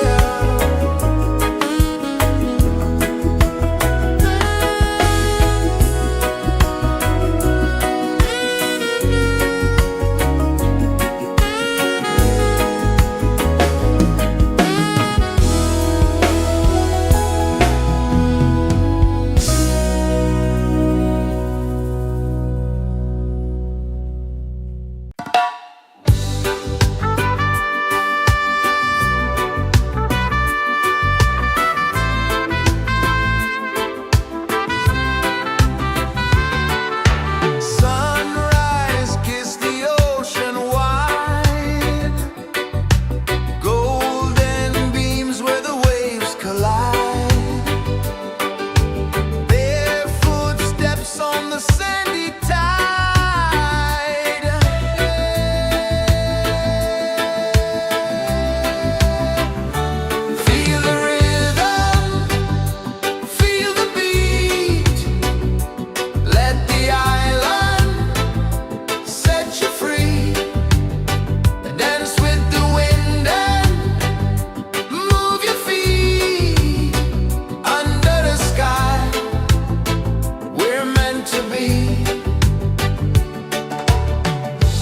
S1: Sunrise, kiss the ocean wide, golden beams where the waves collide, bare footsteps on the sandy tide. Feel the rhythm, feel the beat, let the island set you free. Dance with the wind and move your feet under the sky. We're meant to be.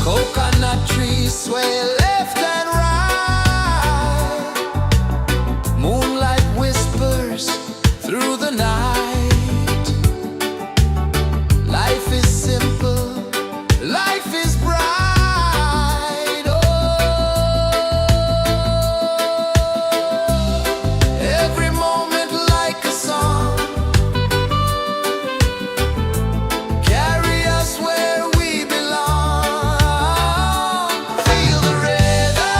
S1: Coconut trees sway left and right, moonlight whispers through the night. Life is simple, life is bright. Oh, every moment like a song, carry us where we belong. Feel the rhythm,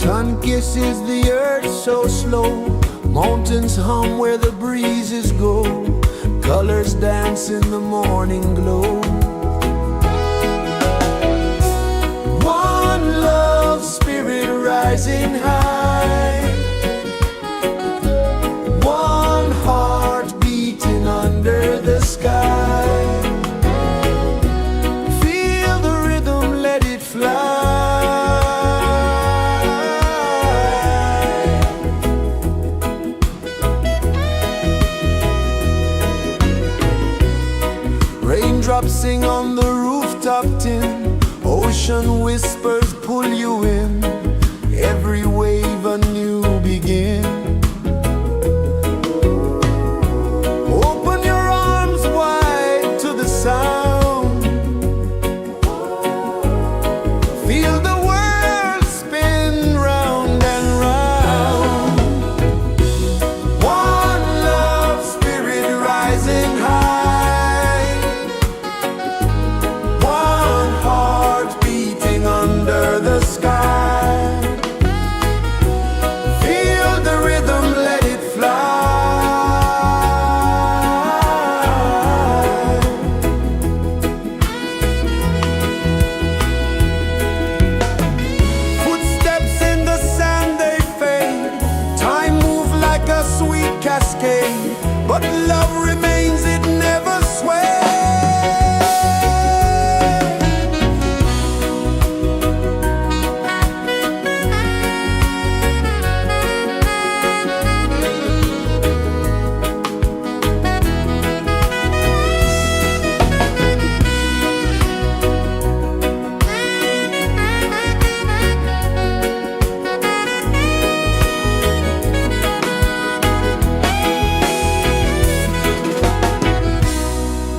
S1: Sun kisses the earth so slow, mountains hum where the breezes go, colors dance in the morning glow. One love spirit rising high, one heart beating under the sky. Feel the rhythm, let it fly. Raindrops sing on the rooftop tin, ocean whispers pull you in, every wave a new begin. Open your arms wide to the sound, feel the world spin round and round. One love spirit rising high, one heart beating under the sky. Feel the rhythm, let it fly. Footsteps in the sand, they fade. Time moves like a sweet cascade, but love remains, it never sways.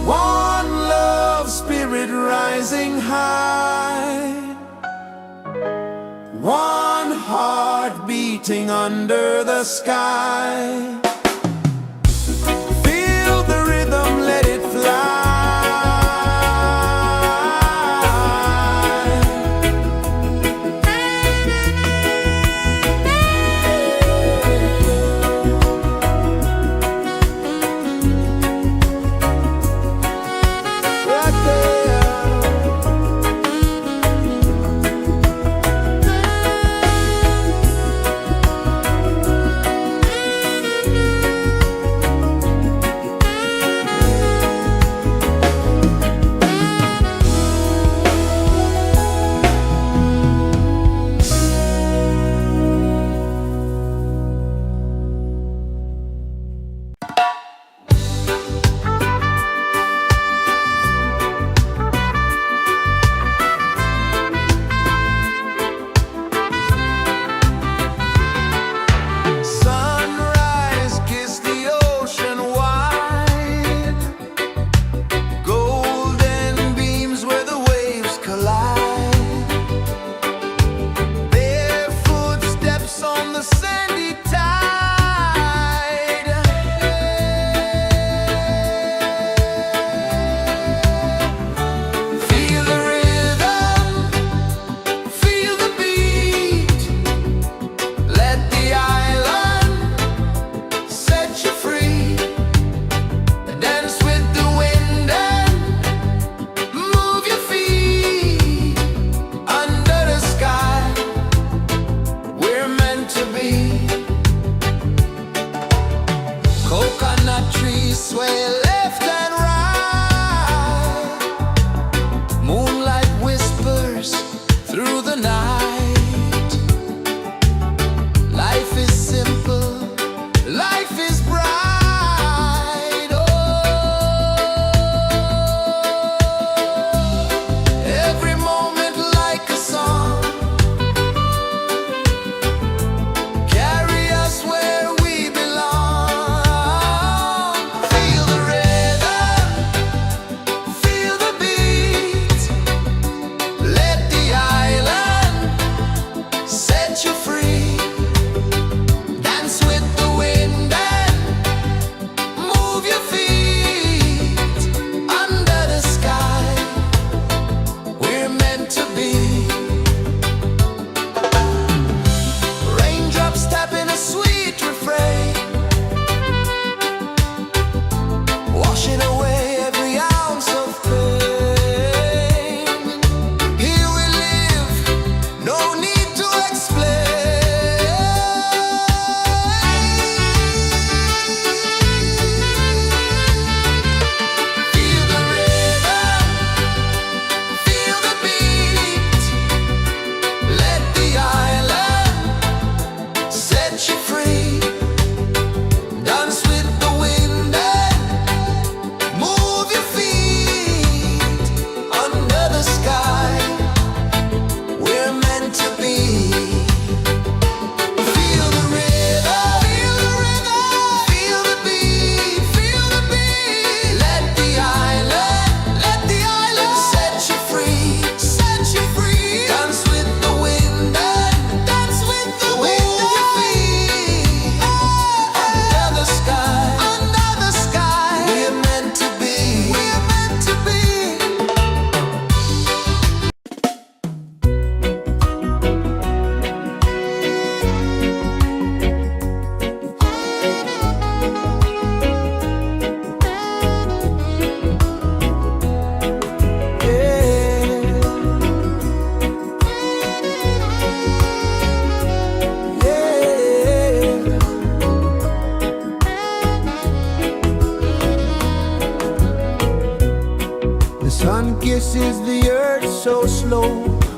S1: One love spirit rising high, one heart beating under the sky. Feel the rhythm, let it fly. Right there.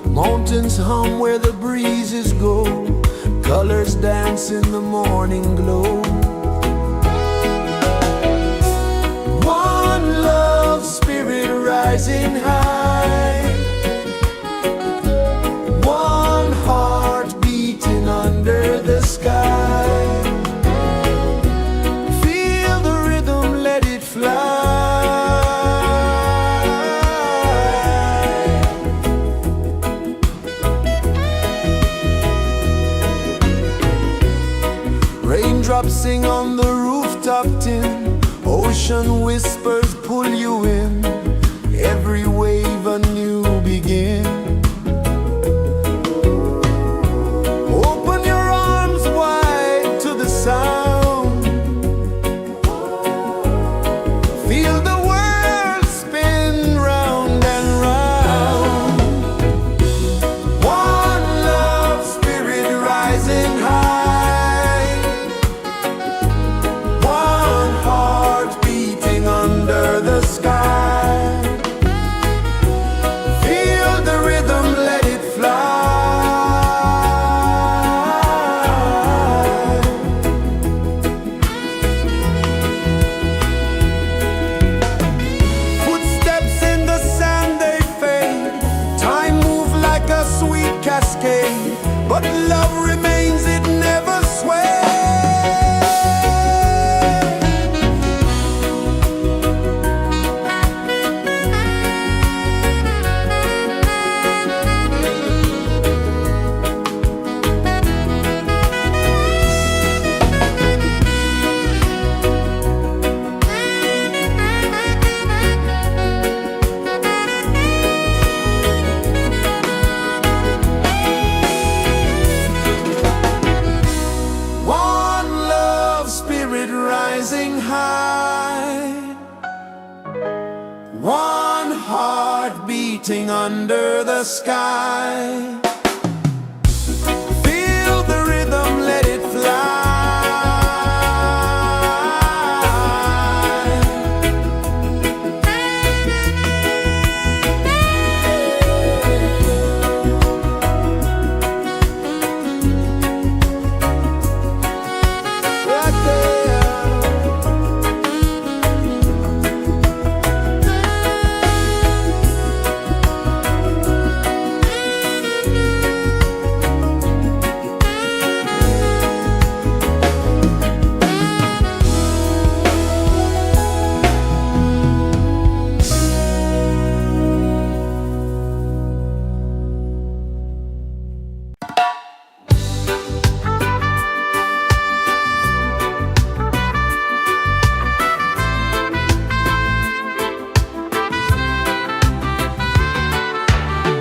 S1: Mountains hum where the breezes go, colors dance in the morning glow. One love spirit rising high, one heart beating under the sky. Feel the rhythm, let it fly. Raindrops sing on the rooftop tin, ocean whispers pull you in, every wave a new begin. Open your arms wide to the sound, feel the world spin round and round. One love spirit rising high, one heart beating under the sky. Feel the rhythm, let it fly. Footsteps in the sand, they fade. Time moves like a sweet cascade, but love remains, it never sways. One love spirit rising high, one heart beating under the sky. Feel the rhythm, let it fly. Right there.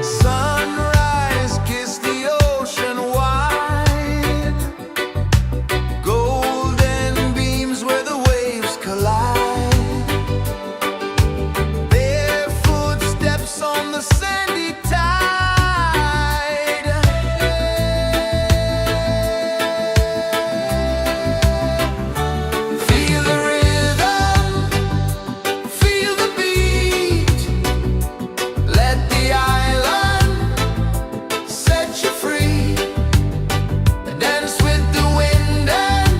S1: Sunrise, kiss the ocean wide, golden beams where the waves collide, bare footsteps on the sandy tide. Feel the rhythm, feel the beat, let the island set you free. Dance with the wind and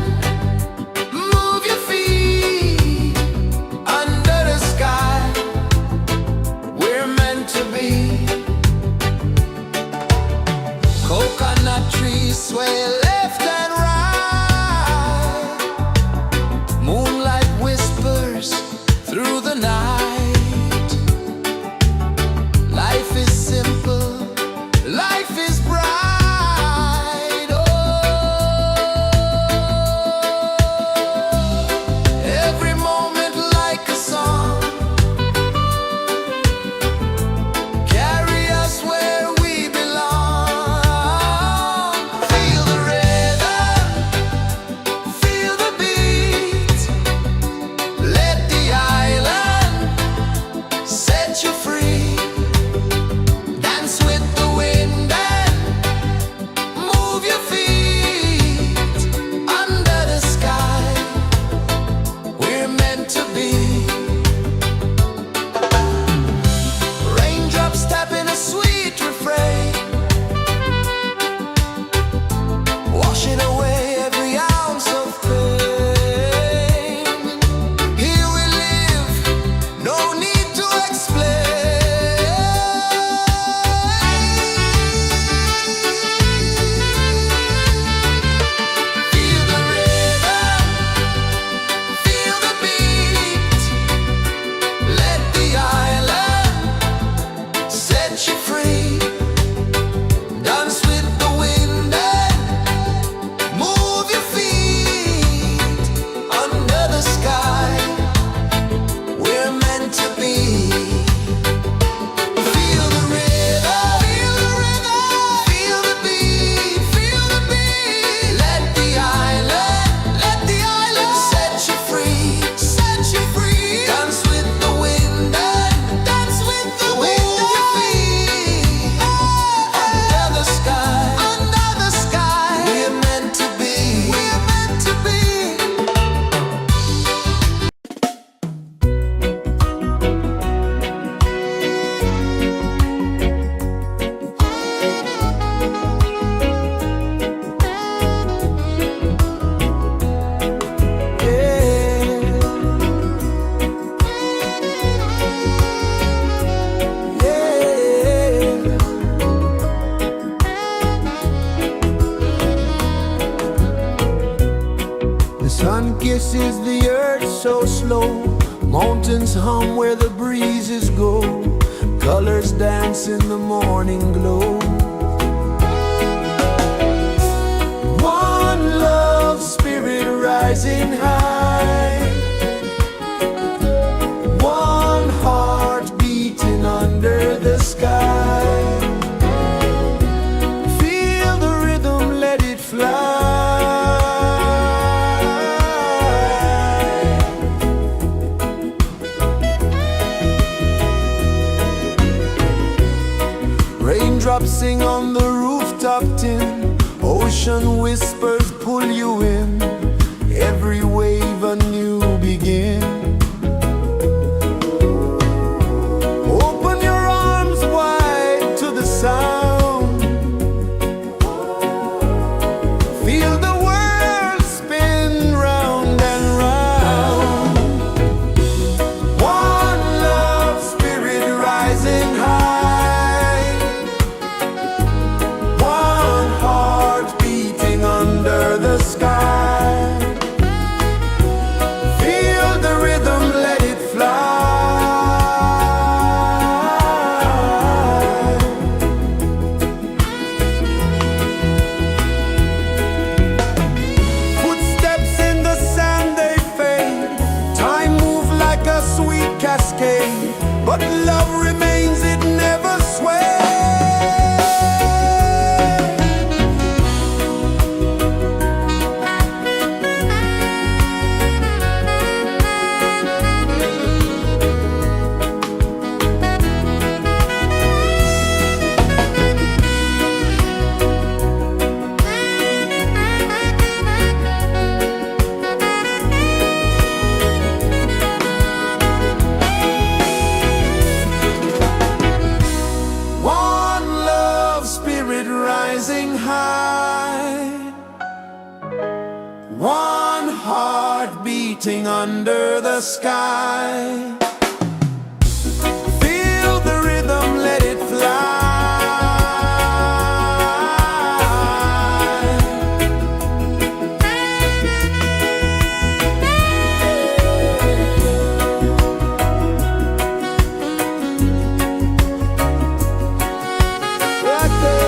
S1: move your feet under the sky. We're meant to be. Coconut trees sway left and right, moonlight whispers through the night. Life is simple, life is bright. Oh, every moment like a song, carry us where we belong. Feel the rhythm. kisses the earth so slow. Mountains hum where the breezes go. Colors dance in the morning glow. One love spirit rising high. One heart beating under the sky. Feel the rhythm, let it fly. Raindrops sing on the rooftop tin. Ocean whispers pull you in. Every wave a new begin. Open your arms wide to the sound. Feel the world spin round and round. One love spirit rising high. One heart beating under the sky. Feel the rhythm, let it fly. Footsteps in the sand, they fade. Time moves like a sweet cascade, but love remains, it never sways. One love spirit rising high. One heart beating under the sky. Feel the rhythm, let it fly. Right there.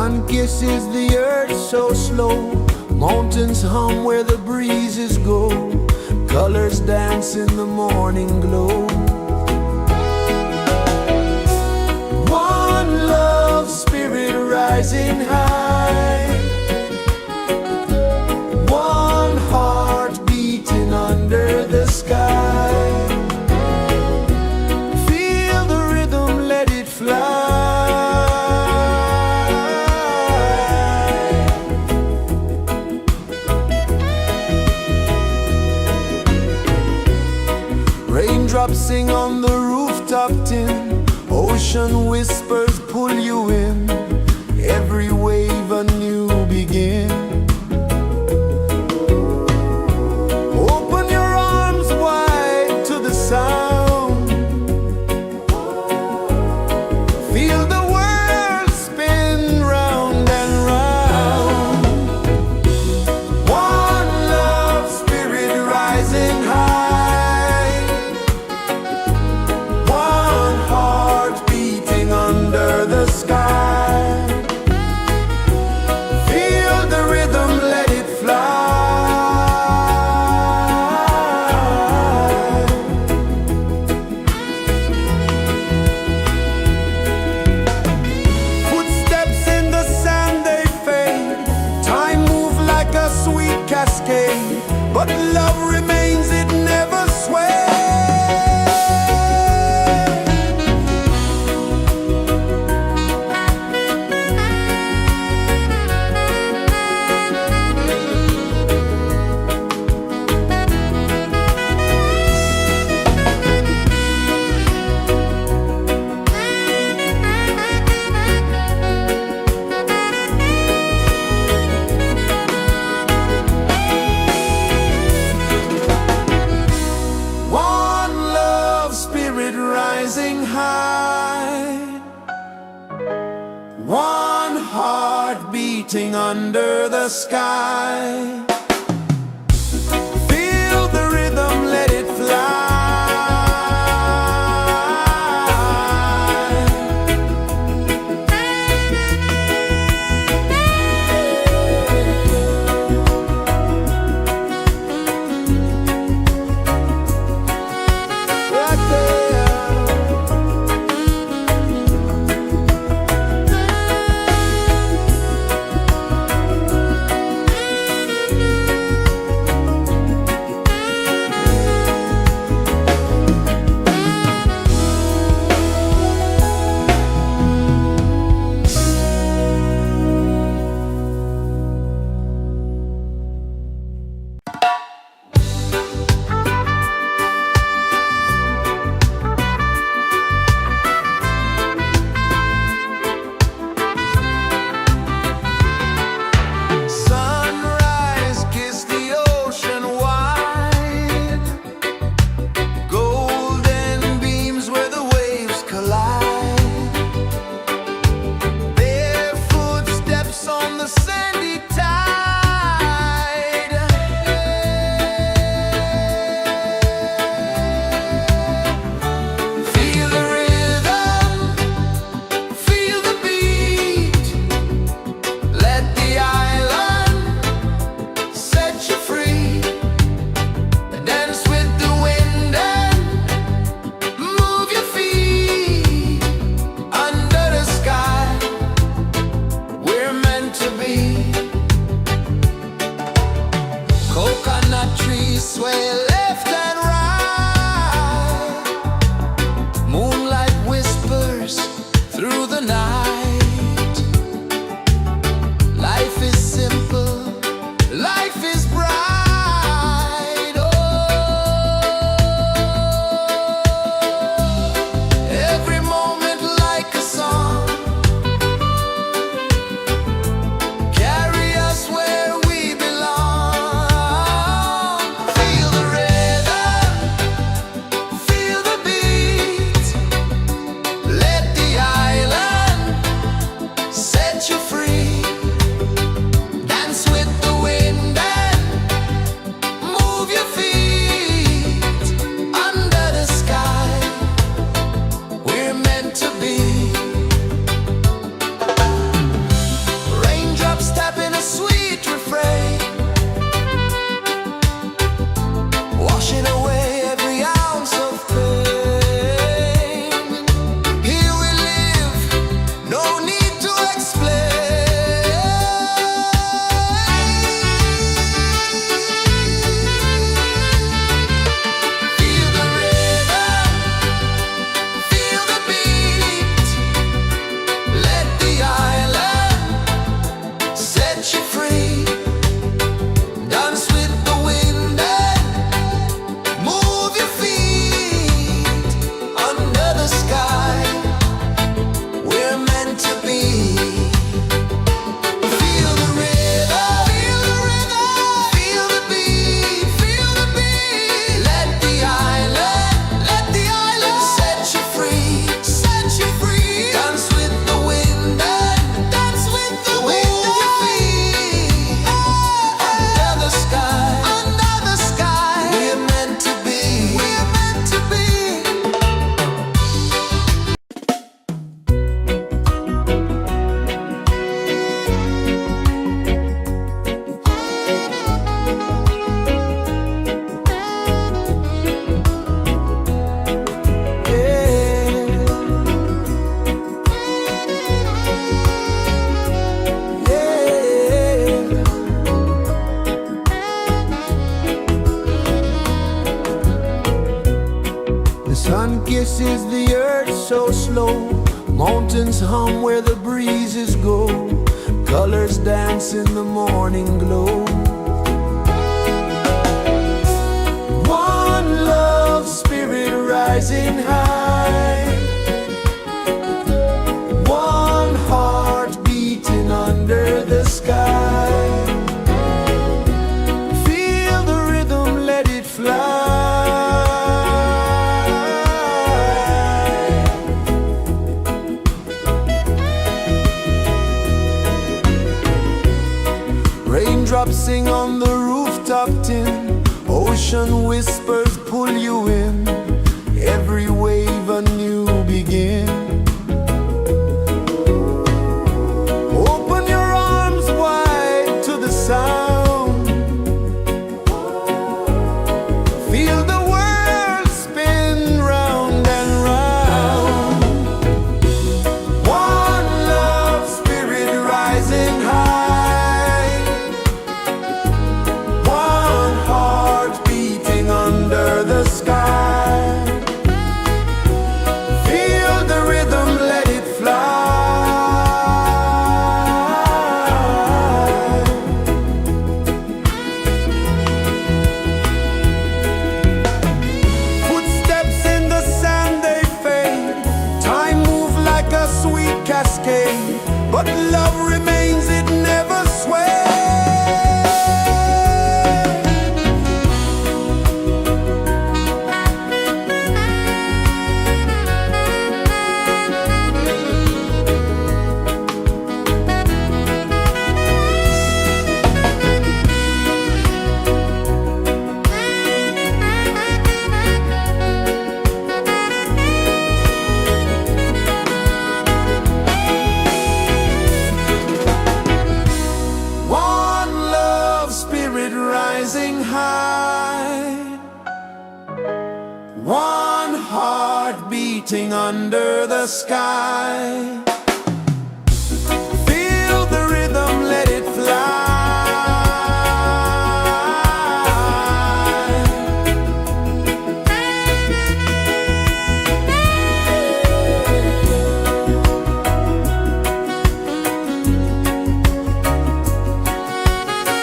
S1: sun kisses the earth so slow. Mountains hum where the breezes go. Colors dance in the morning glow. One love spirit rising high. One heart beating under the sky. Feel the rhythm, let it fly. Raindrops sing on the rooftop tin. Ocean whispers pull you in. Every wave a new begin. Open your arms wide to the sound. Feel the world spin round and round. One love spirit rising high. One heart beating under the sky. Feel the rhythm, let it fly. Footsteps in the sand, they fade. Time moves like a sweet cascade, but love remains, it never sways. One love spirit rising high. One heart beating under the sky. Feel the rhythm, let it fly. Right there. Sunrise, kiss the ocean wide. Golden beams where the waves collide. Bare footsteps on the sandy tide. Feel the rhythm, feel the beat. Let the island set you free. Dance with the wind and move your feet. Under the sky, we're meant to be. Coconut trees sway left and right. Moonlight whispers through the night. Life is simple, life is bright. Oh, every moment like a song. Carry us where we belong. Feel the rhythm. rejoices the earth so slow. Mountains hum where the breezes go. Colors dance in the morning glow. One love spirit rising high. One heart beating under the sky. Feel the rhythm, let it fly. Raindrops sing on the rooftop tin. Ocean whispers pull you in. Every wave a new begin. Open your arms wide to the sound. Feel the world spin round and round. One love spirit rising high. One heart beating under the sky. Feel the rhythm, let it fly. Footsteps in the sand, they fade. Time moves like a sweet cascade, but love remains, it never sways. One love spirit rising high. One heart beating under the sky. Feel the rhythm, let it fly.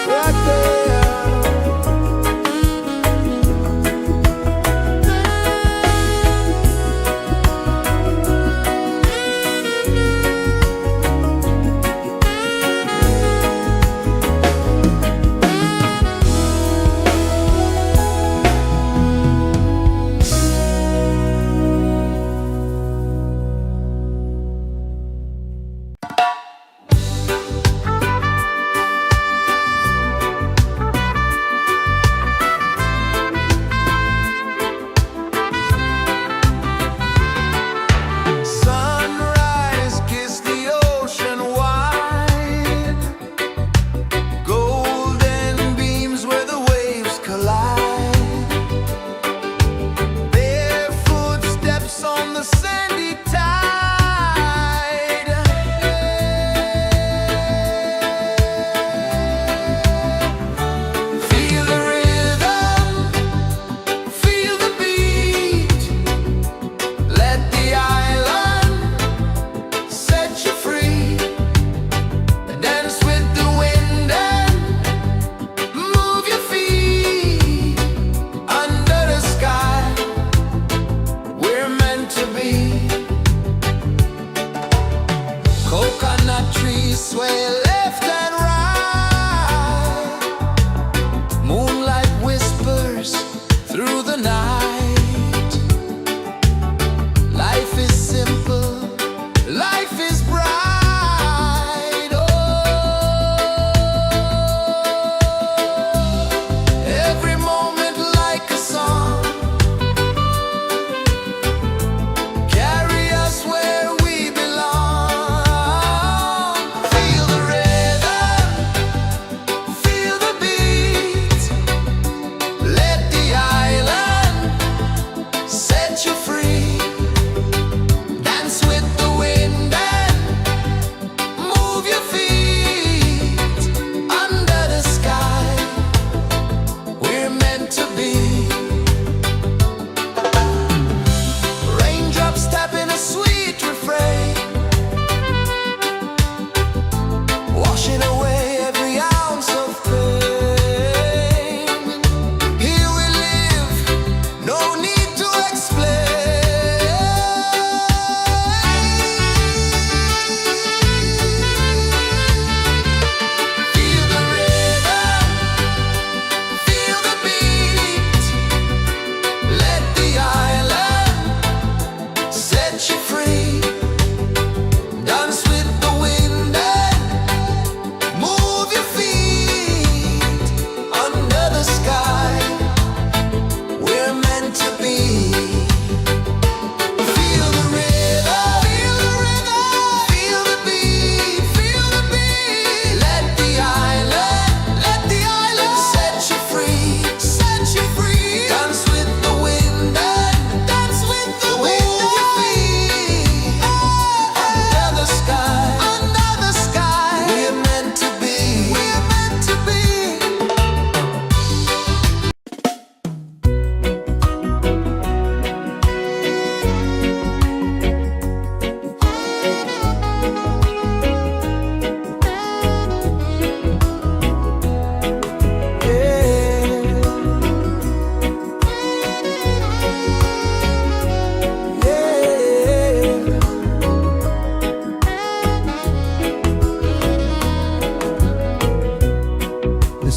S1: Right there.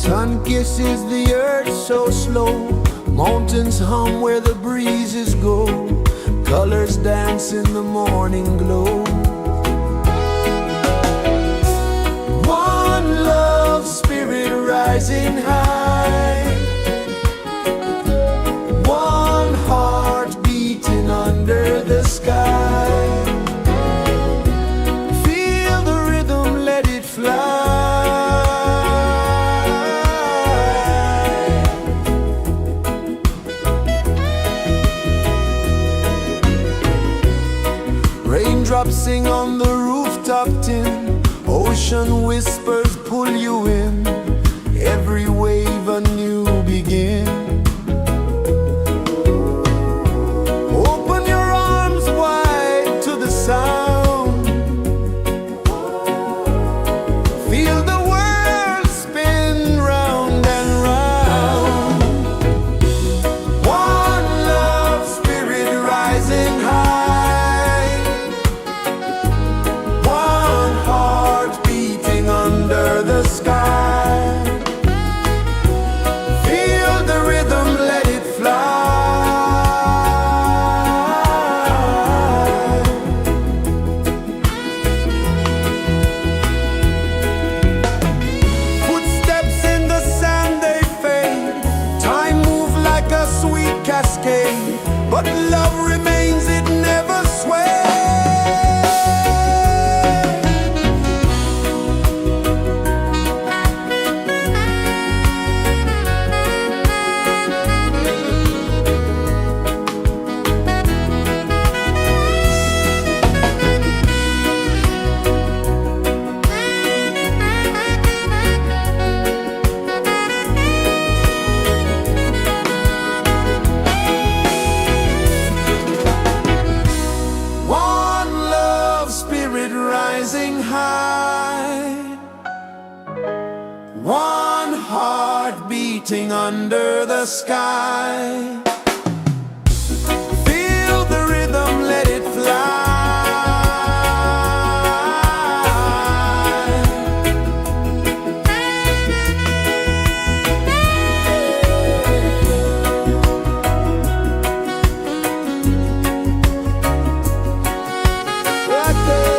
S1: Sun kisses the earth so slow, mountains hum where the breezes go, colors dance in the morning glow. One love spirit rising high, one heart beating under the sky. Feel the rhythm, let it fly. Raindrops sing on the rooftop tin, ocean whispers pull you in, every wave a new begin. Open your arms wide to the sound, feel the world spin round and round. One love spirit rising high, one heart beating under the sky. Feel the rhythm, let it fly. Footsteps in the sand, they fade. Time moves like a sweet cascade, but love remains, it never sways. One love spirit rising high, one heart beating under the sky. Feel the rhythm, let it fly. Right there.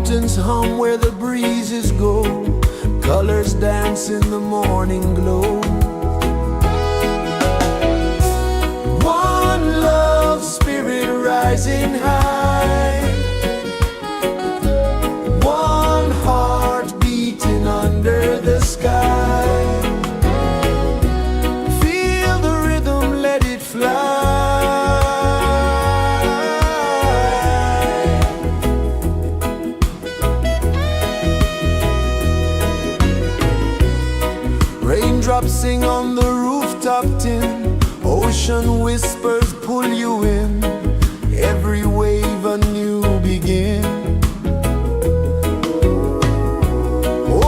S1: mountains hum where the breezes go, colors dance in the morning glow. One love spirit rising high, one heart beating under the sky. Feel the rhythm, let it fly. Raindrops sing on the rooftop tin, ocean whispers pull you in, every wave a new begin.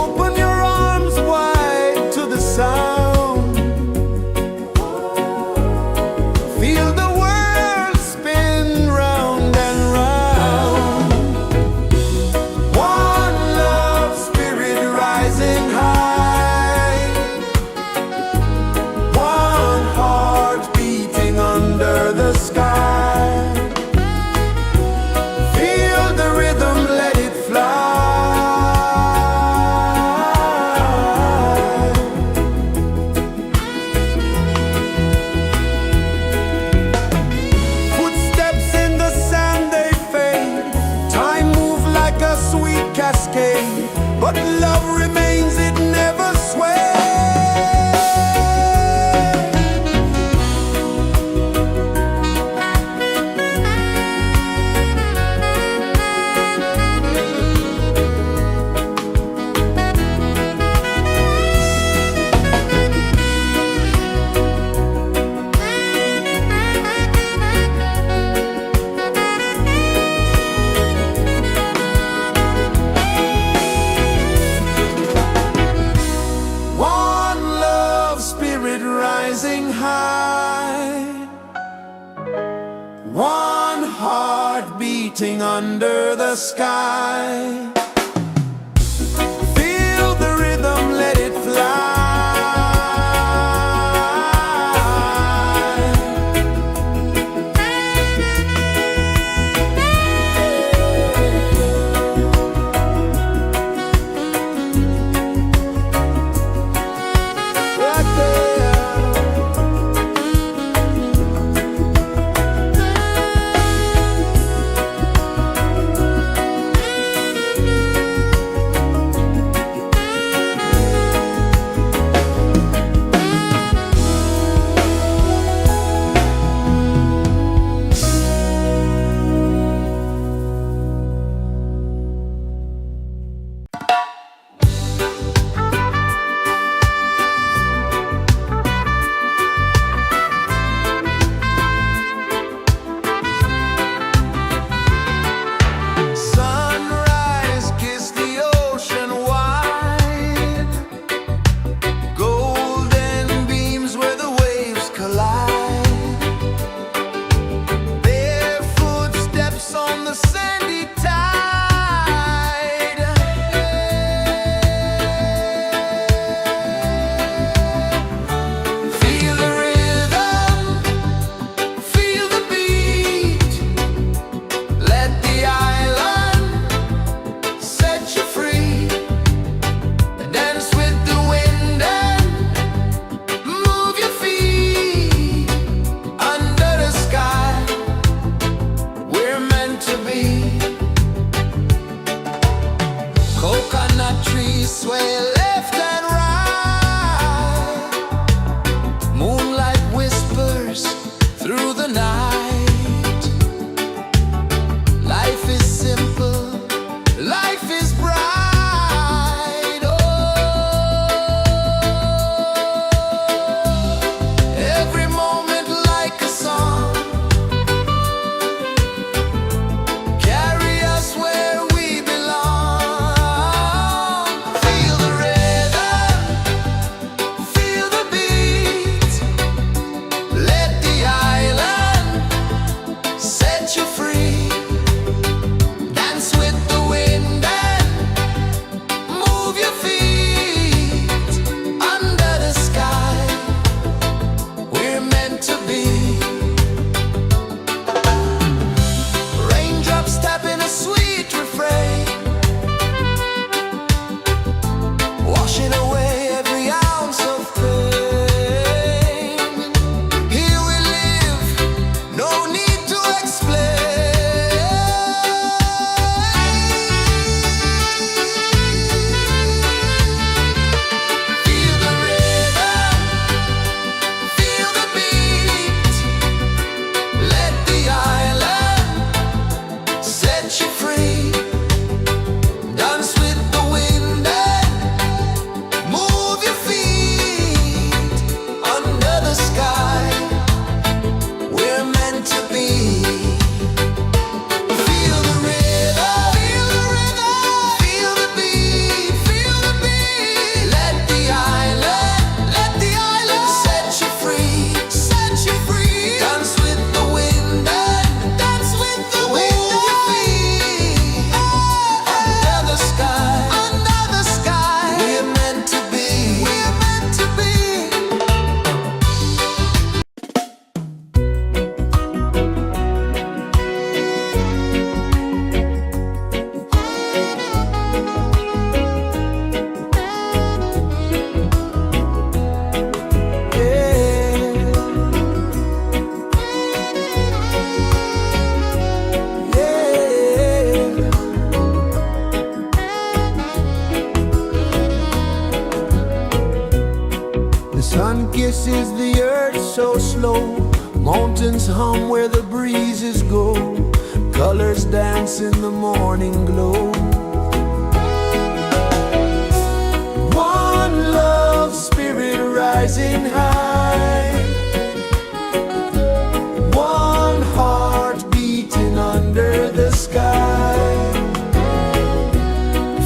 S1: Open your arms wide to the sound, feel the world spin round and round. One love spirit rising high, one heart beating under the sky. Feel the rhythm, let it fly. Footsteps in the sand, they fade. Time moves like a sweet cascade, but love remains, it never sways. One love spirit rising high, one heart beating under the sky. Feel the rhythm, let it fly. Right there. Sunrise, kiss the ocean wide, golden beams where the waves collide, bare footsteps on the sandy tide. Feel the rhythm, feel the beat, let the island set you free. Dance with the wind and move your feet under the sky. We're meant to be. Coconut trees sway left and right, moonlight whispers through the night. Life is simple, life is bright. Oh, every moment like a song, carry us where we belong. Feel the rhythm, embraces the earth so slow. Mountains hum where the breezes go. Colors dance in the morning glow. One love, spirit rising high. One heart beating under the sky.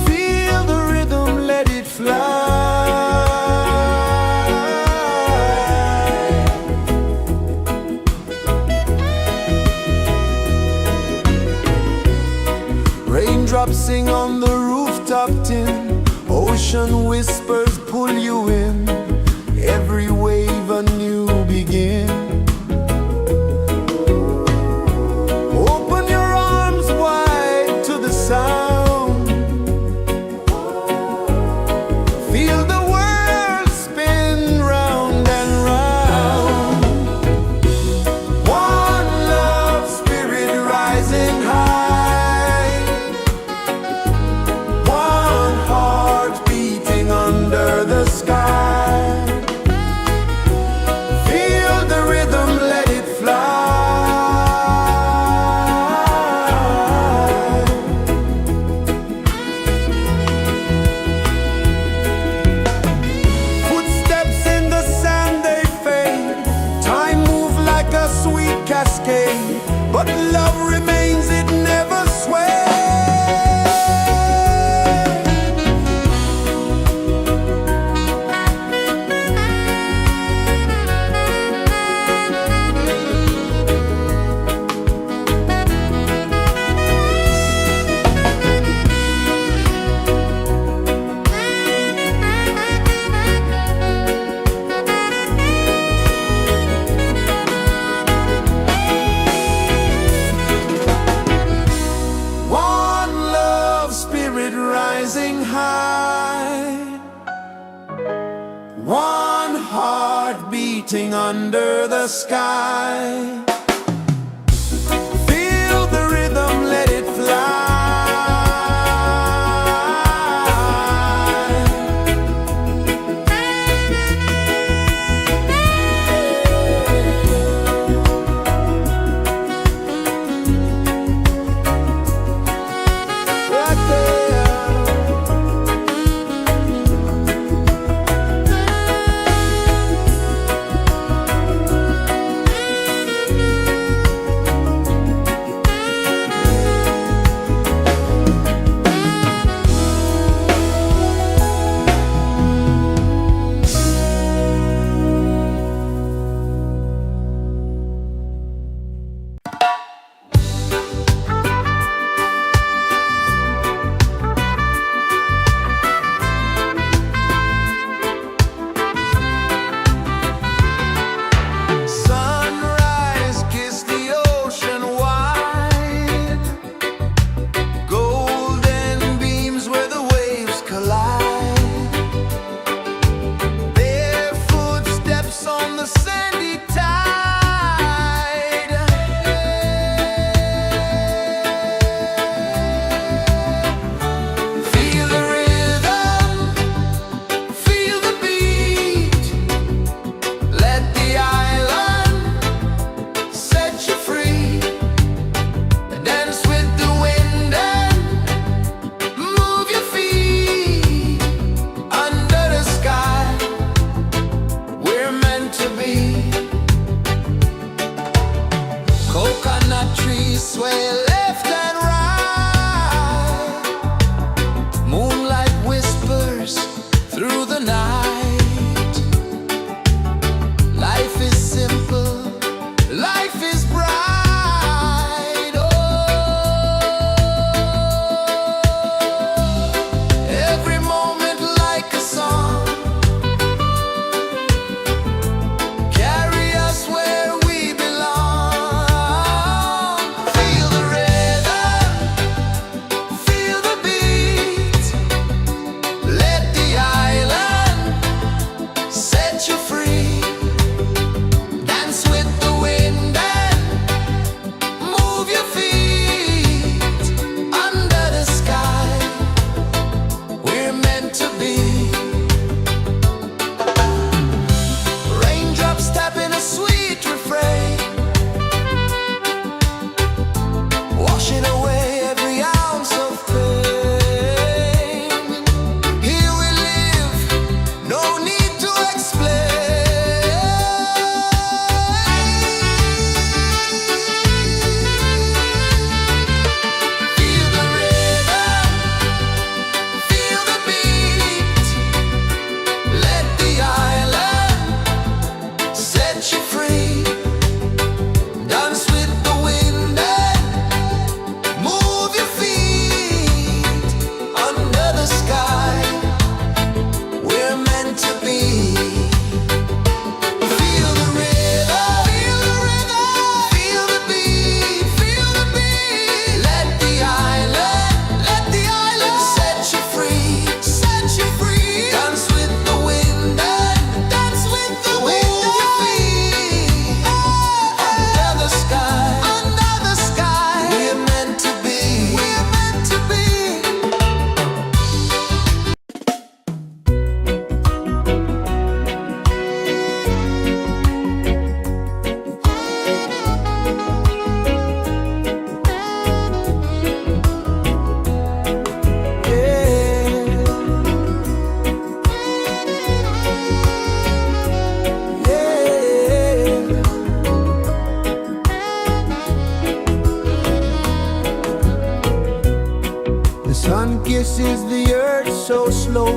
S1: Feel the rhythm, let it fly. Raindrops sing on the rooftop tin. Ocean whispers pull you in. Every wave a new begin. Open your arms wide to the sound. Feel the world spin round and round. One love, spirit rising high. One heart beating under the sky. Feel the rhythm, let it fly. Footsteps in the sand, they fade. Time moves like a sweet cascade, but love remains, it never sways. One love, spirit rising high. One heart beating under the sky. Feel the rhythm, let it fly. Right there. kisses the earth so slow.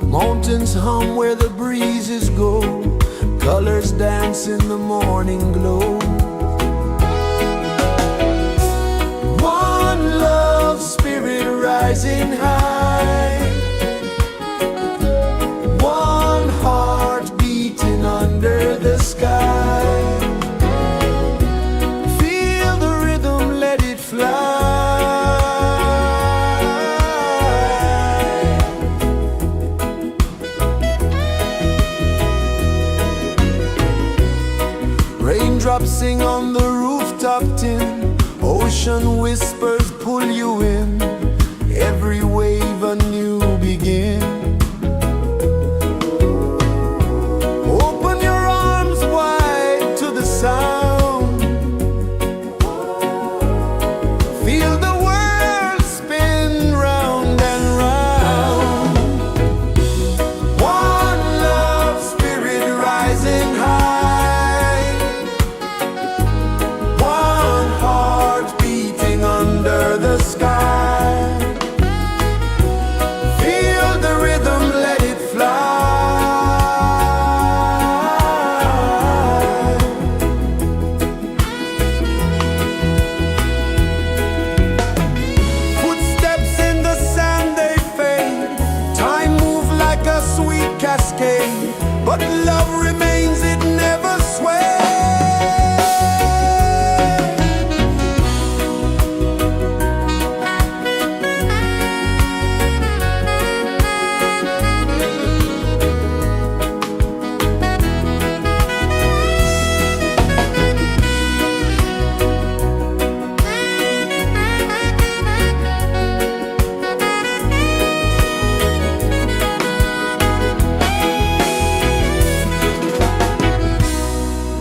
S1: Mountains hum where the breezes go. Colors dance in the morning glow. One love spirit rising high. One heart beating under the sky. Feel the rhythm, let it fly. Raindrops sing on the rooftop tin. Ocean whispers pull you in. Every wave a new begin. Open your arms wide to the sound. Feel the world spin round and round. One love spirit rising high. One heart beating under the sky. Feel the rhythm, let it fly. Footsteps in the sand, they fade. Time moves like a sweet cascade, but love remains, it never sways.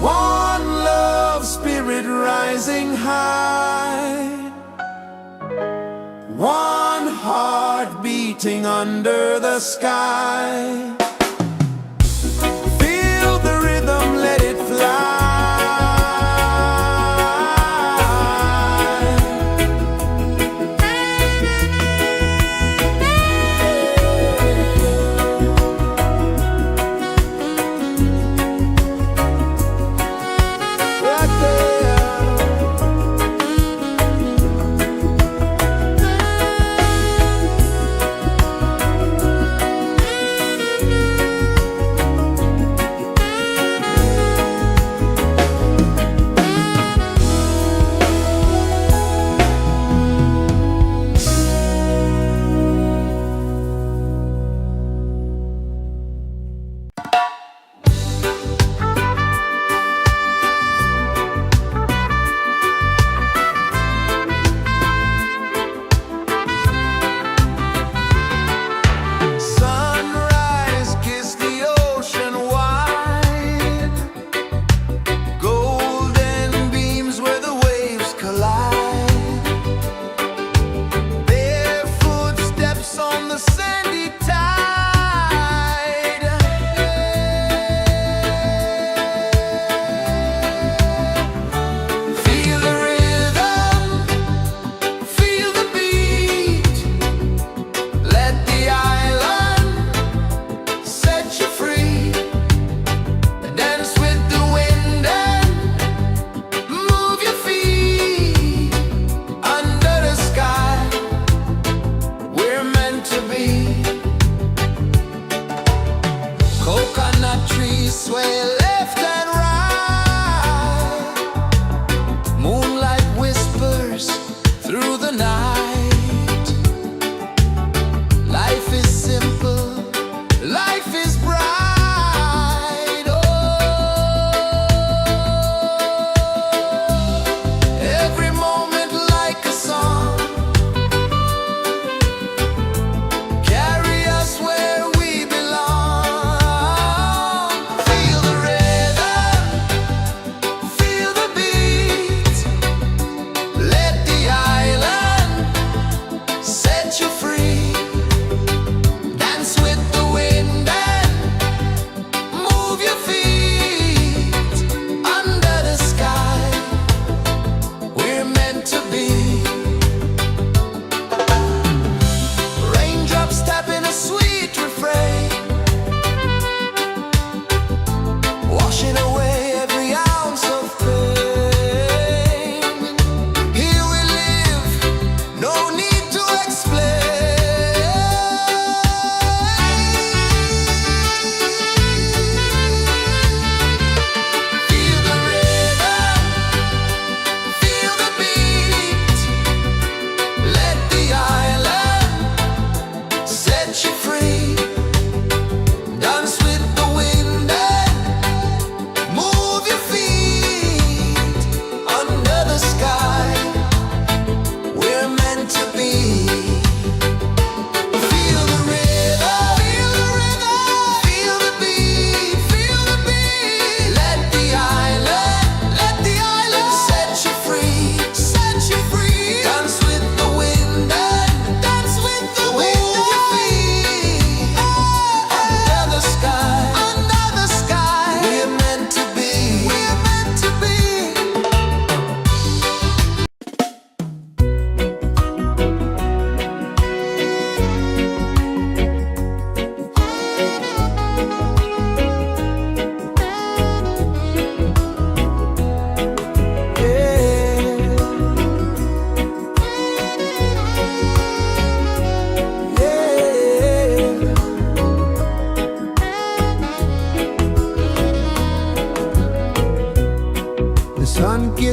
S1: One love spirit rising high. One heart beating under the sky. Feel the rhythm, let it fly. Right there.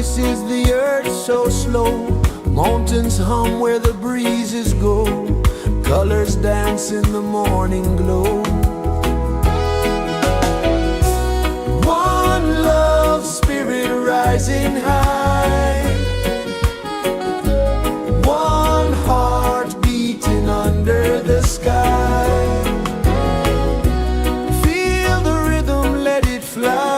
S1: rejoices the earth so slow. Mountains hum where the breezes go. Colors dance in the morning glow. One love spirit rising high. One heart beating under the sky. Feel the rhythm, let it fly.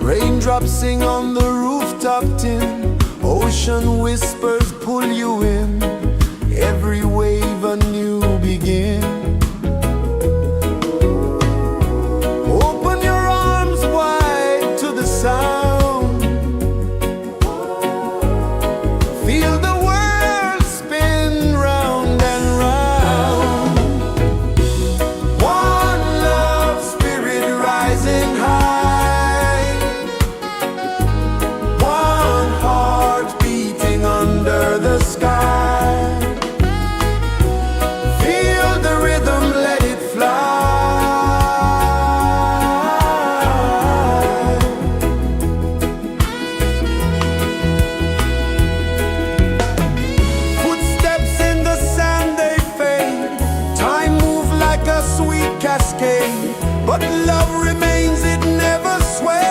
S1: Raindrops sing on the rooftop tin. Ocean whispers pull you in. Every wave a new begin. Open your arms wide to the sound. Feel the world spin round and round. One love spirit rising high. One heart beating under the sky. Feel the rhythm, let it fly. Footsteps in the sand, they fade. Time moves like a sweet cascade, but love remains, it never sways.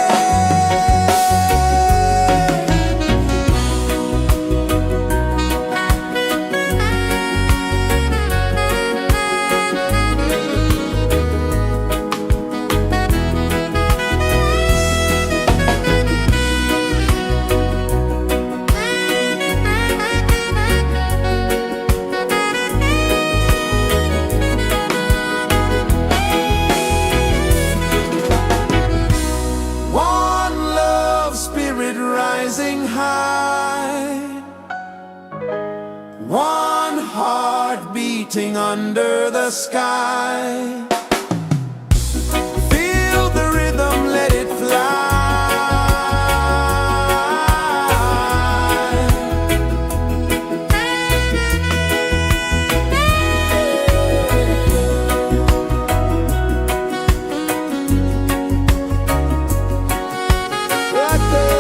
S1: One love spirit rising high. One heart beating under the sky. Feel the rhythm, let it fly. Right there.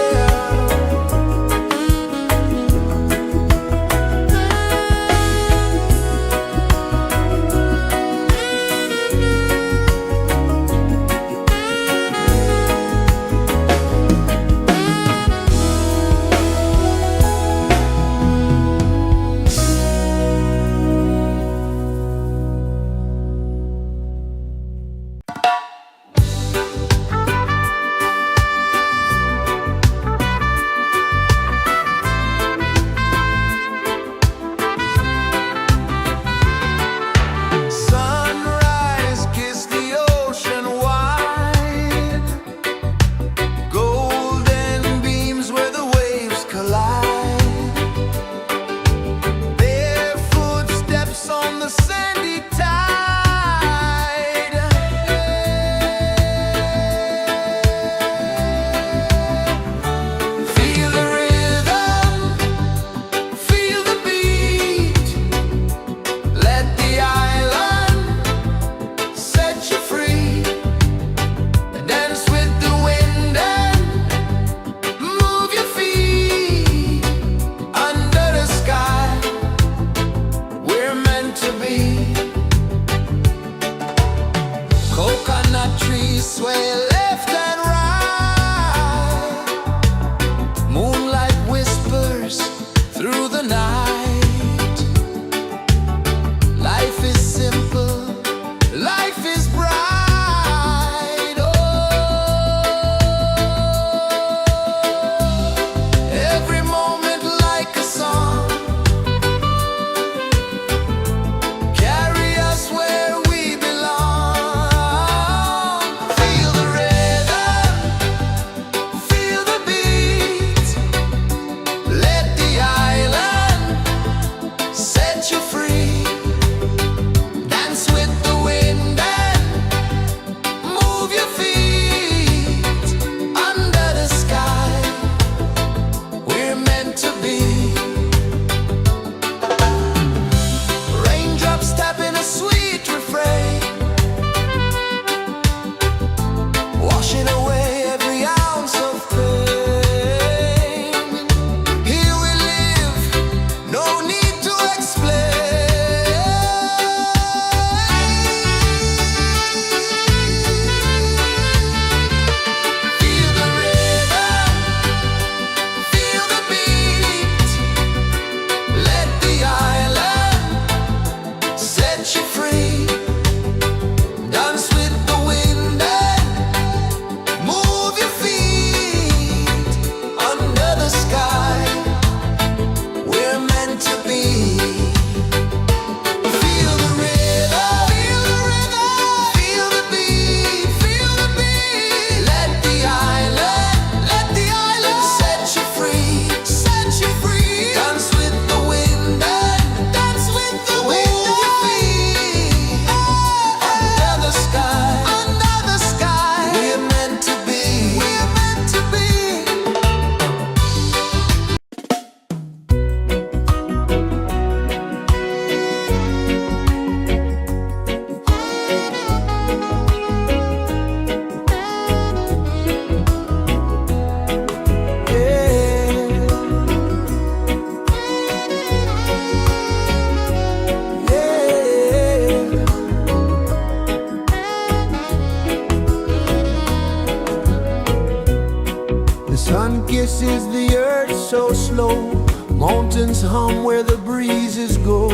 S1: Sun kisses the earth so slow, mountains hum where the breezes go,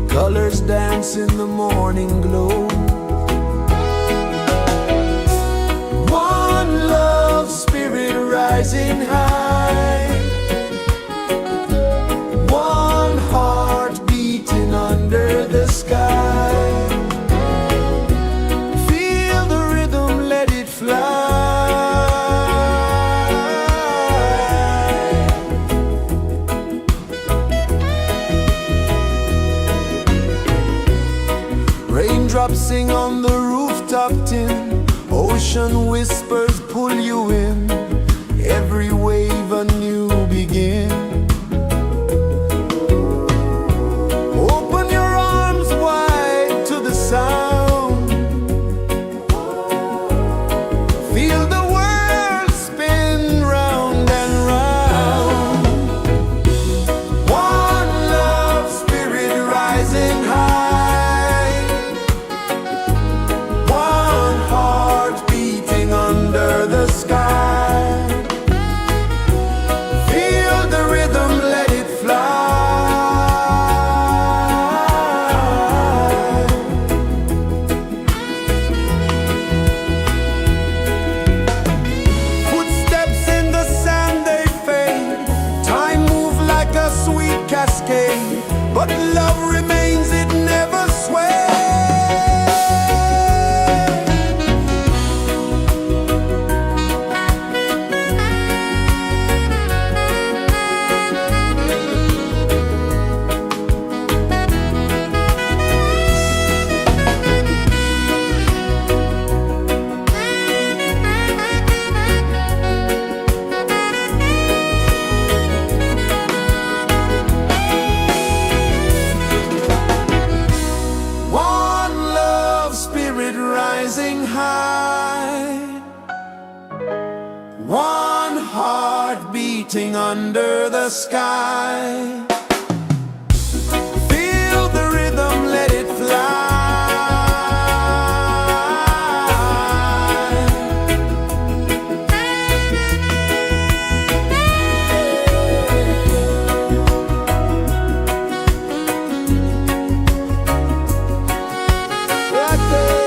S1: colors dance in the morning glow. One love spirit rising high, one heart beating under the sky. Feel the rhythm, let it fly. Raindrops sing on the rooftop tin, ocean whispers pull you in, every wave a new begin. Open your arms wide to the sound, feel the world spin round and round. One love spirit rising high, one heart beating under the sky. Feel the rhythm, let it fly. Footsteps in the sand, they fade. Time moves like a sweet cascade, but love remains, it never sways. One love spirit rising high, one heart beating under the sky. Feel the rhythm, let it fly. Right there.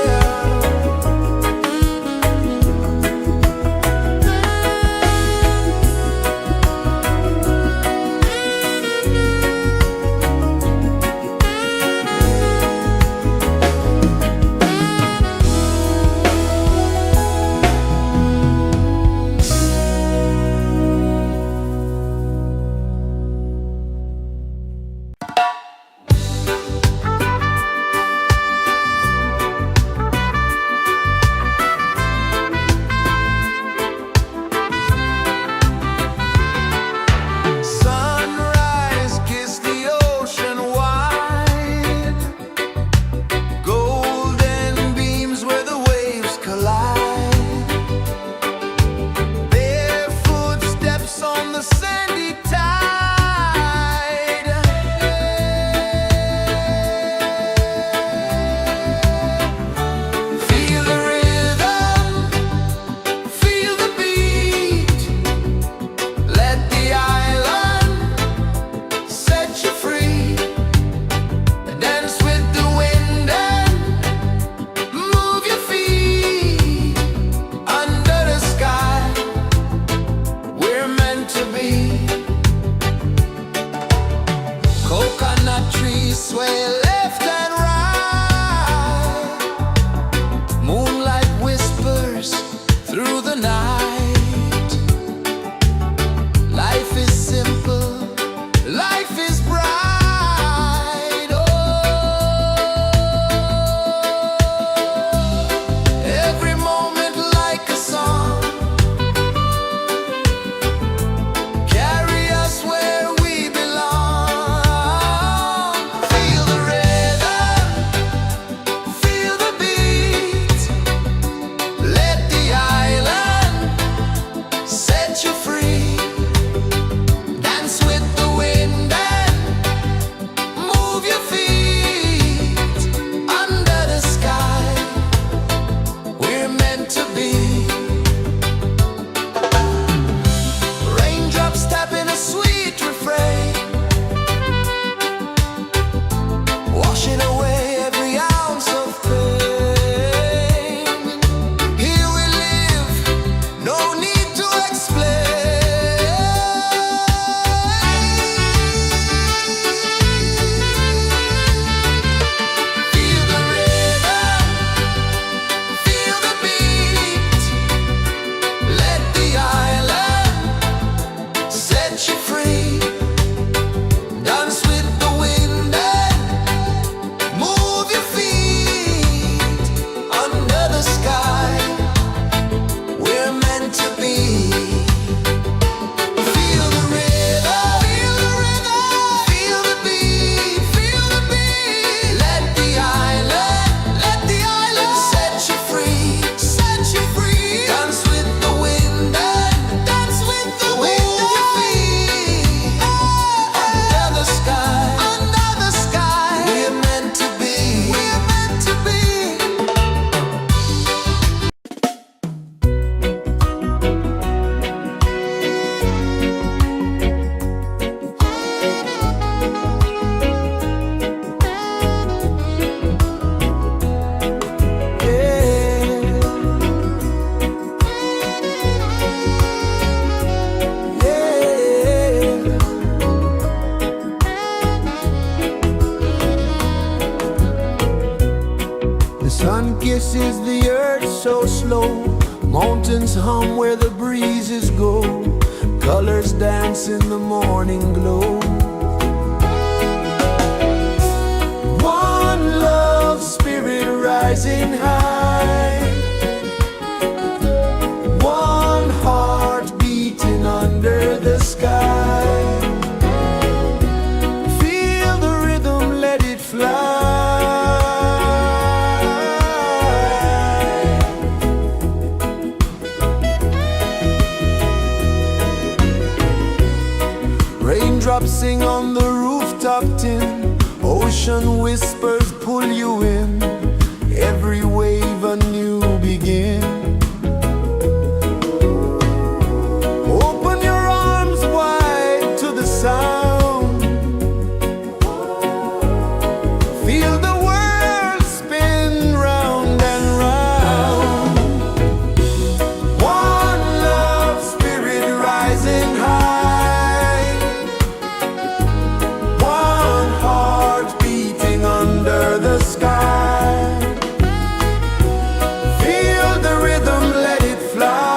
S1: pulses the earth so slow. Mountains hum where the breezes go. Colors dance in the morning glow. One love spirit rising high. One heart beating under the sky. Feel the rhythm, let it fly. Raindrops sing on the rooftop tin. Ocean whispers pull you in. Every wave a new begin. Open your arms wide to the sound. Feel the world spin round and round. One love spirit rising high. One heart beating under the sky. Feel the rhythm, let it fly.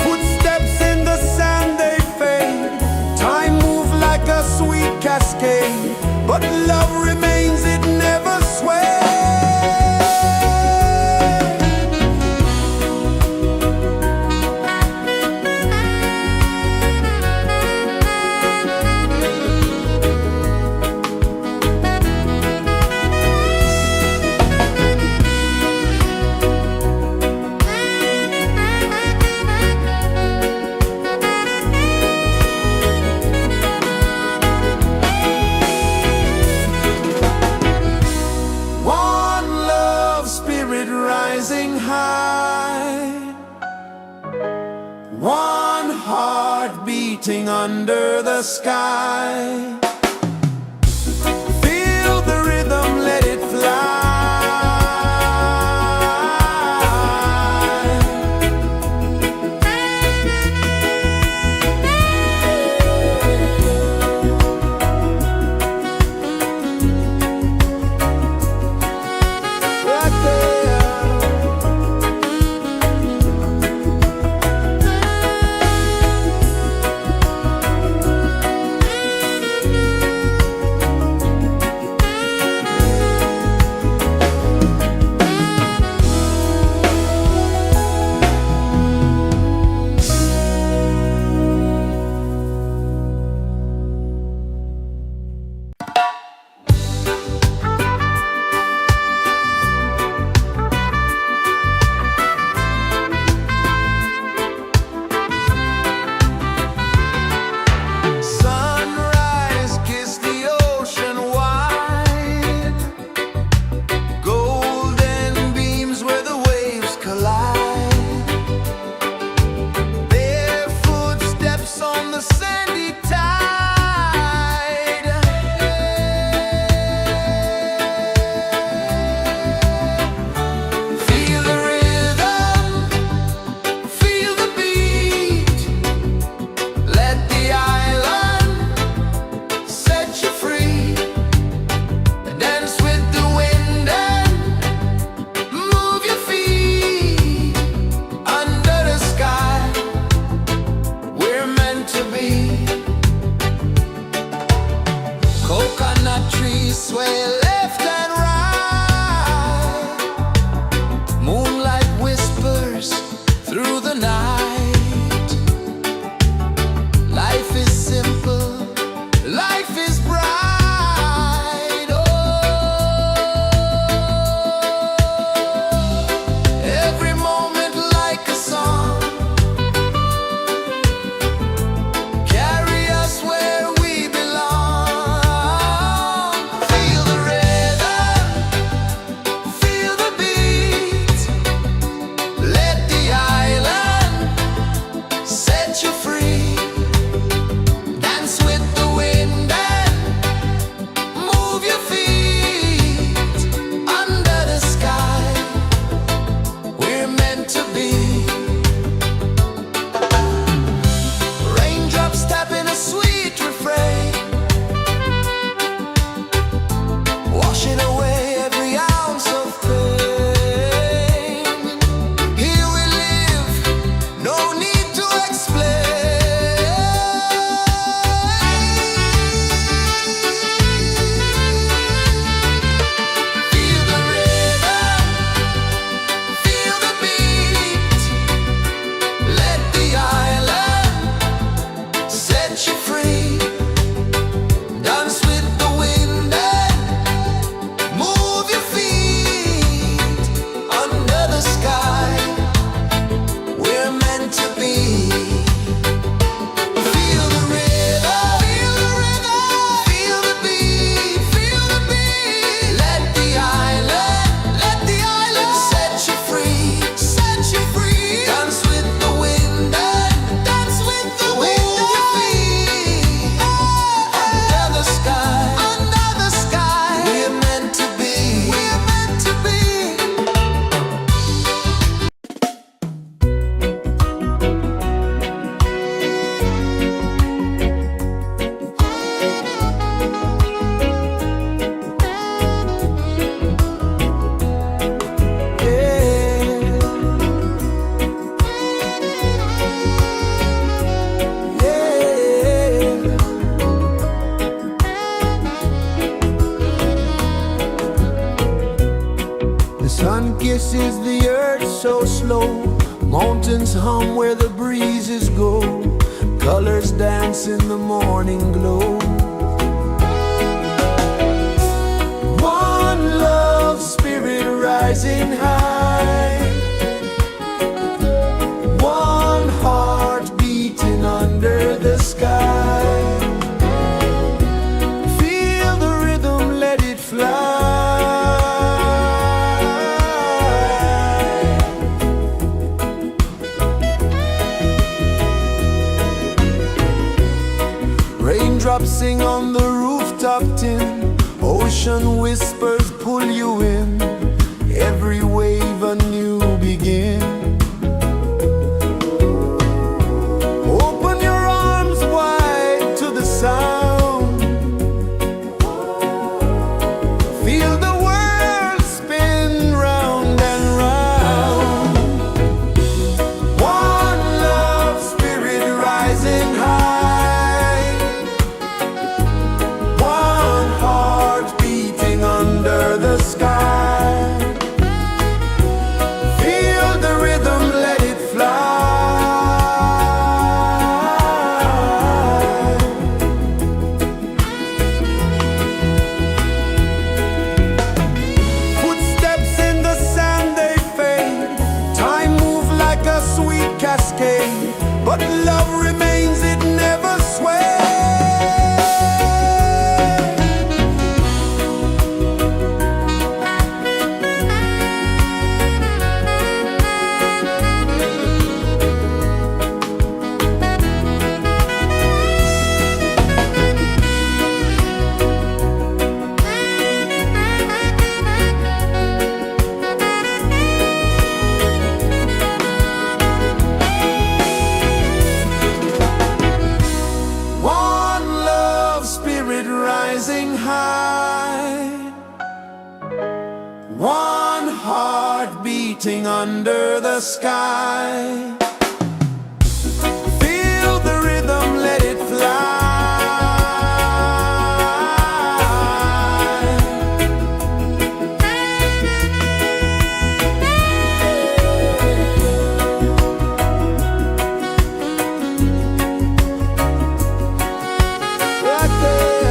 S1: Footsteps in the sand, they fade. Time moves like a sweet cascade, but love remains, it never sways. One love spirit rising high. One heart beating under the sky. Feel the rhythm, let it fly. Right there. Sunrise, kiss the ocean wide. Golden beams where the waves collide. Their footsteps on the sandy tide. Feel the rhythm, feel the beat. Let the island set you free. Dance with the wind and move your feet. Under the sky, we're meant to be. Coconut trees sway left and right. Moonlight whispers through the night. Life is simple, life is bright. Oh, every moment like a song. Carry us where we belong. Feel the rhythm, Sun kisses the earth so slow, mountains hum where the breezes go, colors dance in the morning glow. One love, spirit rising high, one heart beating under the sky. Feel the rhythm, let it fly. Raindrops sing on the rooftop tin, ocean whispers pull you in, every wave a new begin. Open your arms wide to the sound, feel the world spin round and round. One love, spirit rising high, one heart beating under the sky. Feel the rhythm, let it fly. Footsteps in the sand, they fade. Time moves like a sweet cascade, but love remains, it never sways. One love, spirit rising high, one heart beating under the sky. Feel the rhythm, let it fly. Right there.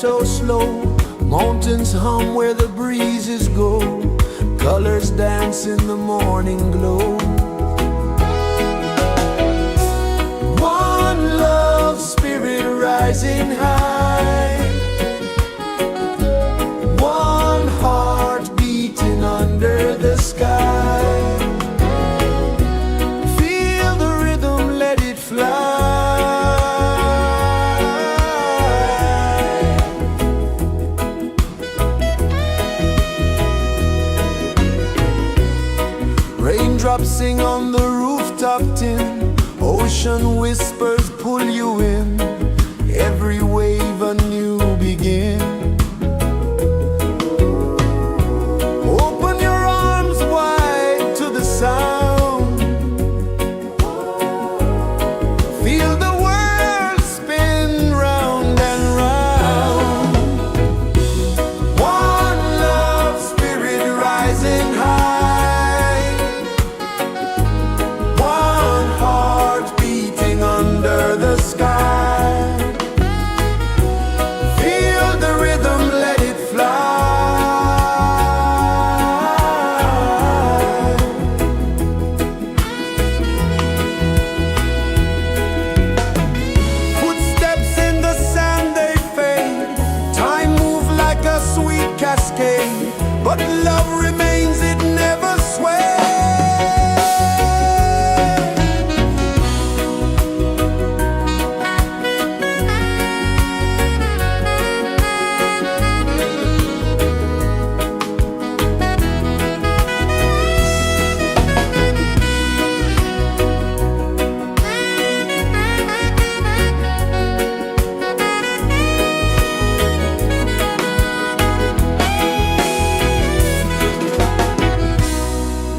S1: so slow. Mountains hum where the breezes go. Colors dance in the morning glow. One love, spirit rising high. One heart beating under the sky. Feel the rhythm, let it fly. Raindrops sing on the rooftop tin. Ocean whispers pull you in. Every wave a new begin. Open your arms wide to the sound. Feel the world spin round and round. One love, spirit rising high. One heart beating under the sky. Feel the rhythm, let it fly. Footsteps in the sand, they fade. Time moves like a sweet cascade, but love remains, it never sways.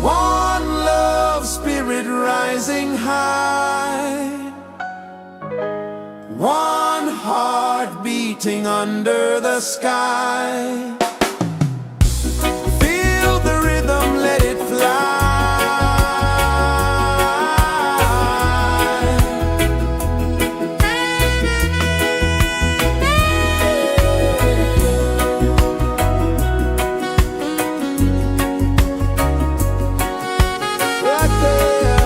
S1: One love, spirit rising high. One heart beating under the sky. Feel the rhythm, let it fly. Right there.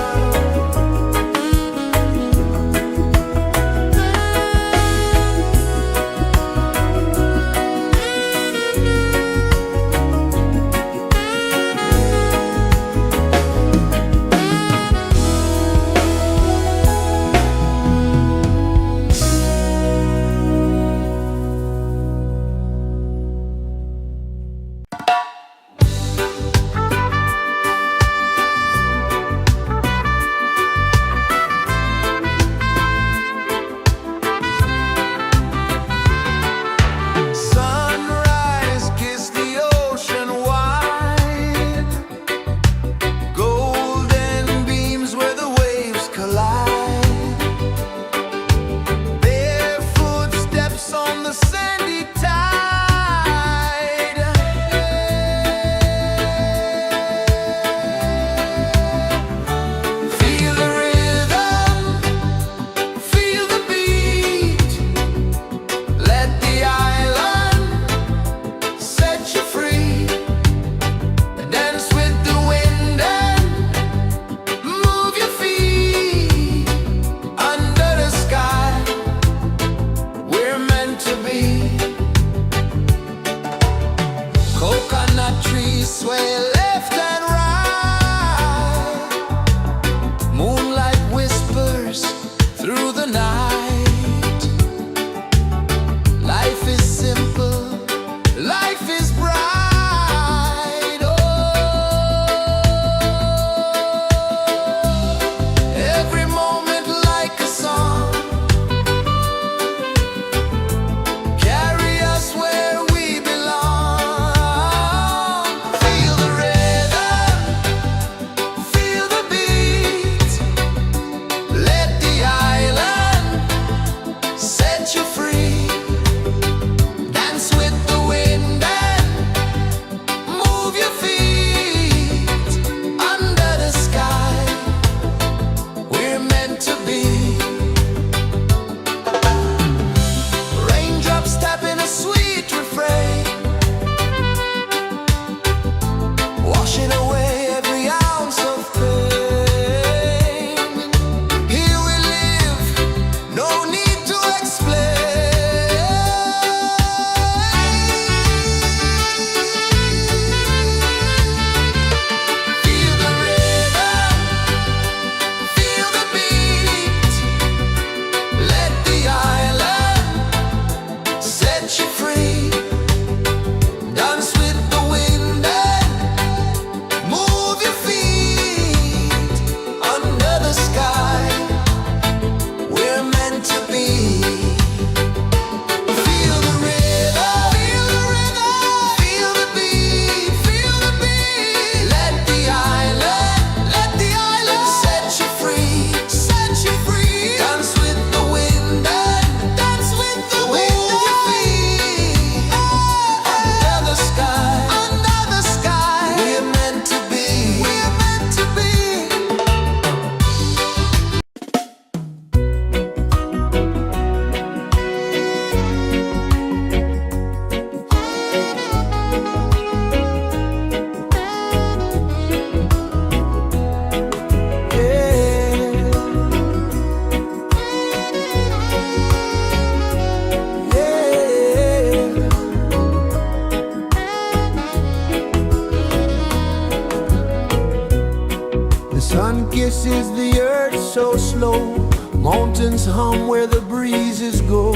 S1: is the earth so slow. Mountains hum where the breezes go.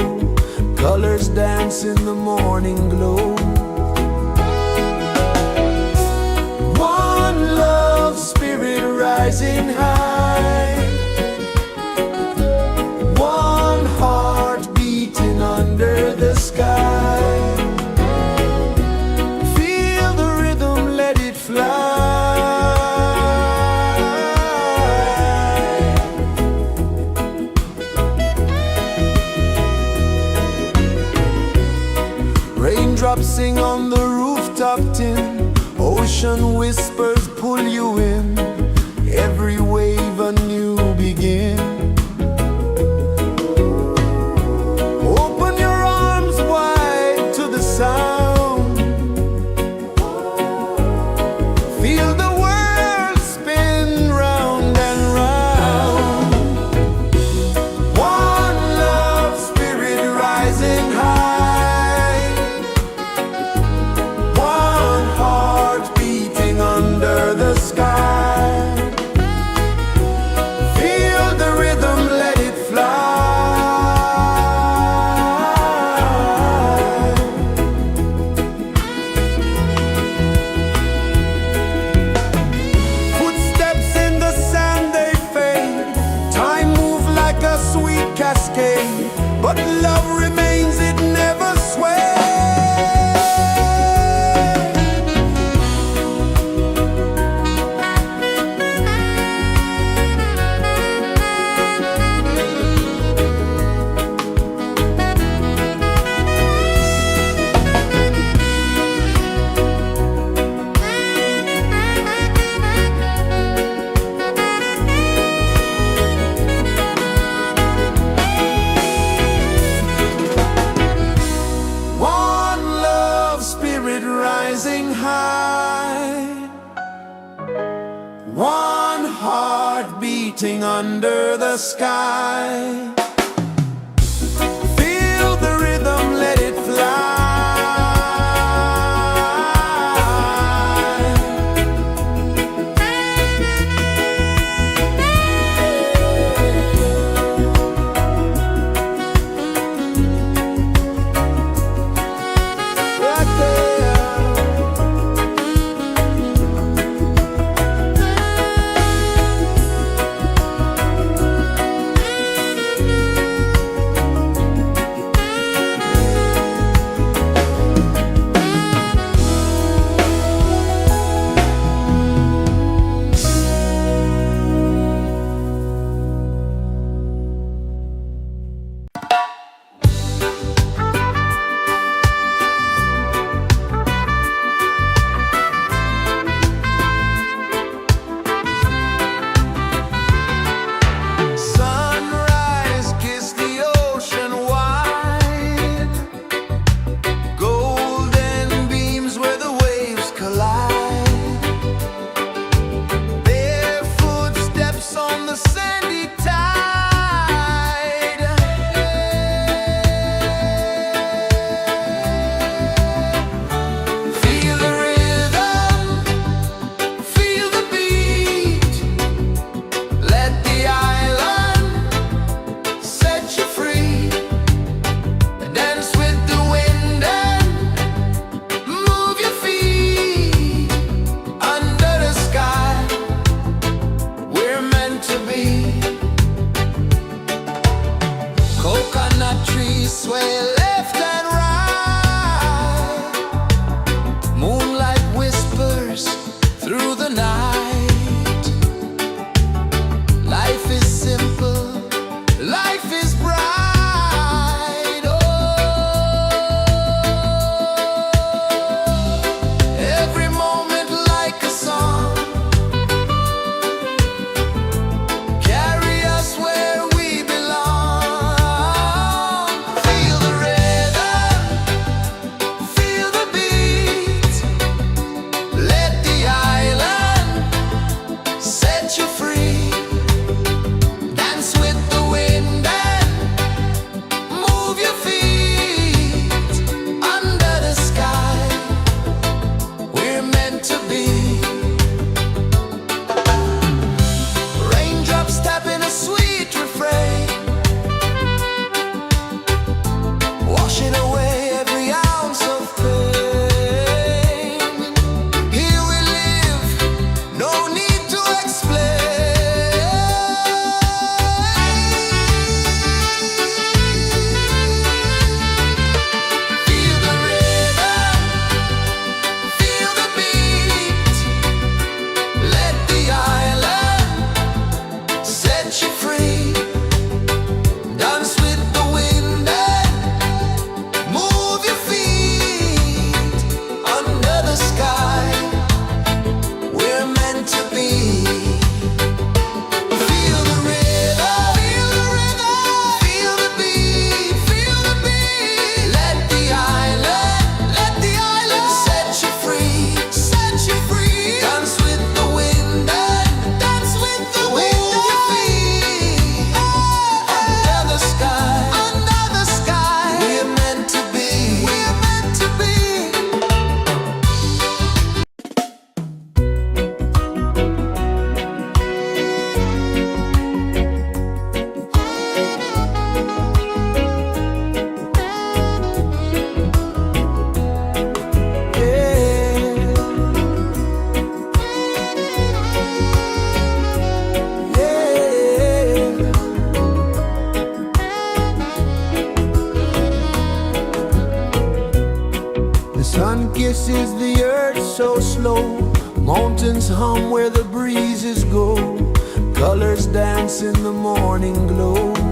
S1: Colors dance in the morning glow. One love spirit rising high. One heart beating under the sky. Feel the rhythm, let it fly. Raindrops sing on the rooftop tin. Ocean whispers pull you in. Every wave a new begin. Open your arms wide to the sound. Feel the world spin round and round. One love spirit rising high. One heart beating under the sky. Feel the rhythm, let it fly. Footsteps in the sand, they fade. Time moves like a sweet cascade, but love remains, it never sways. One love spirit rising high. One heart beating under the sky. Feel the rhythm, let it fly. Right there. Sun kisses the earth so slow, mountains hum where the breezes go, colors dance in the morning glow.